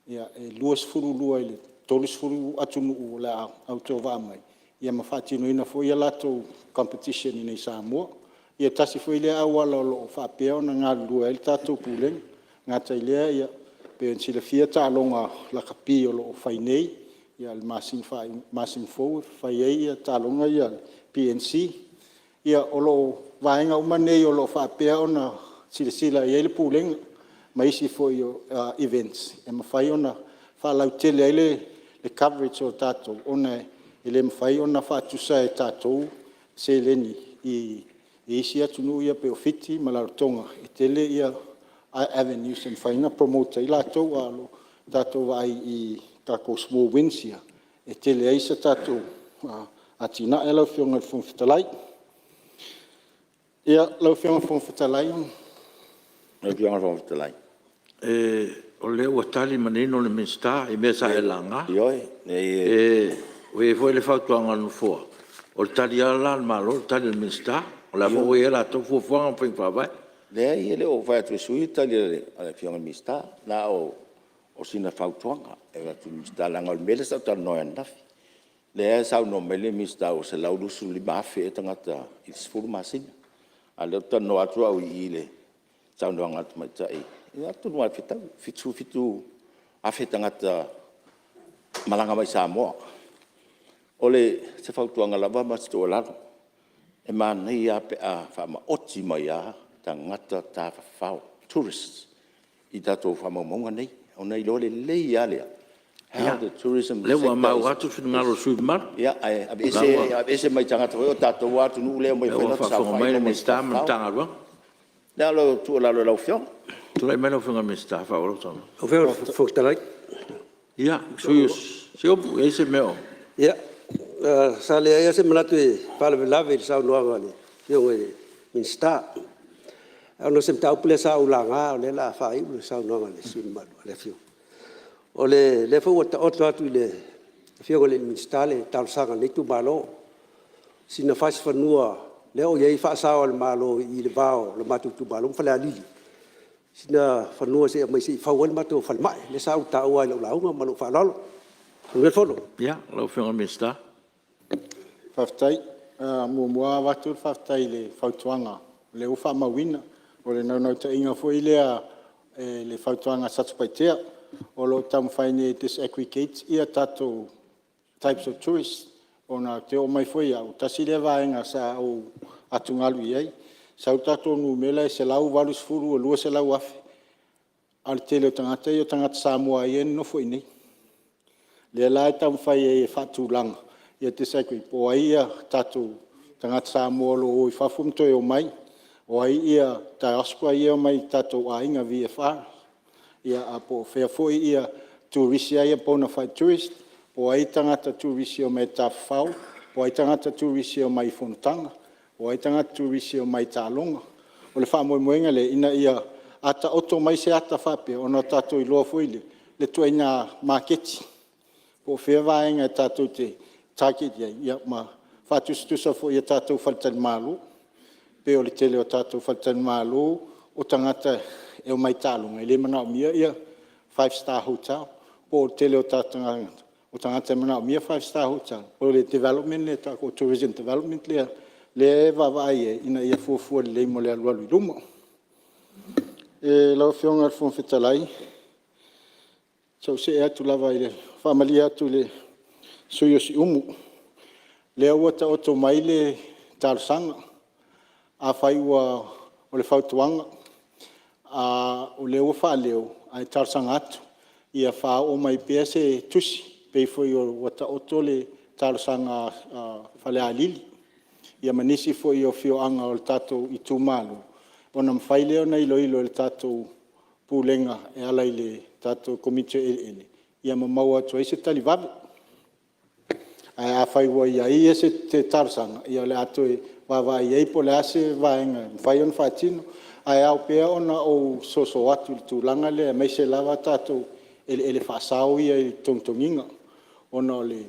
Ia e luas furu lua i le tolis furu atunu o le au tō waa mai. Ia mawhatino ina fo ia lato competition i nei Samoa. Ia tasi fo i le awala o lo whapea o na ngā lua ili tātou pūlenga. Ngā tai lea ia pe en sila fia ta longa la kapi o lo fai nei ia le masin fo fai ia ta longa ia PNC ia o lo vaenga uma nei o lo fa pea ona sila ia le puleng mai si fo io events e ma fai ona fa la tele le coverage o tato ona ele ma fai ona fa tu sai tato se leni i sia tunu ia pe ofiti ma la tonga e tele ia avenues and faina promote i latou alo tatou vai i tako small wins ia e tele ai sa tatou atina e lau fionga fonfitalai ia lau fionga fonfitalai lau fionga fonfitalai o le ua tali manino le minsta i mea sa e langa o e foi le fautuanga no fua o le tali ala le malo le tali le minsta o la fo e la to fuanga ping pa vai le ele o vai tu sui tali ale fionga mista na o sina fautuanga e va tu mista la ngol mele sa tar no anda le sa no mele mista o se laudu su li ba fe tangata is furu masina ale tar no atu au ile sa no ngat mai tai ia tu no fitu a fe tangata malanga mai Samoa ole se fautuanga la ba mas to la e man ia pe a fa ma oti mai a tangata Tiafau tourists i tatou whamamonga nei o nei lo le ia how the tourism le wa mau atu finngalo suimar ia ese mai tangata o tatou atu nu le mai whena sa mai le sta man tanga la lo tu la lo fio tu le meno finga me sta fa o ton o feo foktalai ia se o ese meo ia sale ia se malatu pala lave sa no ngani yo min sta ono sem tau pule sa ulanga le la fai u sa no ngale sin mal le fio ole le fo o tu le fio le minstale tal sanga ni tu malo sina fas fanua le o ye fa sa o malo i le bao le matu tu malo fa la li sina fanua se mai si fa wal matu fa mai le sa u ta o ai lo la u ma lo fa lo le fo ya lo fio minsta faftai mo watu faftai le fautuanga le ufa mawina o le nau ta inga fo ilea le fautuanga satspaitea o lo tam faine disaggregate ia tato types of tourists ona te o mai foi au tasile vaenga sa o atungalu iai sa tato nu mela se lau valus furu o lua se lau afi al tele tangata yo tangata Samoa ien no foi nei le la tam fai e fatulanga ia disaggregate po ia tato tangata Samoa lo o fafum to o mai o ai ia diaspora ia mai tato ainga VFR ia apo fea foi ia turisia ia bona fai tourist o ai tangata turisia mai Tiafau o ai tangata turisia mai Fonotaga o ai tangata turisia mai Talonga o le whaamoemoenga le ina ia ata oto mai se ata whape ona tato i loa foi le tuaina marketi o fea vaenga tato te target ia ma whatustusa foi ia tato whaltani malu pe o le tele o tatou whaltani malo o tangata e o mai Talonga e le manao mia ia 5-star hotel po o tele o tangata e manao mia 5-star hotel o le development le tako tourism development le vavai e ina ia fuafua le mo le alualu i luma e lau fionga al fonfitalai sau se e atu lava i le whaamalia atu le suyo si umu le aua ta oto mai le talosanga a fai ua o le fautuanga o le ua whaaleo ai talosanga atu ia wha o mai pia se tusi pei foi o wata oto le talosanga whale a lili ia manisi foi o fioanga o le tatou i tūmalo ona mwhai leo na ilo le tatou pūlenga e alai le tatou komite ele ia mamau atu ai se talivave a fai ua ia ia se te talosanga ia le atu e vava ia i po le ase vaenga whai on whaatino Ai au pea ona o soso atu i tūlanga lea, mai se lava tātou ele whaasau ia i tongtonginga. Ona o le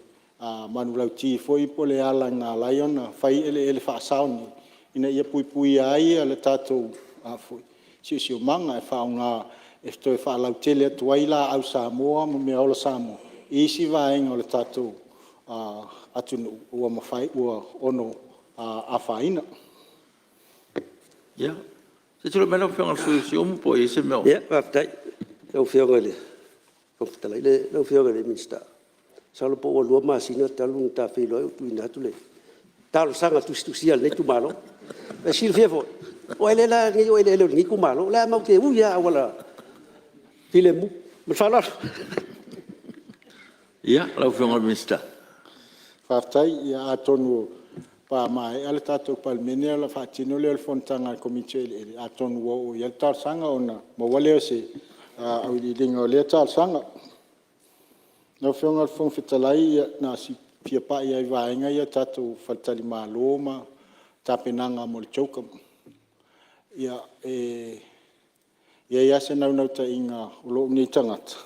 manulau ti foi po le ala ngā lai ona, whai ele whaasau ni. Ina ia pui ai le tātou foi. Sio manga e whao ngā, e toi whaalau tele atuai la au Samoa, mo mea ola Samoa. Isi vaenga o le tātou atu ua mawhai, ua ono a whaina. Ia. Se tula mena whionga si omu po i se meo. Ia, whaftai. Lau whionga le. Whaftalai le, lau whionga le minsta. Salo po lua masina talu ta whilo e tui natu le. Talo sanga tusia le tu malo. E sil fiefo. O ele la ngi o ele ngi ku malo. La mau te uia wala. File mu. Me fala. Ia, lau whionga le minsta. Whaftai, ia atonu pa mai ale tātou Palemene ala whaatino leo le Fonotaga komite ele atonu o ia le tāsanga ona ma wale o se au i ringa o lea tāsanga. Nau whionga le whongwhitalai ia nā si pia pa ia i vaenga ia tātou whaltali mālo ma tāpenanga mo le chaukam. Ia ia se nau ta inga ulo ni tangata.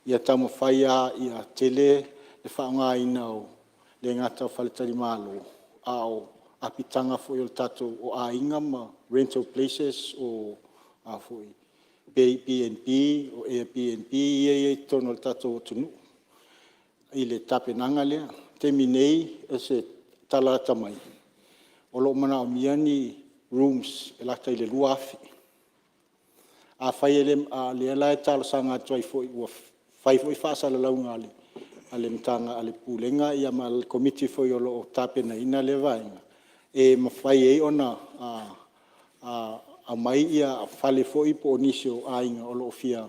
Ia tamo whaia ia tele le whaonga ina o le ngata whaltali mālo. Au apitanga fo yo tato o ainga ma rental places o foi Airbnb o Airbnb e tono tato tunu ile tapenanga le terminei ese talata mai o lo mana miani rooms e la ile luafi a faile a le la tal sanga toi foi o fai foi fasa la ngale ale mtanga ale pulenga ia mal committee foi o lo tapena ina le vainga e mafai e ona a mai ia fale foi po nisio ainga o lo fia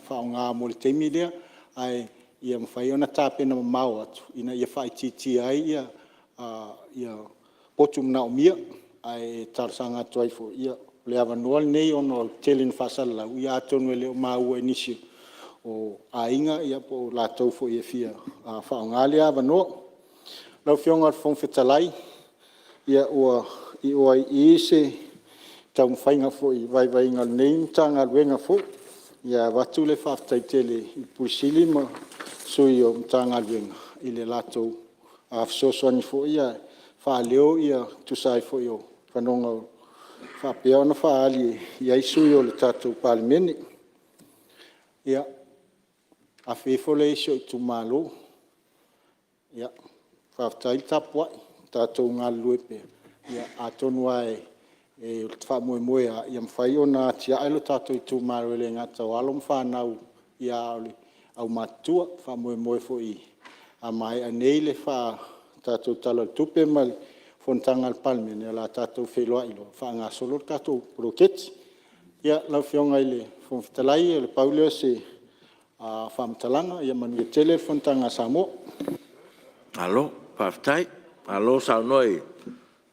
faunga mo le temilea ai ia mafai ona tapena mau atu ina ia fai titi ai ia potum na umia ai tarsanga toi fo ia le avanol nei ono telin fasala ia tonu le mau nisio o ainga ia po la tau fo ia fia whaongale a wano. Lau whionga whongwhitalai ia ua i se tau mwhainga fo i vai ngal nei tanga luenga fo ia watu le whaftai tele i puisili ma sui o mtanga luenga i le la tau whasoswani fo ia whaleo ia tusai fo i o whanonga whapea ona whaali ia i sui o le tātou Palemene. Ia a whewhole isio i tu malo. Ia, whaftai tapua, tātou ngā luepe. Ia, a tonu ai, e whamoe a ia mwhai o nā tia ailo tātou i tu malo ele ngata o alo mwhanau i aole au matua, whamoe fo i. A mai a nei le wha tātou tala tupe mal Fonotaga le Palemene, la tātou wheloa ilo, wha ngā solo tātou proketi. Ia, lau whionga i le whongwhitalai, le pauleo se whamtalanga, ia manu e tele Fonotaga Samoa. Alo, whaftai. Alo, saunoi.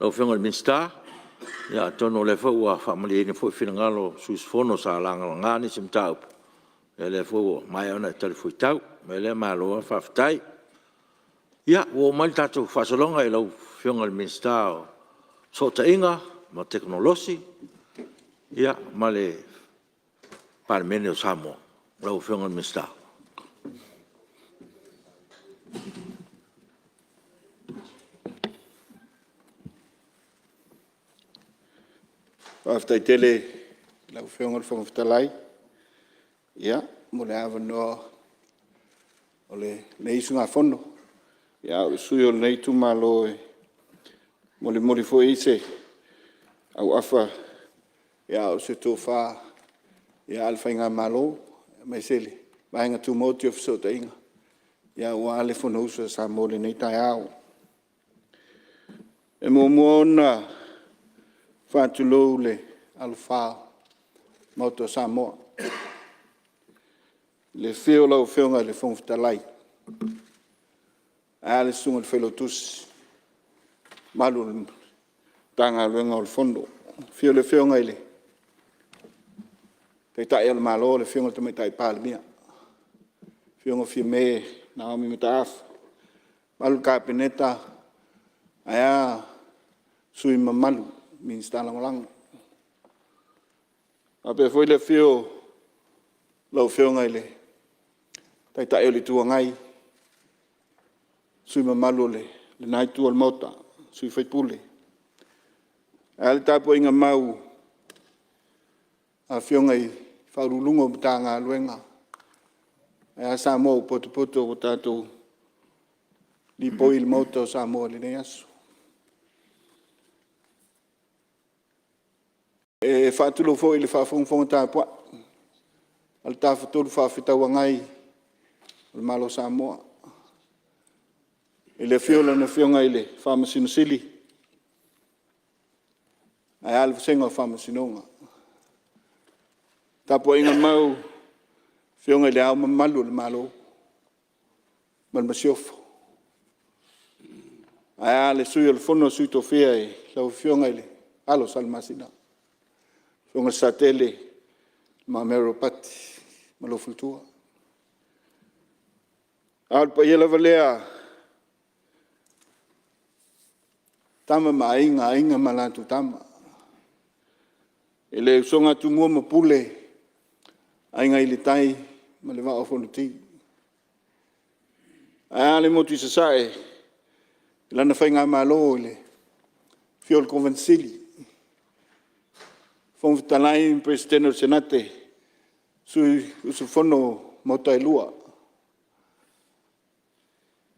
Lau whionga le minsta. Ia, tono le whaua whamali ene fwoi whinangalo suis fono sa langa ngani sim tau. Ia le whaua mai ona e tali fwoi tau. Me le maloa whaftai. Ia, ua mai tātou whasalonga i lau whionga le minsta o sota inga, ma teknolosi. Ia, ma le Palemene o Samoa. Lau whionga le minsta. Whaftai tele lau whionga le whangawhitalai. Ia, mo le awa noa o le neisu ngā whono. Ia, o le sui o le neitu malo e mo le mori fo eise. Au afa, ia, o se tō whā, ia, alwhai ngā malo, mai sele. Vaenga tu moti o fisota inga. Ia, ua ale whono usa sa mo le neitai au. E mo ona whātulou le alwhā mauto Samoa. Le whio lau whionga le whongwhitalai. A le sunga le whelotusi. Malu le tanga luenga o le fondo. Whio le whionga ile. Kei tai ala malo le whionga le tamai Palemene. Whionga whio me Naomi Mataaf. Malu kapeneta. Aya sui mamalu. Minsta langolang. A pe foi le fio lau fio ngai le. Tai tai o le tua ngai. Sui mamalu le nai tua al mota. Sui fai pule. A le tapo inga mau. A fio ngai whaurulungo mta ngā luenga. A Samoa poto o tātou li poi il mota o Samoa le nei asu. E whātulo fo i le whawhongwhonga tāpua. Al tāwhatolu whawhitaua ngai le malo Samoa. I le whiola na whionga i le whamasino sili. Ai alwa senga o whamasinonga. Tāpua inga mau whionga i le au mamalu le malo. Malmasiofo. Ai ale sui o le whono sui to whia e lau whionga i le alo salmasina. Whionga satele ma mero pati malo fultua. Alpa iela valea tama ma inga malatu tama. Ele usonga tumua mapule ainga ili tai ma le vao fonuti. Ale motu isasae lana whainga malo le fiol convencili. Fonvitalai presidente del Senate su fono mota lua.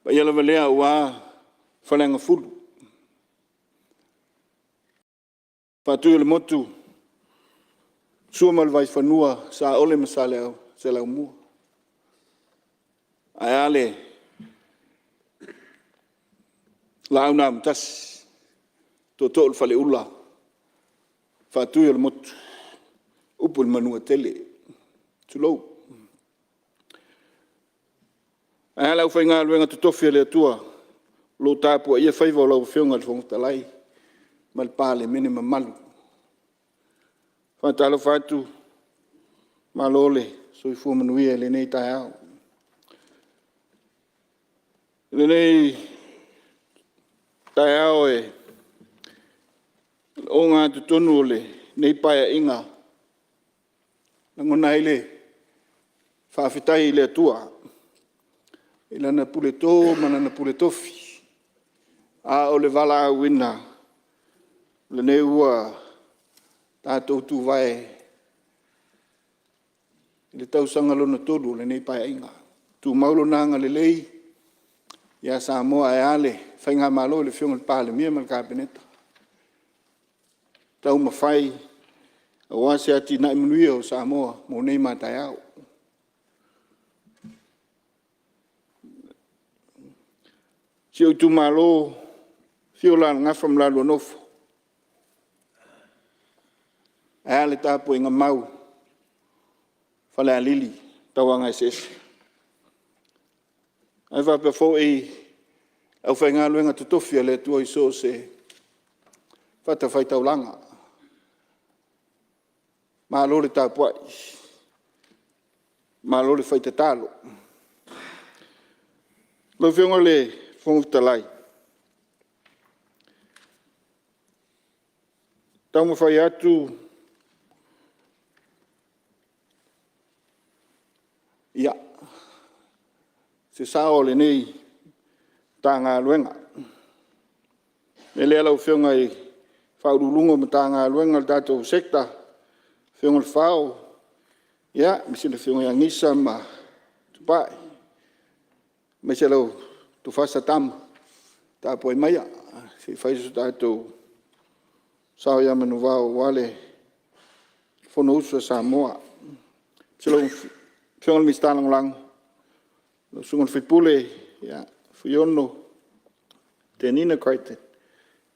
Pa iala valea ua whalenga fulu. Patu le motu sua malvai whanua sa ole masale au se lau mua. Ai ale lau na mtas to tol fale ula. Fatu le motu upul manua tele tulou. Ai lau whainga luenga tutofi le atua lo tāpua ia whaiva lau whionga le whongatalai mal Palemene mamalu. Whatalo whatu malole soi fumanuia le nei tai au. Le nei tai au e o ngā tutonu le nei paia inga. Nangona ile whawhitai le atua. Ila na pule tō mana na pule tofi. A o le wala wina. Le nei ua tātou tu vai. Le tausanga lona tolu le nei paia inga. Tu maulo nanga le lei. Ia Samoa e ale. Whainga malo le whionga le Palemene mal kabineta. Tau mawhai. A wase ati na imunuia o Samoa. Mo nei matai au. Si o tu malo. Fiola ngafa mlalu nofo. Ale tapo inga mau. Fale a lili. Tawanga esese. Ai whape fo e. Au whainga luenga tutofia le tua i so se. Whata whai taulanga. Maalore tapuai. Maalore whai te talo. Lau whionga le whongutalai. Tau ma whai atu. Ia. Se sao le nei. Tā ngā luenga. Me lea lau whionga i whaurulungo ma tā ngā luenga le tātou sekta. Whionga le whao. Ia, misi le whionga i angisa ma tupai. Me se lau tu whasa tama. Tā poi maia. Se whaisu tātou sao ia manu wao wale. Fono usua Samoa. Se lau whionga le mistalang lang. Sungon whipule. Ia. Fiono te nina koite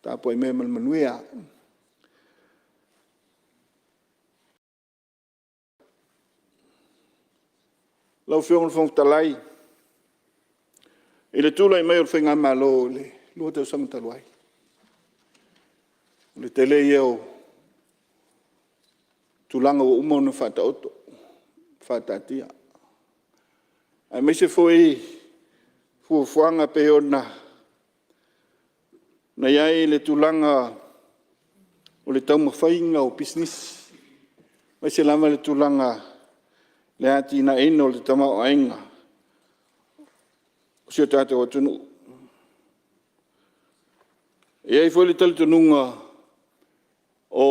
ta poi me manuia lau fiong fong talai ile tula mai ul finga malo le lu te sang talai le tele yo tulanga o umo fata oto fata tia ai me se foi fuanga peona na iai le tulanga o le tau mawhainga o business Mai se lama le tulanga le ati na ino le tamau ainga. O si o tātou atunu. E ai foi le tali tununga o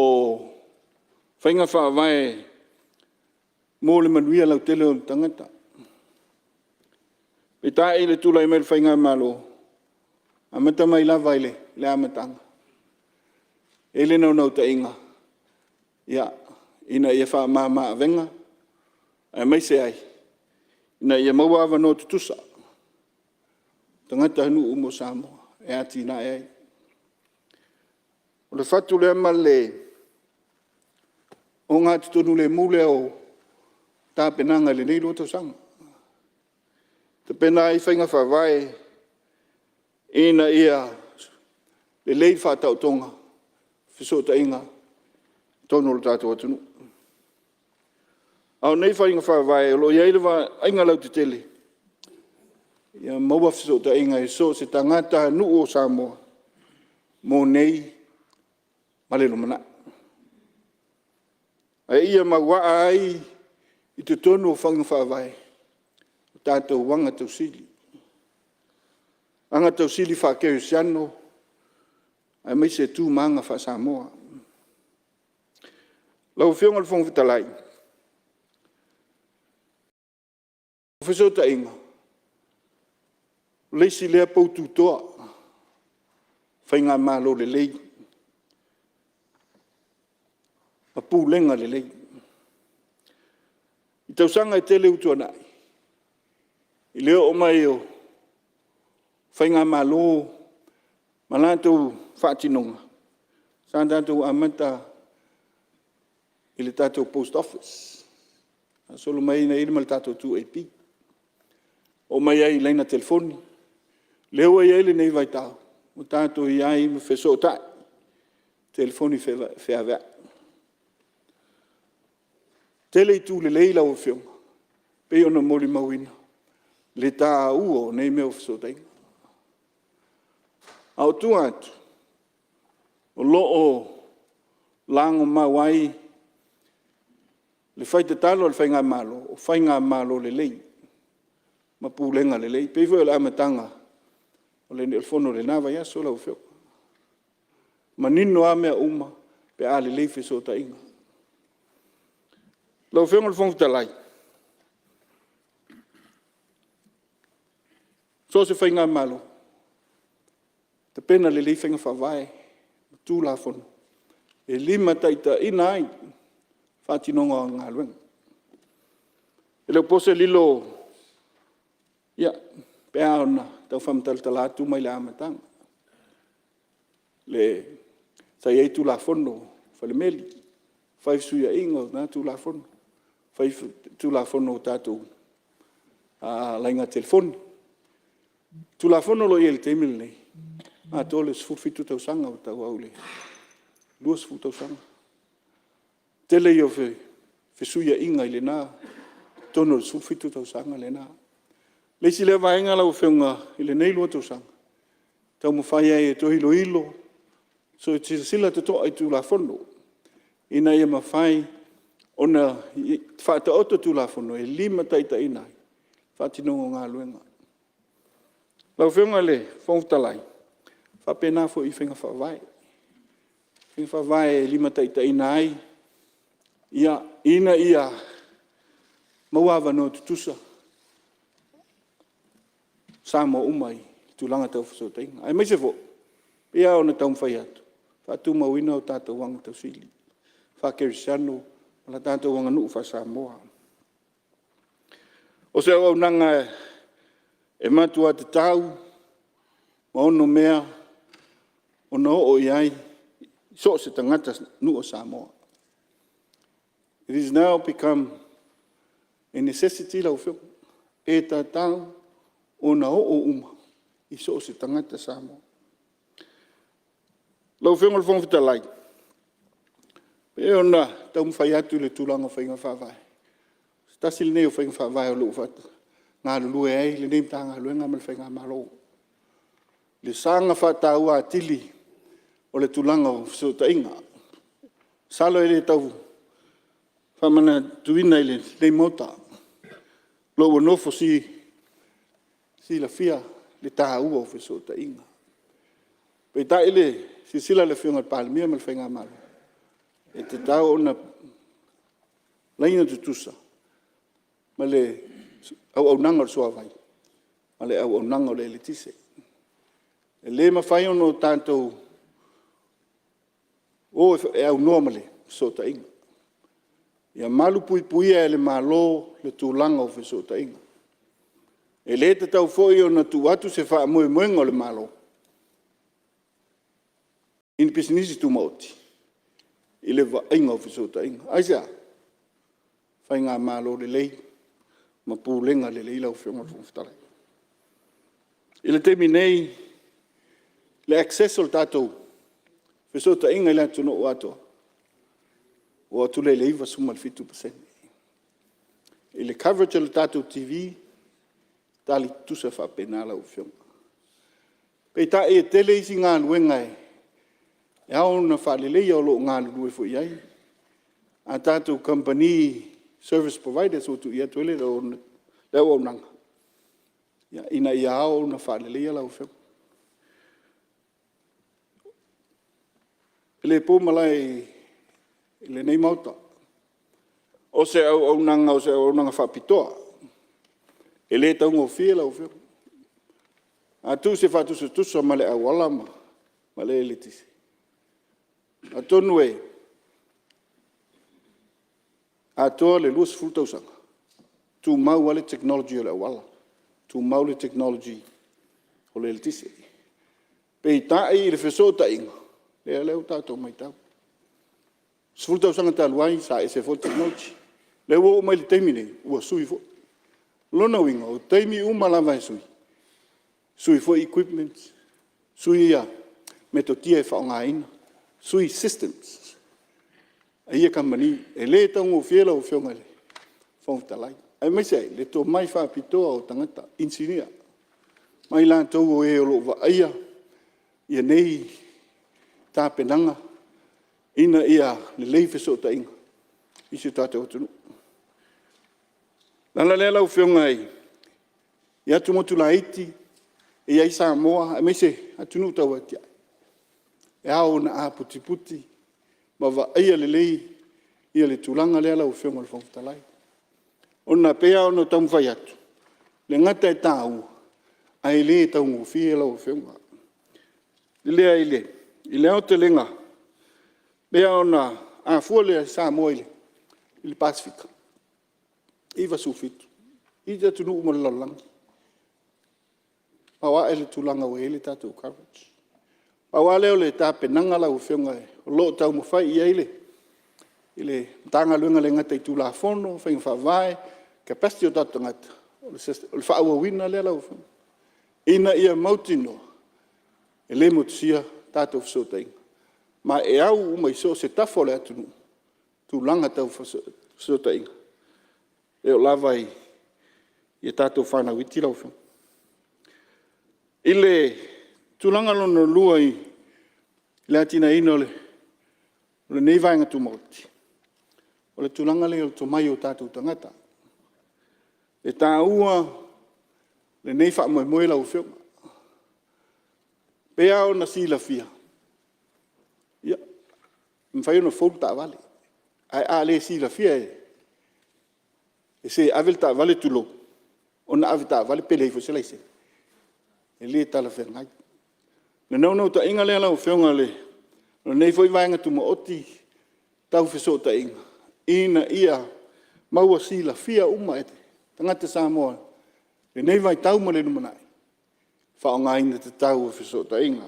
whainga whaavai mō le manuia lau tele o tangata. E tā e le tula i mai le whainga malo. A mata mai lava i le amatanga. E le nau ta inga. Ia, ina ia wha maa venga. E mai se ai. Ina ia maua awa no tutusa. Tangata hanu umo Samoa. E ati na e ai. O le whatu le ama le o ngā tutonu le mule o tā penanga le nei roto sanga. Te pena i whainga whawai ina ia le lei whatau tonga whisota inga tono lo tātou atunu. Au nei whainga whawai o lo iailewa ainga lau te tele. Ia maua whisota inga i so se tangata nu o Samoa mō nei malelo mana. Ai ia maua ai i te tono o whainga whawai. Tātou wanga tau sili. Anga tau sili whakeu siano. Ai mai se tū maanga wha Samoa. Lau whionga le whonga vitalai. Whisota inga. Leisi lea poutu toa. Whainga malo le lei. A pūlenga le lei. I tausanga e tele utua nai. I leo o mai o whainga malo malātou whātinonga. Sā tātou amata i le tātou post office. A solo mai na ilma le tātou 2AP. O mai ai leina telefoni. Leo ai ele nei vai tau. O tātou i ai me wheso tai. Telefoni whea vea. Tele i tū le leila o whionga. Pei ona mori mawina. Le tā uo nei meo wheso tai. Au tu atu. O loo lango mawai. Le whaita talo le whainga malo. O whainga malo le lei. Ma pūlenga le lei. Pei fo le amatanga. O le fono le nawa ia so lau whio. Ma nino a mea uma. Pe a le lei wheso ta inga. Lau whionga le whongtalai. So se whainga malo. Te pena le lei whainga whawai. Tū la fono. E lima taita ina ai. Whātinonga o ngā luenga. E leo pose lilo. Ia. Pea ona. Tau whamtaltala atu mai le amatanga. Le. Sai ei tū la fono. Palemene. Whai suia ingo. Nā tū la fono. Whai tū la fono tātou. Lainga telefoni. Tu la fono lo il temil nei. A tole sfufitu tau sanga o tau aule. Luas fu tau sanga. Tele yo fe suia inga ile na. Tono sfufitu tau sanga le na. Le si le vaenga la o feunga ile nei lo tau sanga. Tau mo faia e to hilo hilo. So te sila te to ai tu la fono. Ina ia ma fai ona fa ta oto tu la fono e lima taita ina. Fatinongo ngā luenga. Lau whionga le, whongtalai. Whapena fo I whenga whawai. Whenga whawai lima taita ina ai. Ia, ina ia. Mauawa no tutusa. Samoa umai. Tūlanga tau whasota inga. Ai mai se fo. Ia o na tau mwhai atu. Whatu mawina o tātou wanga tau sili. Whakerisiano. Ala tātou wanga nuu wha Samoa. O se au nanga e matua te tau, ma ono mea, ono o iai, so se tangata nu o Samoa. It is now become a necessity lau whio. E tā tau, ona o uma, I so se tangata Samoa. Lau whio le whongwhita lai. E ona, tau mwhai atu le tūlanga whainga whawai. Tasil nei o whainga whawai o loo whata. Ngā lulu e ai, le neim tā ngā luenga mal whainga malo. Le sanga whata ua atili o le tulanga o whisota inga. Salo e le tau Whamana tuina ile le mota. Lo wanofo si la fia le taha ua o feso ta inga. Pe ta ile si sila le fionga Palemene mal whainga malu. E te tau ona laina tutusa. Ma le au nanga o soa vai. Ma le au nanga o le letise. E le mawhai ono tātou o e au normale so ta inga. Ia malu pui e le malo le tūlanga o feso ta inga. E le te tau foi o na tu atu se wha moe moenga o le malo. In pisinisi tu mauti. I le wa inga o feso ta inga. Aisea, whai ngā malo le lei, ma pūlenga le leila o whionga whungwhitare. I le temi nei, le access o le tātou, feso ta inga i le atu no o ato. O atu le leiva suma le 5%. I le coverage o le tātou TV, tali tusa whapenala o whionga. Pei ta e tele isi ngā luenga e, e hao na whalelei o lo ngā lue fo iai. A tātou company service providers o tu ia tuele le o nanga. Ina ia hao na whalelei ala o whionga. Le pō malai le nei mauta. O se au nanga o se au nanga whapitoa. E le taunga o whiela o whiela. A tu se whatusa tusa ma le au alama. Ma le elitisi. A tonu e. A toa le luas fultausanga. Tu mau ale technology o le au ala. Tu mau le technology o le elitisi. Pei ta e le whesota inga. Le leo tātou mai tau. Sfultausanga taluai sa e se fo technology. Le wo mai le teimi nei, ua sui fo. Lona winga, o teimi umalawa e sui. Sui fo equipment, sui ia metotia e whaonga ina, sui systems. A ia kamani, e le taungo fiela o whionga le, whongtalai. Ai mai sei, le tō mai whapitoa o tangata, insinia. Mai lan tau o e o lo wa aia, ia nei tā penanga, ina ia le leife so ta inga. Isi tātou atunu. Lala lea lau whionga ai. Ia tu motu la iti, e ia i Samoa, a meise atunu tau atia. E hao na a puti puti, ma wa aia le lei, ia le tulanga lea lau whionga le whongtalai. Ona pea ono tamu whai atu. Le ngata e tāu, a e le tau ngofie lau whionga. Lea i le, i le au te lenga, pea ona a fuole Samoa i le Pasifika. Iwa sufitu. Ida tunu umalalang. Pawa ele tulanga o ele tātou coverage. Pawa leo le tā penanga la uwhionga e. O lo tau mawhai i eile. Ile tanga luenga le ngata i tūla whono, whainga whawai, capacity o tātou ngata. O le whaawa wina lea la uwhionga. Ina ia mautino. E le motusia tātou whasotainga. Ma e au umai so se tafo le atunu. Tūlanga tau whasotainga. E o lava i tātou whana witi lau whio. Ile tūlanga lono lua i le atina ino le neivainga tu mauti. O le tūlanga le o to mai o tātou tangata. E tā ua le neifa moe moe lau whio. Pea o na sila fia. Ia, mwhai ono fōru tā wale. Ai a le sila fia e. E se avel ta vale tulo. Ona ave ta vale pele fo sele se. E le tala fer ngai. Le no ta inga le la o whionga le. No nei foi vainga tu mo oti tau feso ta inga. Ina ia maua sila fia uma ete. Tangata Samoa. Le nei vai tau mo le numanai. Whaonga ina te tau feso ta inga.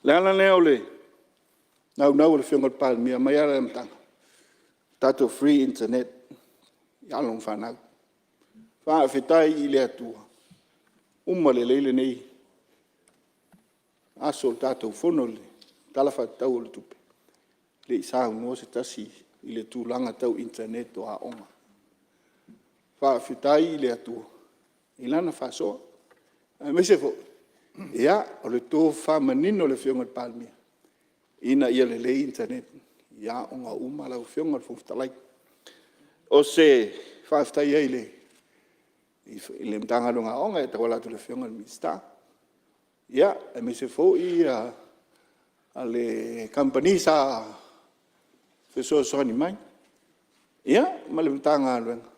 Le ala leo le. Nau le whionga Palemene mai ara mtanga. Tato free internet. Ia long whanau. Wha whetai i lea tua. Uma le leile nei. Aso o tātou whono le. Talafa tau o le tupe. Le isau no se tasi i le tūlanga tau internet o a onga. Wha whetai i lea tua. I lana whasoa. Me se fo. Ia o le tō whamanino le whionga Palemene. Ina ia le le internet. Ia onga uma lau whionga le whongtalai. o se whaaftai ai le. I le mtanga lunga onga e takola tu le whionga le mista. Ia, e me se fo i a le company sa wheso soani mai. Ia, ma le mtanga luenga.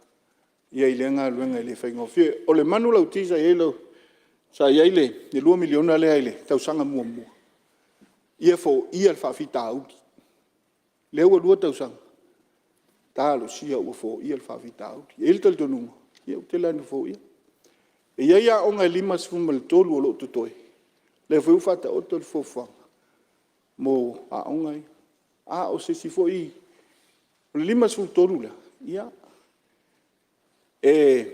Ia i le ngā luenga i le whaingofie. O le manu lau tisa i elo sa iai le 2 miliona le aile tausanga mua mua. Ia fo ia le whaafita auki. Leo ua 2 tausanga. Tālo sia ua fo ia le whaafita auki. E iltal tonunga. Ia utela anu fo ia. E ia onga 5 le tolu o lo tutoe. Le fo ufata o tolu fo whanga. Mo a onga i. A o se si fo i. O le 5 tolu la. Ia. E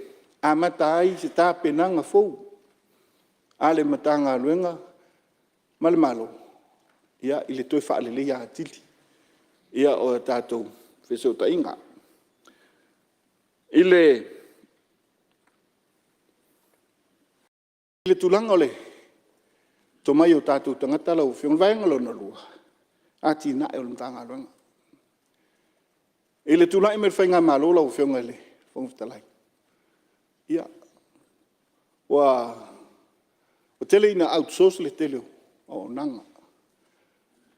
a mata ai se tā penanga fo. A le matanga luenga. Male malo. Ia i le toi wha le lea atili. Ia o tātou whesau ta inga. I le tulanga ole. To mai o tātou tangata lau whiong vaenga lo na lua. Ati na e o mtanga luenga. I le tulanga me whainga malo lau whiong ele. Whongfitalai. Ia. O tele ina outsource le tele o nanga.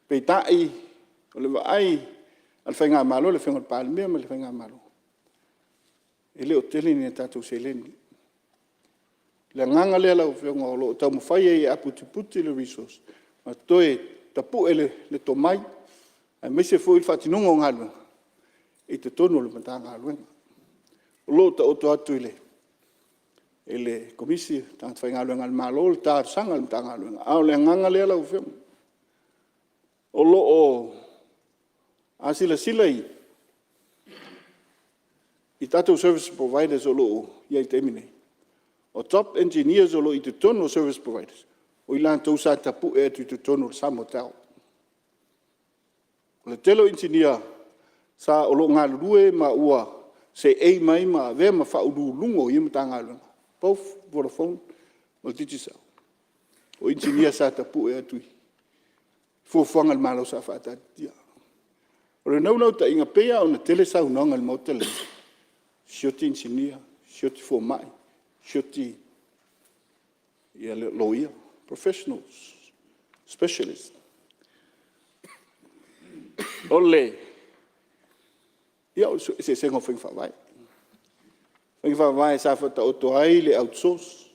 Pei tai, o le vai, al whainga malo, le whainga Palemene, ma le whainga malo. E le o tele ni tātou se leni. Le nganga lea lau whainga o lo tau mawhai e a puti le resource. Ma toe tapu e le tomai, a mese fo il whatinunga o ngā luenga. E te tono le matanga luenga. O lo ta oto atu ile. E le komisi, tāngata whainga luenga le malo, le tāru sanga le matanga luenga. Ao le nganga lea lau whainga. O lo o asila sila i tātou service providers o lo o iai temine. O top engineers o lo i te tono service providers. O i lan tau sa tapu e tu te tono Samoa tau. O le telo engineer sa o lo ngā lue ma ua se ei mai ma vea ma whauru lungo i mtanga lunga. Both Vodafone o le titisau. O engineer sa tapu e atui. Fuafuanga le malo sa whaatatia. O le nau ta inga pea o na tele sa unanga le mautele. Sioti engineer, sioti fuamai, sioti ia le loia, professionals, specialists. O le, ia o se sengo whainga whawai. Whainga whawai sa whata o toai le outsource.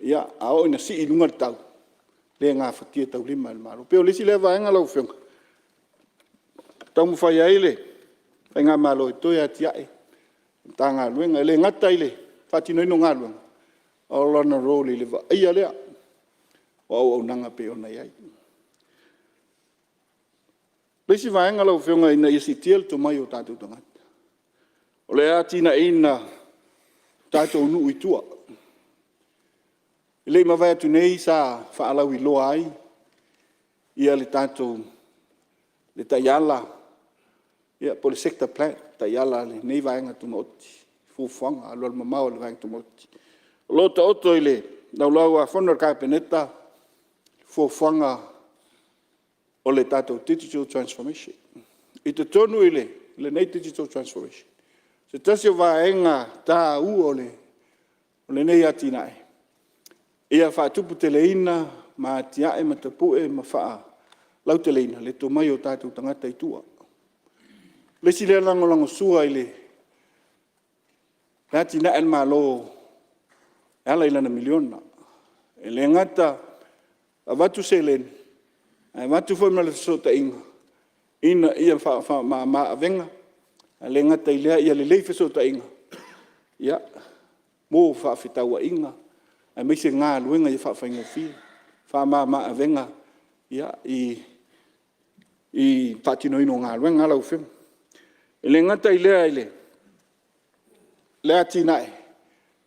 Ia, ao ina si ilunga le tau. Le ngā whatia tau 5 le maro. Peo lisi le vaenga lau whionga. Tau mu whai aile. Whai ngā malo e toi ati ae. Tā ngā luenga. Le ngata ile. Whatino ino ngā luenga. O lana roli le va. Ia lea. O au nanga peo na iai. Lisi vaenga lau whionga ina isi tiel to mai o tātou tangata. O le ati na ina tātou nu itua. Le mawai atu nei sa whaalau I loa ai. Ia le tātou le taiala. Ia po le sector plan. Taiala le nei vaenga tu mauti. Fufuanga alo le mamau le vaenga tu mauti. Lota oto I le naulau a whanau kapeneta. Fufuanga o le tātou digital transformation. I te tonu I le nei digital transformation. Se tasi o vaenga tā u o le nei ati nai. Ia whaatupu te leina, ma tiae ma tapue ma whaa. Lau te leina, le tō mai o tātou tangata I tua. Lesi le lango sua I le. Nāti na en malo, ala ilana miliona. E le ngata, a watu se len. A watu fo ma le sota inga. Ina ia ma avenga. A le ngata I lea ia le leife sota inga. Ia, mō whaafitaua inga. A me se ngā luenga I whawhainga whia. Wha avenga. Ia, I patino ino ngā luenga lau whim. E le ngata I lea I le. Lea tinae.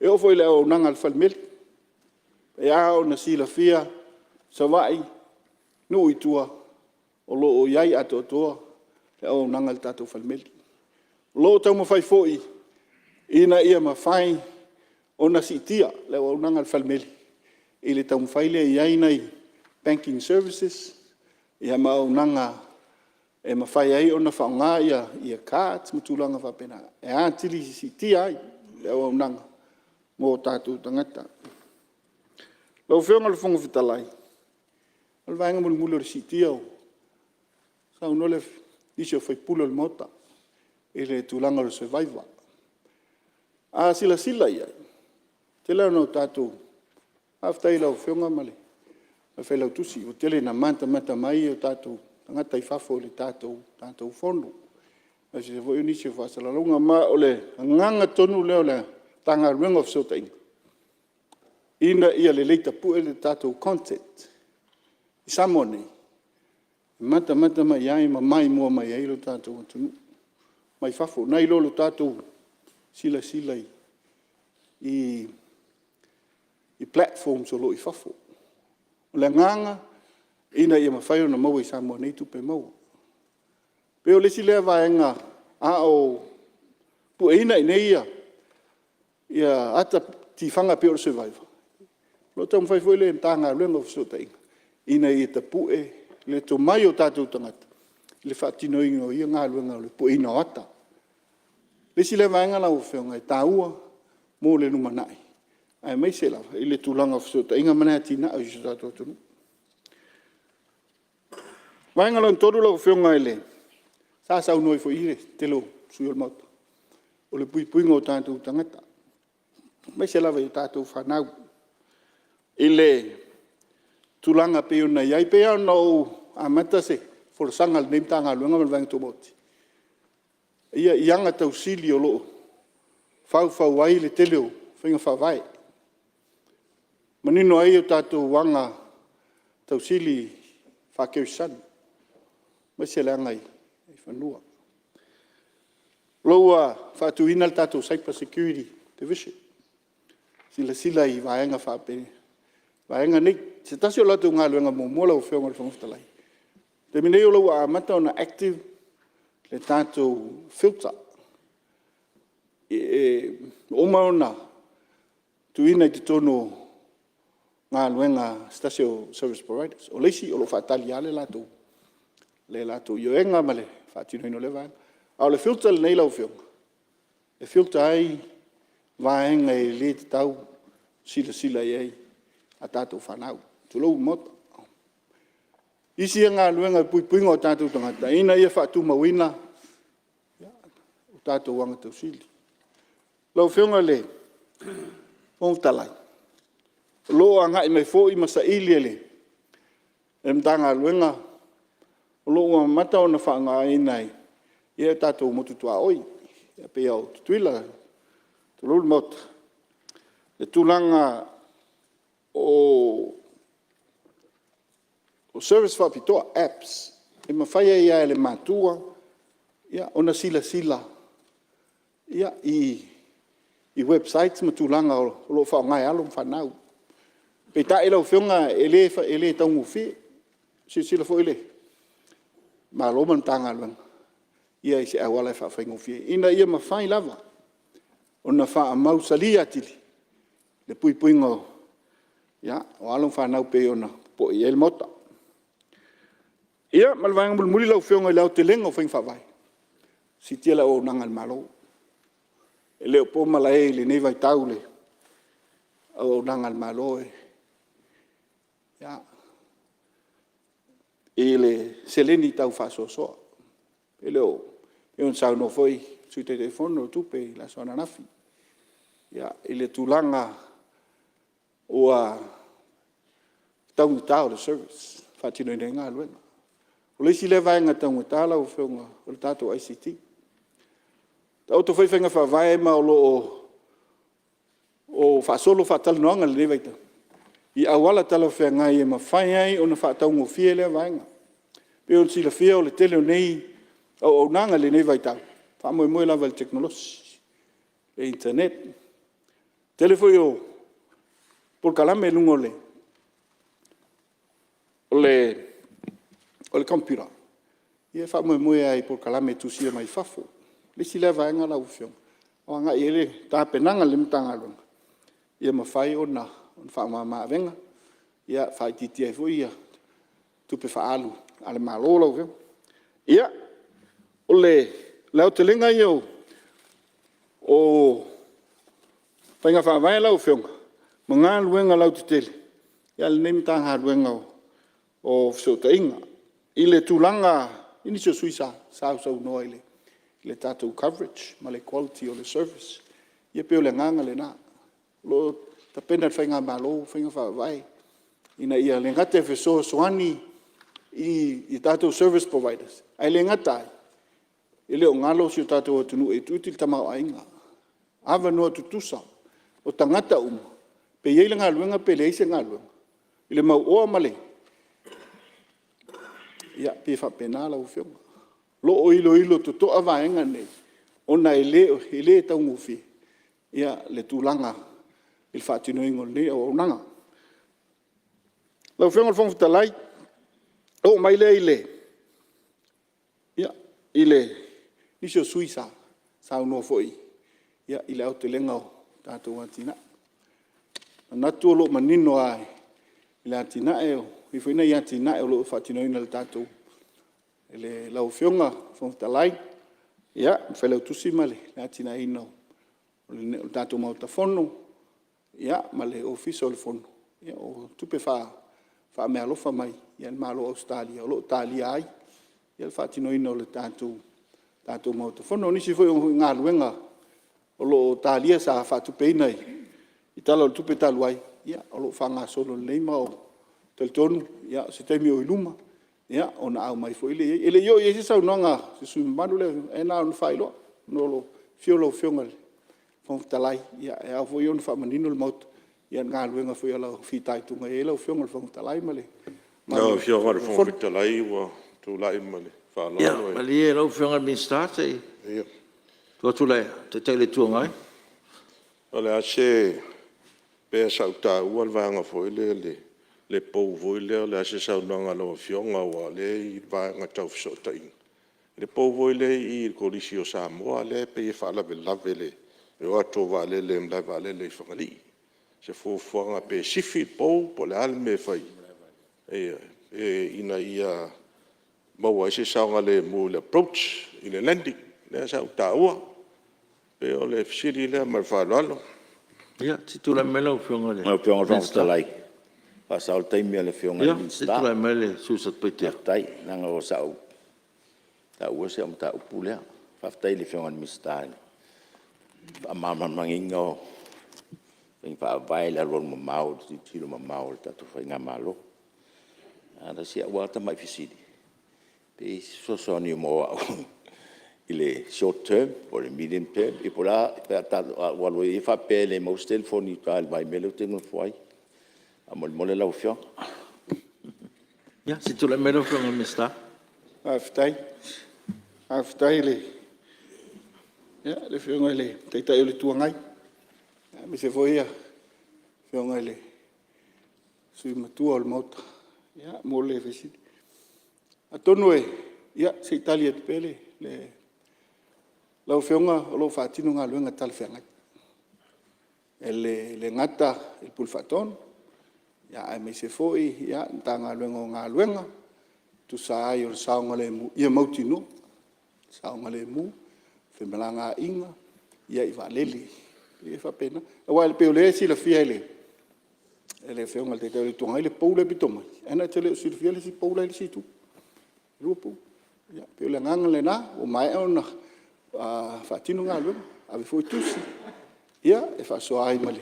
E ofo I lea o nanga al whalmeli. E ao na sila whia. Sawai. Nui tua. O lo o iai ato toa. Le o nanga al tato whalmeli. Lo tau mawhai foi. Ina ia mawhai. O na sitia, le o nanga al whalmeli. I le tau mwhaile I ai nei banking services. Ia ma o nanga e mawhai ai o na whaonga ia kāts matulanga whapena. E ātiri si tia ai, e au nanga, mō tātou tangata. Lau whionga le whonga whitalai. Al vaenga mulu si tia o. Sa unole isio whaipula le mota. E le tūlanga le survivor. A sila ia. Te leo no tātou. Aftai lau whionga male. A whailau tusi. O tele na manta mai o tātou. Tangata I whafo le tātou whono. A se voi unisio whasalalunga ma o le nganga tonu leo le tanga ring of sota inga. Ina ia le leita pue le tātou content. I Samoa nei. Mata mai ai ma mai mua mai ai lo tātou atunu. Mai whafo. Nai lo tātou sila I platforms o lo I whafo. O le nganga ina ia mawhaio na mau I Samoa nei tupe mau. Peo lesi lea vaenga a o pu ina nei ia ata tifanga peo survivor. Lo tau mwhai fwoi le tanga luenga fsota inga. Ina ia ta pue le to mai o tātou tangata. Le whaatino ingo ia ngā luenga le pu ina o ata. Lesi lea vaenga lau whionga I tāua mō le numanai. Ai mai se lawa, I le tūlanga fsota inga mana tina au iso tātou tunu. Vaenga lau toru lau whionga I le. Sa sau noi fo ire, te lo sui ol mauta. O le pui ngō tātou tangata. Mai se lawa I tātou whanau. I le tūlanga peo na iai peo na o amata se. For sanga le neimtanga luenga mal vang to moti. Ia ianga tau sili o loo. Fau ai le teleo. Whinga whawai. Manino ai o tātou wanga tau sili whakeu san. Mai se langai. Whanua. Loa whatuina le tātou Cyber Security Division. Sila I vaenga whapene. Vaenga nei, se tasi o latu ngā luenga mō mola o whionga le whangwhitalai. Te minei o lau a amata o na active le tātou filter. Oma o na tuina I te tono ngā luenga stasio service providers. O leisi o lo whatali ale lātou. Le lātou ioenga ma le whatino ino le vaenga. Au le filter le nei lau whionga. Le filter ai vaenga I le te tau sila I ai. A tātou whanau. Tulou mota. Isi ngā luenga pui ngō tātou tangata. Ina ia whatu mawina. O tātou wanga tau sili. Lau whionga le. Whongtalai. Loa ngai mai fō I masa ili le. E mtanga luenga. Loa mata o na whanga inai. Ia tātou motutua oi. Ia pia o tutuila. Tulou mota. Le tūlanga o service whapitoa apps. E mawhaia ia ele mātua. Ia ona sila. Ia I websites matulanga o lo whaongai alo whanau. Pe ta ila o whionga ele taungu whi. Sila fo ele. Ma loman tanga luanga. Ia I se awala e whawhaingo whi. Ina ia mawhai lava. Ona wha mau sali atili. Le pui ngo. Ya, o along whanau pe ona po I el mota. Ia, malvanga muli lau whionga I lau te lengo whaing whawai. Si tia lau o nangal malo. E leo po Malae le nei vai tau le. O nangal malo e. Ya. E le seleni tau whasosoa. E leo, e on sau no foi, sui te telefono tupe la soana nafi. Ya, e le tūlanga o a taungu tau le service. Whatino I ngā luenga. O leisi le vaenga taungu tāla o whionga o le tātou ICT. Tau to whaiwhenga whawai ma o lo o whaasolo whaatala noanga le newaita. I awala tala whengai e ma whai ai o na whaataungo fie le vaenga. Peo on sila fia o le tele o nei o nanga le newaita. Whaamoe moe lava le teknolosi. Le internet. Telefoi o por kalame lungo le. O le computer. Ia whaamoe ai por kalame tusia mai whafo. Le sila vaenga la ufiong. O anga I ele tāpenanga le mtanga lunga. Ia mawhai o na whaamama venga. Ia whai titi ai fo ia. Tupe whaalu. Ale malo la ufiong. Ia, o le lau te lenga iau o whainga whaavai lau whionga. Ma ngā luenga lau te tele. Ia le neim tanga luenga o fsota inga. I le tūlanga, ini sio suisa, sau noa i le tātou coverage, ma le quality o le service. Ia peo le nganga le nā. Lo ta pena whainga malo, whainga whaavai. Ina ia le ngate whesoa soani i tātou service providers. Ai le ngatai. I leo ngalo si o tātou atunu e tuiti le tamau ainga. Awa noa tutusa. O tangata Pe iei le ngā luenga pe le eise ngā luenga. I le mau oa male. Ia pe whapena lau whionga. Lo o ilo to toa vaenga nei. Ona e le tau ngufi. Ia le tūlanga. Il whaatino ingo nei o nanga. Lau whionga whonga talai. O mai le ile. Ia, ile nisio suisa sa no foi. Ia ile au te lenga o tātou atina. Natu lo manino ai. Ile atina e o. I whaina i atina e o lo whatino ina le tātou. Ele lau whionga whonga talai. Ia, whalau tusi male. Le atina ina o. O tātou mauta whono. Ia, male ofisa o le whono. Ia, o tupe wha mea lofa mai. Ia le malo Australia, o lo talia ai. Ia le whaatino ina o le tātou mauta whono. Nisi foi o ngā luenga. O lo talia sa whaatupe ina i tala o tupe talu ai. Ia, o lo whanga solo leima o talitonu. Ia, se teimi o iluma. Ia, o na au mai fo ile. Ile yo i sau nonga, se sui manu le, e na o whailo. No lo fiolo whionga le. Whonga talai. Ia, e au fo i onu whamanino le mauta. Ia ngā luenga fo i ala whitai tunga. E lau whionga le whonga talai male. No, whionga le whonga talai ua tu lai male. Ia, mali e lau whionga min start e. Ia. Tua tu lai, te teile tuangai. Ole a se pe sa uta ua vanga foi le pou voi le a se sa nanga lo fionga wa le I vanga tau so tai. Le pou voi le I kolisi o Samoa le pe fa la le. E o to vale le mla vale le fangali. Se fo fanga pe sifi pou po le alme fai. Ina ia maua se sa le mo le approach in le landing. Le sa uta ua. Pe o le fsiri le mar fa lalo. Ia, titu la mele o whionga le. O whionga whonga talai. Pa sao taimi le whionga le minsta. Ia, titu la mele susat peitea. Tai, nanga o sao. Ta ua se amta upulea. Whaftai le whionga le minsta. A mama manginga o. Whingi wha vai le ron mamau, tiro mamau, le tatu whainga malo. Ana si a wata mai fisiri. Pe so ni mo au. Il est short term or medium term. Et pour là, il faut appeler les mots téléphoniques. Il va y mettre le foyer. Amol la ofion. Ja, si tu la melo from mista. Aftai le. Ja, le fiong le. Taita le tuangai. Mi se foi fiong le. Sui matua al mot. Ja, mole fesi. Atonu ja, se Italia te pele le. Lau whionga o lo whaatino ngā luenga tala whianga. Le ngata il pulfaton. Ia ai mei se foi, ia nta ngā luenga o ngā luenga. Tu sa ai o le saonga le mu. Ia mautino. Saonga le mu. Whemela ngā inga. Ia I whaleli. Ia whapena. Awa le peo le si la fia ele. Le whionga le te le tuanga le pou le bitoma. Ana te le si la fia le si pou le si tu. Rua pou. Ia peo le nganga le na. O mai au na. Whaatino ngā luenga, awe fwoi tusi. Ia, e whaasoa ai male.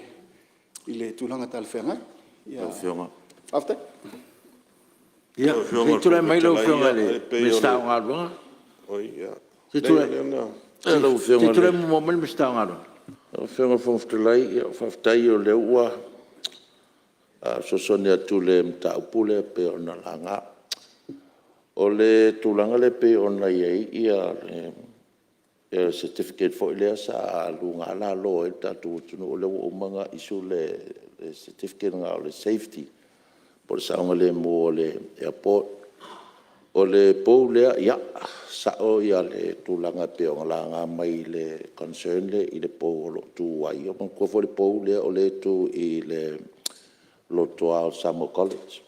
I le tūlanga tala whengai. Lau whionga. Whaftai? Ia, te tūlai mai lau whionga le. Me stau ngā luenga. Oi, ia. Te tūlai mo mele me stau ngā luenga. Lau whionga whonga ia whaftai o le ua. Sosone atu le mta upule pe o na langa. O le tūlanga le pe o na iei ia certificate for ile sa lunga la lo tatu tunu le o manga isu le certificate nga le safety por sa ngale mo le airport o le pole ya sa o ya le tulanga pe nga mai le concern le ile polo tu ai o ko for le pole o le tu I le lo to Samoa college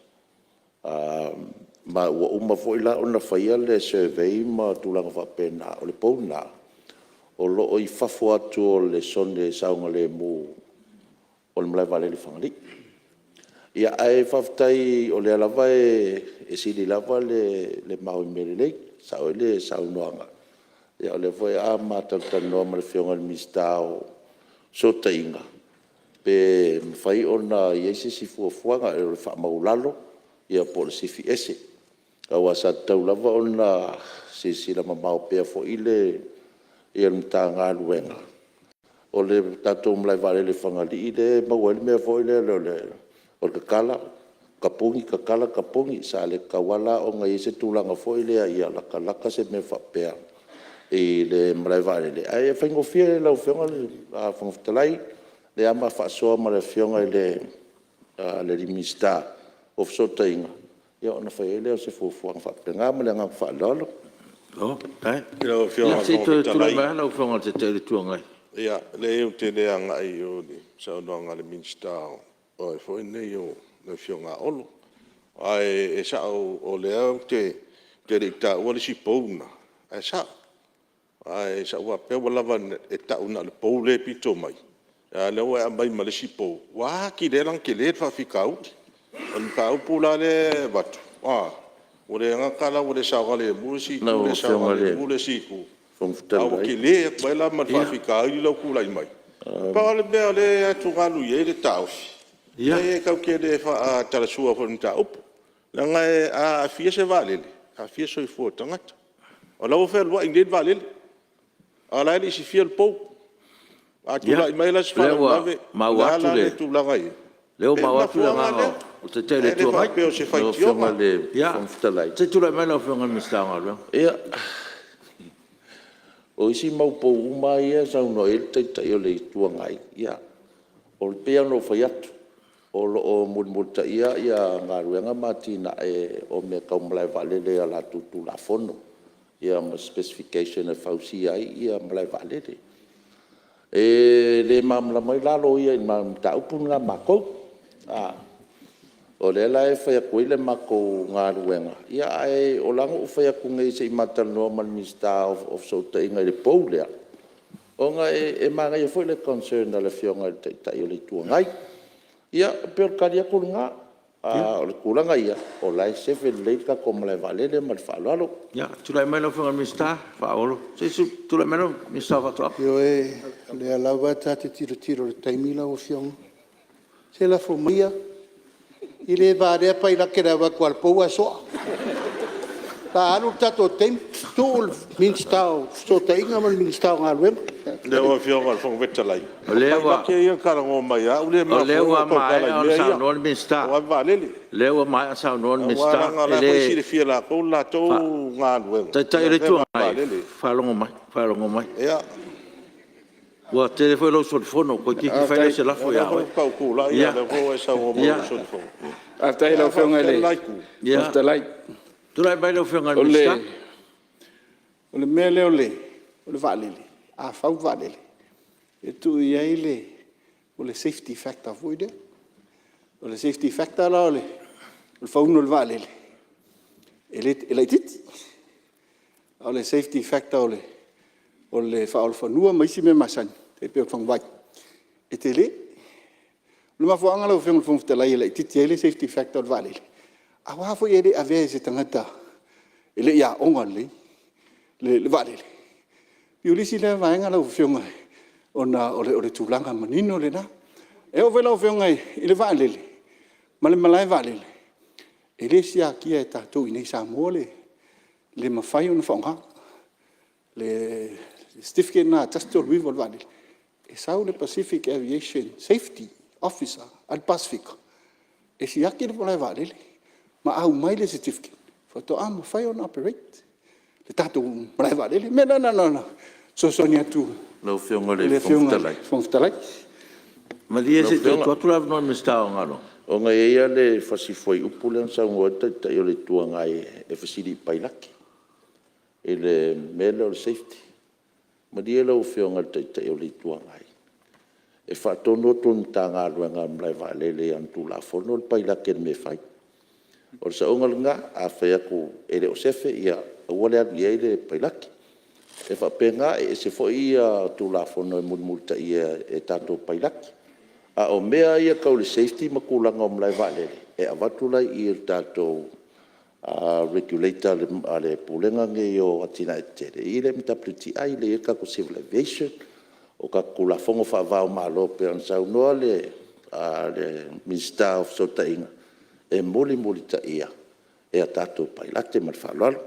Ma ua uma fo'i la ona faia le survey ma tulaga fa'apena o le pouna o lo'o I fafo atu o le sone sauga lemu o le malae valele fagali. Ia ae fafetai o le alava e sili lava le maui melelei sao le saunoaga. Ia o le foi a matalutanoa ma le fioga le minista o sotaiga pe mafai ona iai se sifuafuaga e o le fa'amaulalo ia po le sifi ese. Kaua sa tau lava ona sisila mamao pea fo'i le ia le matagaluega. O le tatou malae valele fagalii le maua le mea fo'i le o le kakala kapugi sa le kauala o gai se tulaga fo'i lea ia lakalaka se mea fa'apea I le malae valele. Ai e faigofia le laufioga le fagafatalai le ama fa'asoa ma le fioga I le limista o fesotaiga. Ia ona fai leo se fuafuaga fa'apega ma le agaga fa'alolo. Ilo fionga Lau fionga te te tuangai. Ia, le eu te leanga I o ni saunoanga le minsta o e foi nei o le fionga olo. Ai e sa o le au te rita ua le si pouna. Ai sa. Ai sa ua pea lava e tauna le pou le pito mai. Ia le ua mai ma le si pou. Wa ki le lang ki le whawhikau. O ni pau pula le batu. O le ngakala o le saugale mulesi o le saugale mulesi ku au ki le mai la ma fafika I lo ku lai mai pa le be le atu galu ye le tau e ka ke le fa tala sua fo nta op la ngai a fie se vale a fie so I fo tangata o la o fe lo ingrid vale ala le si fie le po a tu lai mai la sfa ma wa tu la ngai leo ma wa tu la ngai o te tele tu mai o se fai tio ma le fonftalai te tu la mai la fonga mistanga lo ia o isi mau po uma ia sa no el te te o le tu ngai ia o le pea no fai atu o lo o multa ia ngaruenga matina o me ka umlai vale le ala tu la fono ia ma specification e fausi ai ia mlai vale le mamla mai la lo ia ma ta upun la mako o le la e fai a koile mako ngā ruenga. Ia ai o lango u fai a kunga se I matanoa man Minister of Sota inga le pou lea. O nga e manga ia foi le concern na le fionga le tai o le tua ngai. Ia per karia kulunga o le kulanga ia o lai sefe leika ko male valele mal falalo. Ya, tu lai mai lo fionga Minister faolo. Se tu lai mai lo Minister fa to. Yo le alawa tate tiro le taimila o fionga. Se la fomia I le vare pa ila ke rawa kwa pou aso. Ta alu tato tem tul minstau so ta inga man minstau ngalwen. Le o fionga al fong vetalai. Le wa ke ia karango mai a ule ma. Le wa mai on sa non minsta. Wa valele. Le wa mai sa non minsta. Le ko si fia la ko la to ngalwen. Ta ile tu mai. Falongo mai. Ia. Wa telefone lo sul fono ko ki fai se la fo ya. Ka ku la ia le ko e sa o mo sul fono. After lo fionga le. Ya. Tu lai mai lo fionga minsta. O le mele o le valele. A fau valele. E tu ia ile o le safety factor voide. O le safety factor la o le fauno le valele. Ele tit. O le safety factor o le faol fanua mai si me masan. Te pe fang vai. E te le luma fo anga lo feng fong te lai le tit ele safety factor valele. A wa fo ele ave se tangata. Ele ia onga le valele. Piulisi le vaenga lo fionga ona o le tulanga manino le na. E o vela o fionga I le valele. Male malai valele. Ele sia kia ta tu ini Samoa le mafai ona fonga. Le certificate na tasto lui vol valele. E sau le Pacific Aviation Safety Officer al Pacific. E sia kia le valele. Ma au mai le certificate. Foto am mafai ona operate. Le tato malai valele. Me na. So sonia tu. Lo fionga le fonftalai. Ma dia se tu la non minsta ngalo. O nga ia le fasifoi upule sa ngota ta yo le tua ngai e fasili pailaki. E le mele o safety. Ma dia lo fionga ta yo le tua ngai. E fa tono ton tanga luenga mlai valele antu la fono pailaki me fai. O sa onga lunga a whea ko ere o sefe ia awale anu ia ele pailaki. E whapenga e se fo ia tu la fono e multa ia e tato pailaki. A o mea ia kaule safety makulanga o mlai valele. E avatula i tato regulator ale pulenga nge o atina e tere. I le mitapluti ai le eka ko civil aviation o ka kula fongo whaavao malo pe an sau noa le Minister of Sotainga. E muli ta ia. E a tato pailate man whalalo.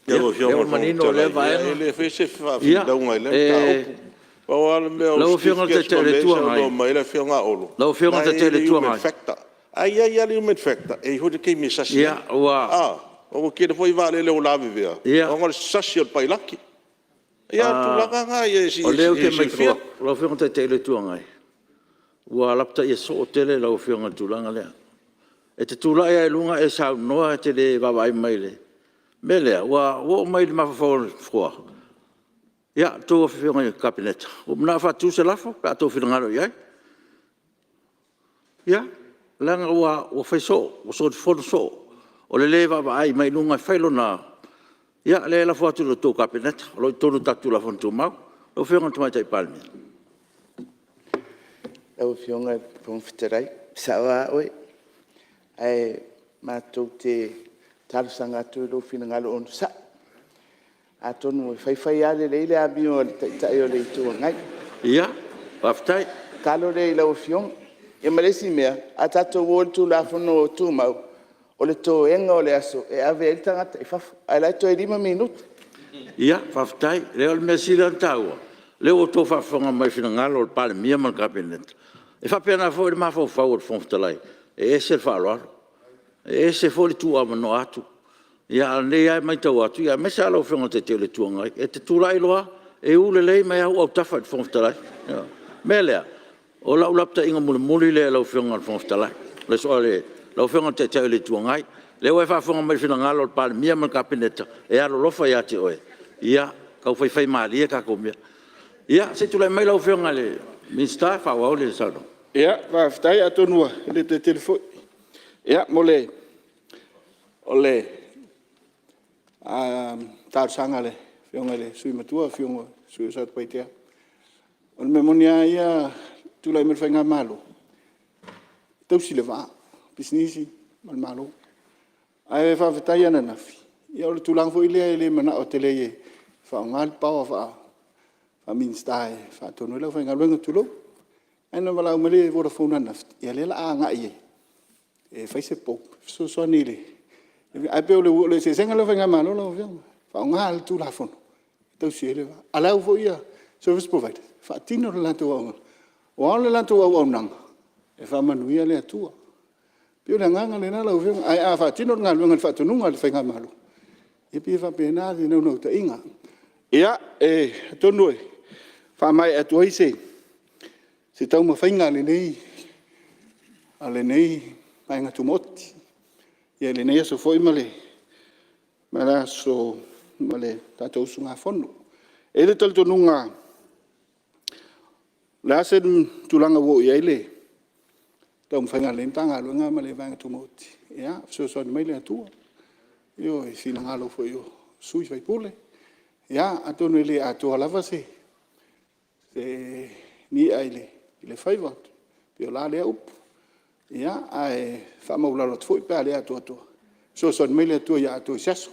Leo manino le vai. Ele fez daunga ele ta o ala me o fianga te tele tuanga. No mai le fianga olo. Lo fianga te tele tuanga. Ai ali o factor. E ho de ke mi sasi. Ya wa. O ke foi vale le o lave via. O ngol sasi o pailaki. Ya tu la nga ye si. O leo ke mai fia. Lo fianga te tele tuanga. Wa lapta ye so tele lo fianga tulanga le. E te tula e lunga e sa noa te le vai mai le. Mele, wa mai ma fa fo. Ya, to fi ngai kabinet. O na fa tu se lafo, pa to fi ngalo ya. Ya, langa wa fa so, o so fo so. O le leva vai mai lunga failo na. Ya, le la fo tu to kabinet, lo to no tatu la fon tu mau. O fi ngai mai tai palmi. O fi ngai pon fiterai. Sawa oi. Ai ma to te talu sanga tu lo fina ngalo on sa atonu fai ale le abio ta yo le tu ngai ia aftai kalo le lo fion e malesi mea atato wol tu la fono tu mau o le to enga o le aso e ave el tanga e fa ala to 5 minuto ia aftai le ol mesila tau le o to fa fonga mai fina ngalo o Palemene man kabinet e fa pena fo ma fo o fontalai e se fa lo e se fo tu amano atu ia nei ai mai tau atu ia me sa lo fonga te tele tuanga e te tulai loa e ule lei mai au tafa fontalai melea o la ulapta inga muli le lo fonga fontalai le so le lo fonga te tele tuanga le wa fa fonga mai fina ngalo Palemene man kabinet e alo lo fa ia te oe ia ka fai mali ka ko mea ia se tulai mai lo fonga le Minister fa wa le sa ia va stai atonua le te telefone ia mole ole tar sangale fiongale sui matua fiongo sui sat paitea on memonia ia tulai mer fenga malo tau sileva businessi mal malo ai fa vitaia na nafi ia ole tulang fo ile mana otele ye fa ngal pa fa minstai fa tonu le fenga lenga tulo ana mala umele vo fona naft ia le la nga ye e fai se po so nile ai pe le se senga le venga malo lo fa ngal tu la fon to siele ala vo ia service provider fa tino la to o le la to o nang e fa manu ia le tu pe le nganga le na lo ai fa tino ngal ngal fa tu ngal venga malo e pe fa pena di no ta inga ia e to noi fa mai atu se tau ma fainga le nei ale nei ai nga tumoti ia le nei so foi male mala so male tato sunga fono e le tolto nunga la sen tulanga wo ia le tau ma fainga le tanga lo nga male vanga tumoti ia so mai le tu io e fina ngalo foi io sui fai pule ia atonu le atu lava se ni ai le fai vot pio la le up ia ai fa mo la lot foi pa le atu so mai le tu ia atu saso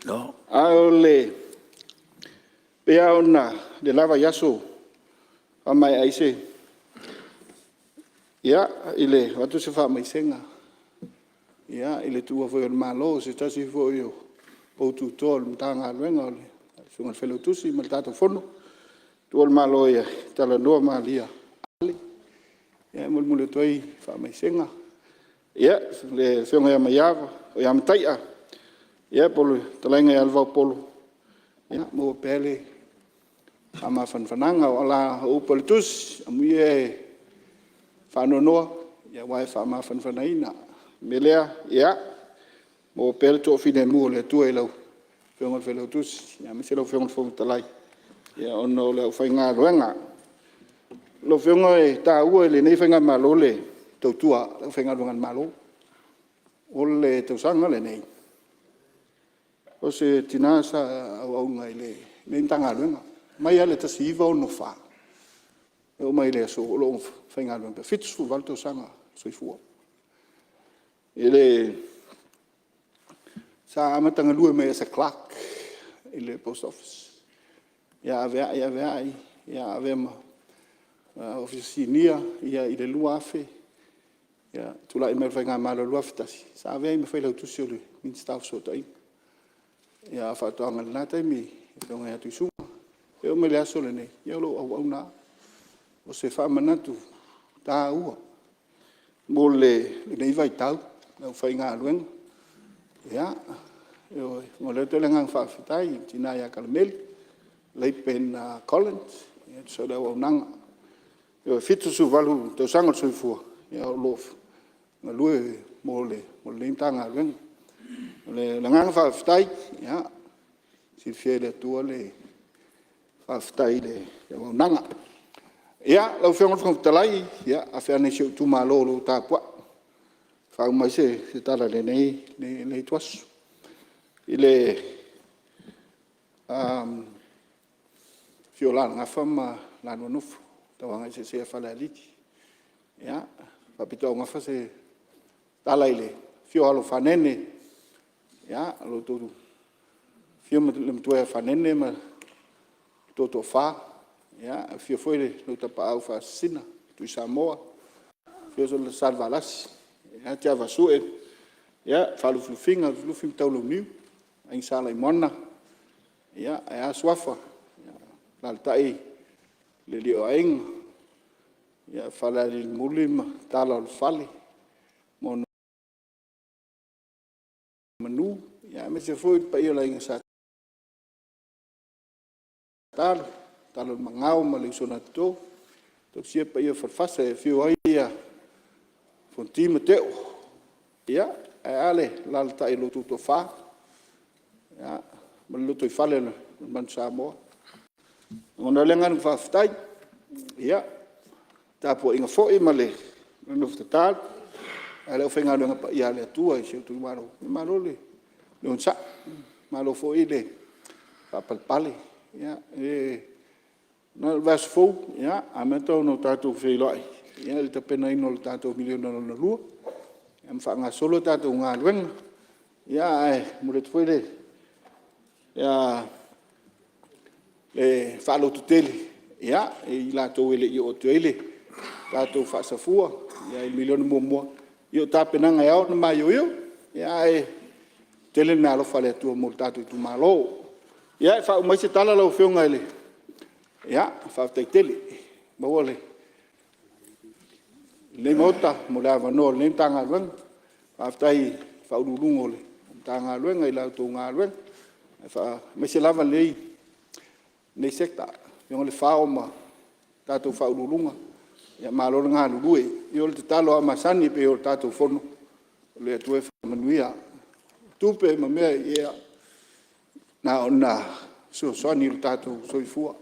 no ale pe ona de lava yaso mai ai se ia ile watu se fa mai senga ia ile tu foi malo se sta si foi io o tu tol tanga lenga le sunga felo tu si mal tato fono tu malo ia tala no malia ia mul toi fa mai senga ia le fionga ia maiava o ia mtaia ia polo talenga ia alva polo ia mo pele ama fananga ola o politus amuie fa no ia wai fa ma fanaina melea ia mo pele to fine mo le tu elo fionga felo tus ia me se lo fionga fo talai ia ono le fa nga ruanga lo fionga e ta ua le nei fenga malo le tautua lo fenga lungan malo o le tausanga le nei. O se tina sa au ngai le intanga luenga. Mai ale ta siva o no fa. O mai le so lo whainga luenga. Fitus fu val tausanga soifua. Ele sa amatanga lua me sa clerk ile post office. Ya ave ma oficinia ia ile lua afe. Ya tula ime whainga malo lua fitasi. Sa ave me whaila utusi o le min staff so tai. Ya whatoanga le nātai mi ronga atu sunga. E o me le aso le nei. Ia lo au na. O se whamanatu tā ua. Mo le nei vai tau. Au whainga aluenga. Ya. Mo le te lengang whawhitai. Tina ia kalameli. Leipen Collins. Ia so le au nanga. Ia fitu su walu tau sanga soifua. Ia o lof. Nga lue mo le intanga aluenga. Le ngang whawhitai. Ya. Si fiele tua le whawhitai le au nanga. Ia, lau whionga whangtalai. Ia, a whiane siu tu malolo tāpua. Whau mai se tala le nei tuasu. Ile fiolana ngafa ma lanu nufu. Tawanga se whala aliti. Ia, whapitau ngafa se tala ile fiohalo whanene. Ia, alo tōru. Fio le mtua whanene ma tōto wha. Ia, fio foile no tapa au whasina. Tui Samoa. Fio so le salvalasi. Ia, tia vasue. Ia, whaluflufinga, lufim taulo niu. Aing sala i mona. Ia, ea swafa. Laltai le lio aing. Ia, whala li mulima tala o whale. Mono manu. Ia, me se foi pa ia la inga sa talo. Talo mangau ma le usona tō. Tō sia pa ia farfasa e fio ai ia. Fonti ma teo. Ia, e ale lalta i lotu to wha. Ia, ma lotu i whale na man Samoa. Ngona lengan whawhitai. Ia, tāpua inga fōi ma le. Nufta tāl. Ale o whenga runga pa ia le atua i siu tui maro. Maro le. Le on sa. Maro fōi le. Whapalpale. Ia, na vas fou, ia, a meto no tātou wheiloi. Ia, le tapena ino le tātou miliona no lua. Ia, mwhanga solo tātou ngā luenga. Ia, mure tu whele. Ia, le whalo tutele. Ia, i lātou ele i o tuele. Tātou whasafua. Ia, i miliona mua. I o tāpena ngai au na mai o. Ia, tele nā lo whale atua mo tātou i tu malo. Ia, whau mai se tala lau whionga ele. Ia, whawtai tele. Mawale. Le mota, mo le awanoa, le tanga luenga. Whawtai whaururungo le. Tanga luenga, i lau tō ngā luenga. Mai se lava lei. Nei sekta. Whionga le whao ma. Tātou whaururunga. Ia, mālora ngā lurue. I ole te talo a masani pe o tātou whono. Le atue whamanuia. Tupe ma mea ia. Na ona soani o tātou soifua.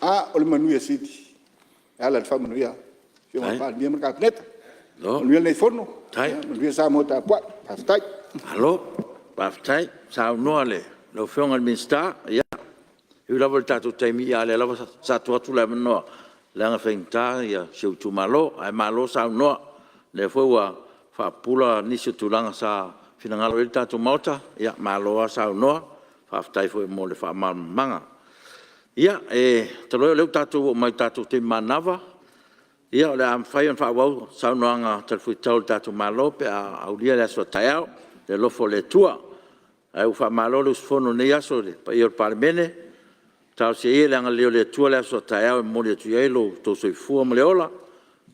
O le manuia siti. Ala le whamanuia. Whionga wha nia mara kāpineta. Manuia nei whono. Manuia sa mo tā pua. Paftai. Alo, paftai. Sa unoa le. Lau whionga le minsta. Ia. Iu lawa le tātou taimi ia le lawa sa tuatu le manoa. Langa whaingta ia siu tu malo. Ai malo sa unoa. Le whaua whapula nisi tulanga sa finangalo le tātou mauta. Ia maloa sa unoa. Whaftai fo mo le whamamanga. Ia, taloe leu tātou o mai tātou te manawa. Ia, o le am whai an whawau, saunoanga talfui tau le tātou malo, pe a aulia le aso taiao, le lofo le tua. Ai u whamalo le usfono nei aso, pa i o Palemene, tau se ie le anga leo le tua le aso taiao, e mo le tu ielo, tau soi fua mo le ola,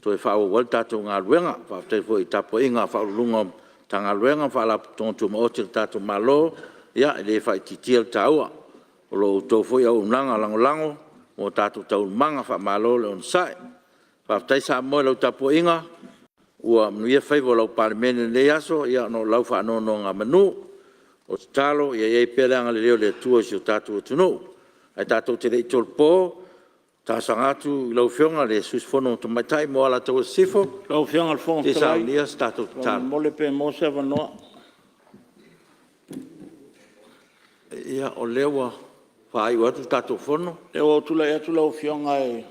to e whawa wal tātou ngā luenga, whaftai fo i tapo inga, whaulunga tanga luenga, whaalapu tontu ma oti le tātou malo, ia, le whai titia le taua. O lo tau foi au unanga lango, o tātou tau manga wha malo le on sai. Whaftai sa moe lau tapo inga, ua mnuia whaivo lau Palemene le aso, ia no lau wha anono ngā manu, o te talo, ia iei pere anga le leo le tua si o tātou tunu. Ai tātou te rei tolpo, Ta sangatu lau fionga le sus fono to matai mo ala to sifo. Lau fionga al fono te sa lia stato tal. Mole pe mo se vanoa. Ia o lewa fa ai watu tato fono. Lewa tula ia tula o fionga e.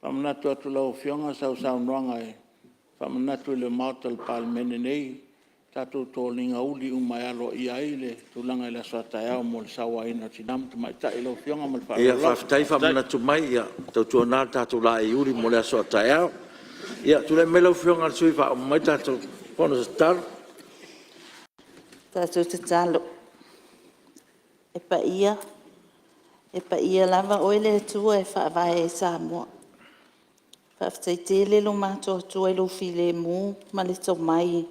Famanatu atu lau fionga sau noanga e. Famanatu le mautal Palemene nei. Tato to linga uli umayalo ia ile tulanga ila soataya mo le sawa ina tinam tu mai tai lau fionga mal fa. Ia faafetai famanatu mai ia tautuana tatou la iuri mo le asoataya. Ia tule me lau fionga le sui fa mai tatou fono star. Tatou te talo. E pa ia lava oile tua e whaavae e Samoa. Whaafitai te lelo mātua tua ilo file mu ma le tau mai.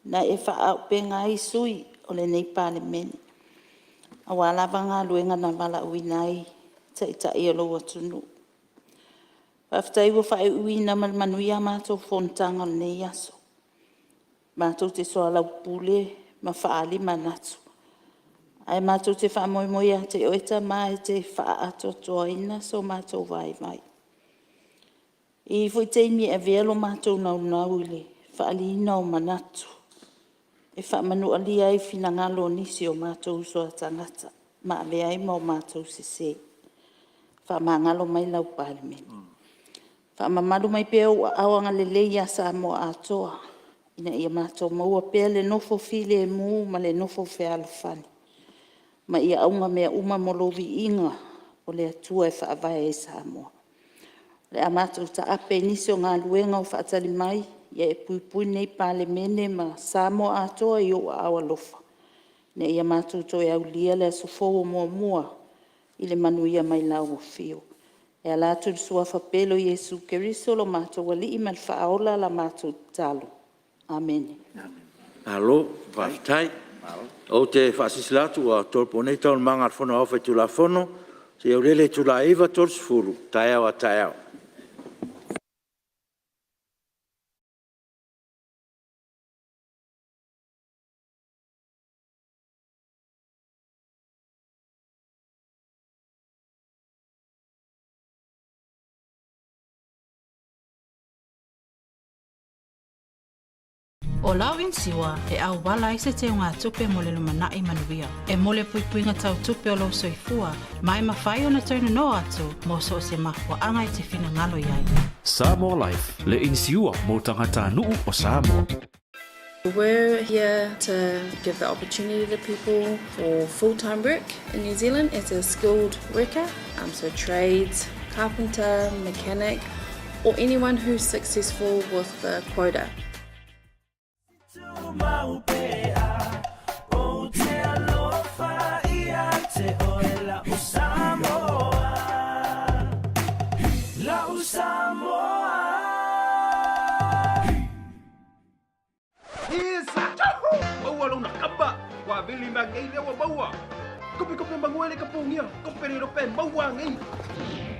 Na e whaau penga i sui o le nei Palemene. Awa lava ngā luenga na wala ui nai ta i alo atunu. Whaafitai ua whae ui na manuia mātua Fonotaga o nei aso. Mātua te soa lau pule ma whaali manatu. Ai mātou te whaamoimoia te oeta mai te whaatotoa ina so mātou vai mai. I fwoi te imi e velo mātou nau le whaalina o manatu. E whaamanu alia i whina ngalo nisi o mātou soa tangata. Ma avea ima o mātou sese. Whaamangalo mai lau Palemene. Whaamamalu mai pia o awanga le leia Samoa atoa. Ina ia mātou maua pia le nofo file mu ma le nofo whealofani. Ma ia aunga mea uma molovi inga o le atua e whaavae e Samoa. Le amatu ta ape nisi o ngā luenga o whaatali mai, ia e puipui nei Palemene ma Samoa atoa i o awalofa. Ne ia matu to e au lia le asofo o mua i le manuia mai lau o fio. E alatu le sua whapelo Jesu Keriso lo matu wali i mal whaola la matu talo. Amen. Alo, whaafitai. O te whaasisilatu a tolponeta o manga al fono au whaitu la fono, se aurele tu la iwa tolsfuru, tai au a tai au. O lawin siwa e au wala i se te unga tupe mo le lumana i manuia. E mole puipuinga tau tupe o lo soifua, mai mawhai o na tauna no atu, mo so se mahua anga i te whina ngalo iai. Samoa Life, le insiua mo tangata nuu o Samoa. We're here to give the opportunity to people for full-time work in New Zealand as a skilled worker, so trades, carpenter, mechanic, or anyone who's successful with the quota.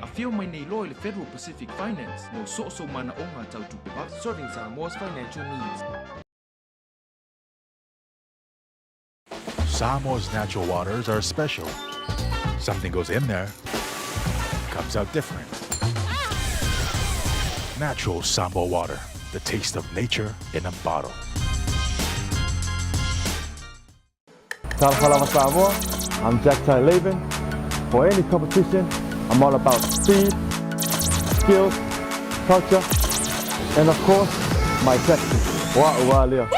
Afio mai nei loa i le Federal Pacific Finance mo so mana o ngā tautupe serving Samoa's financial needs. Samoa's natural waters are special. Something goes in there, comes out different. Natural Samoa water, the taste of nature in a bottle. Tiafau Samoa, I'm Jack Laban. For any competition, I'm all about speed, skills, culture, and of course, my Texas. Wa'ualia.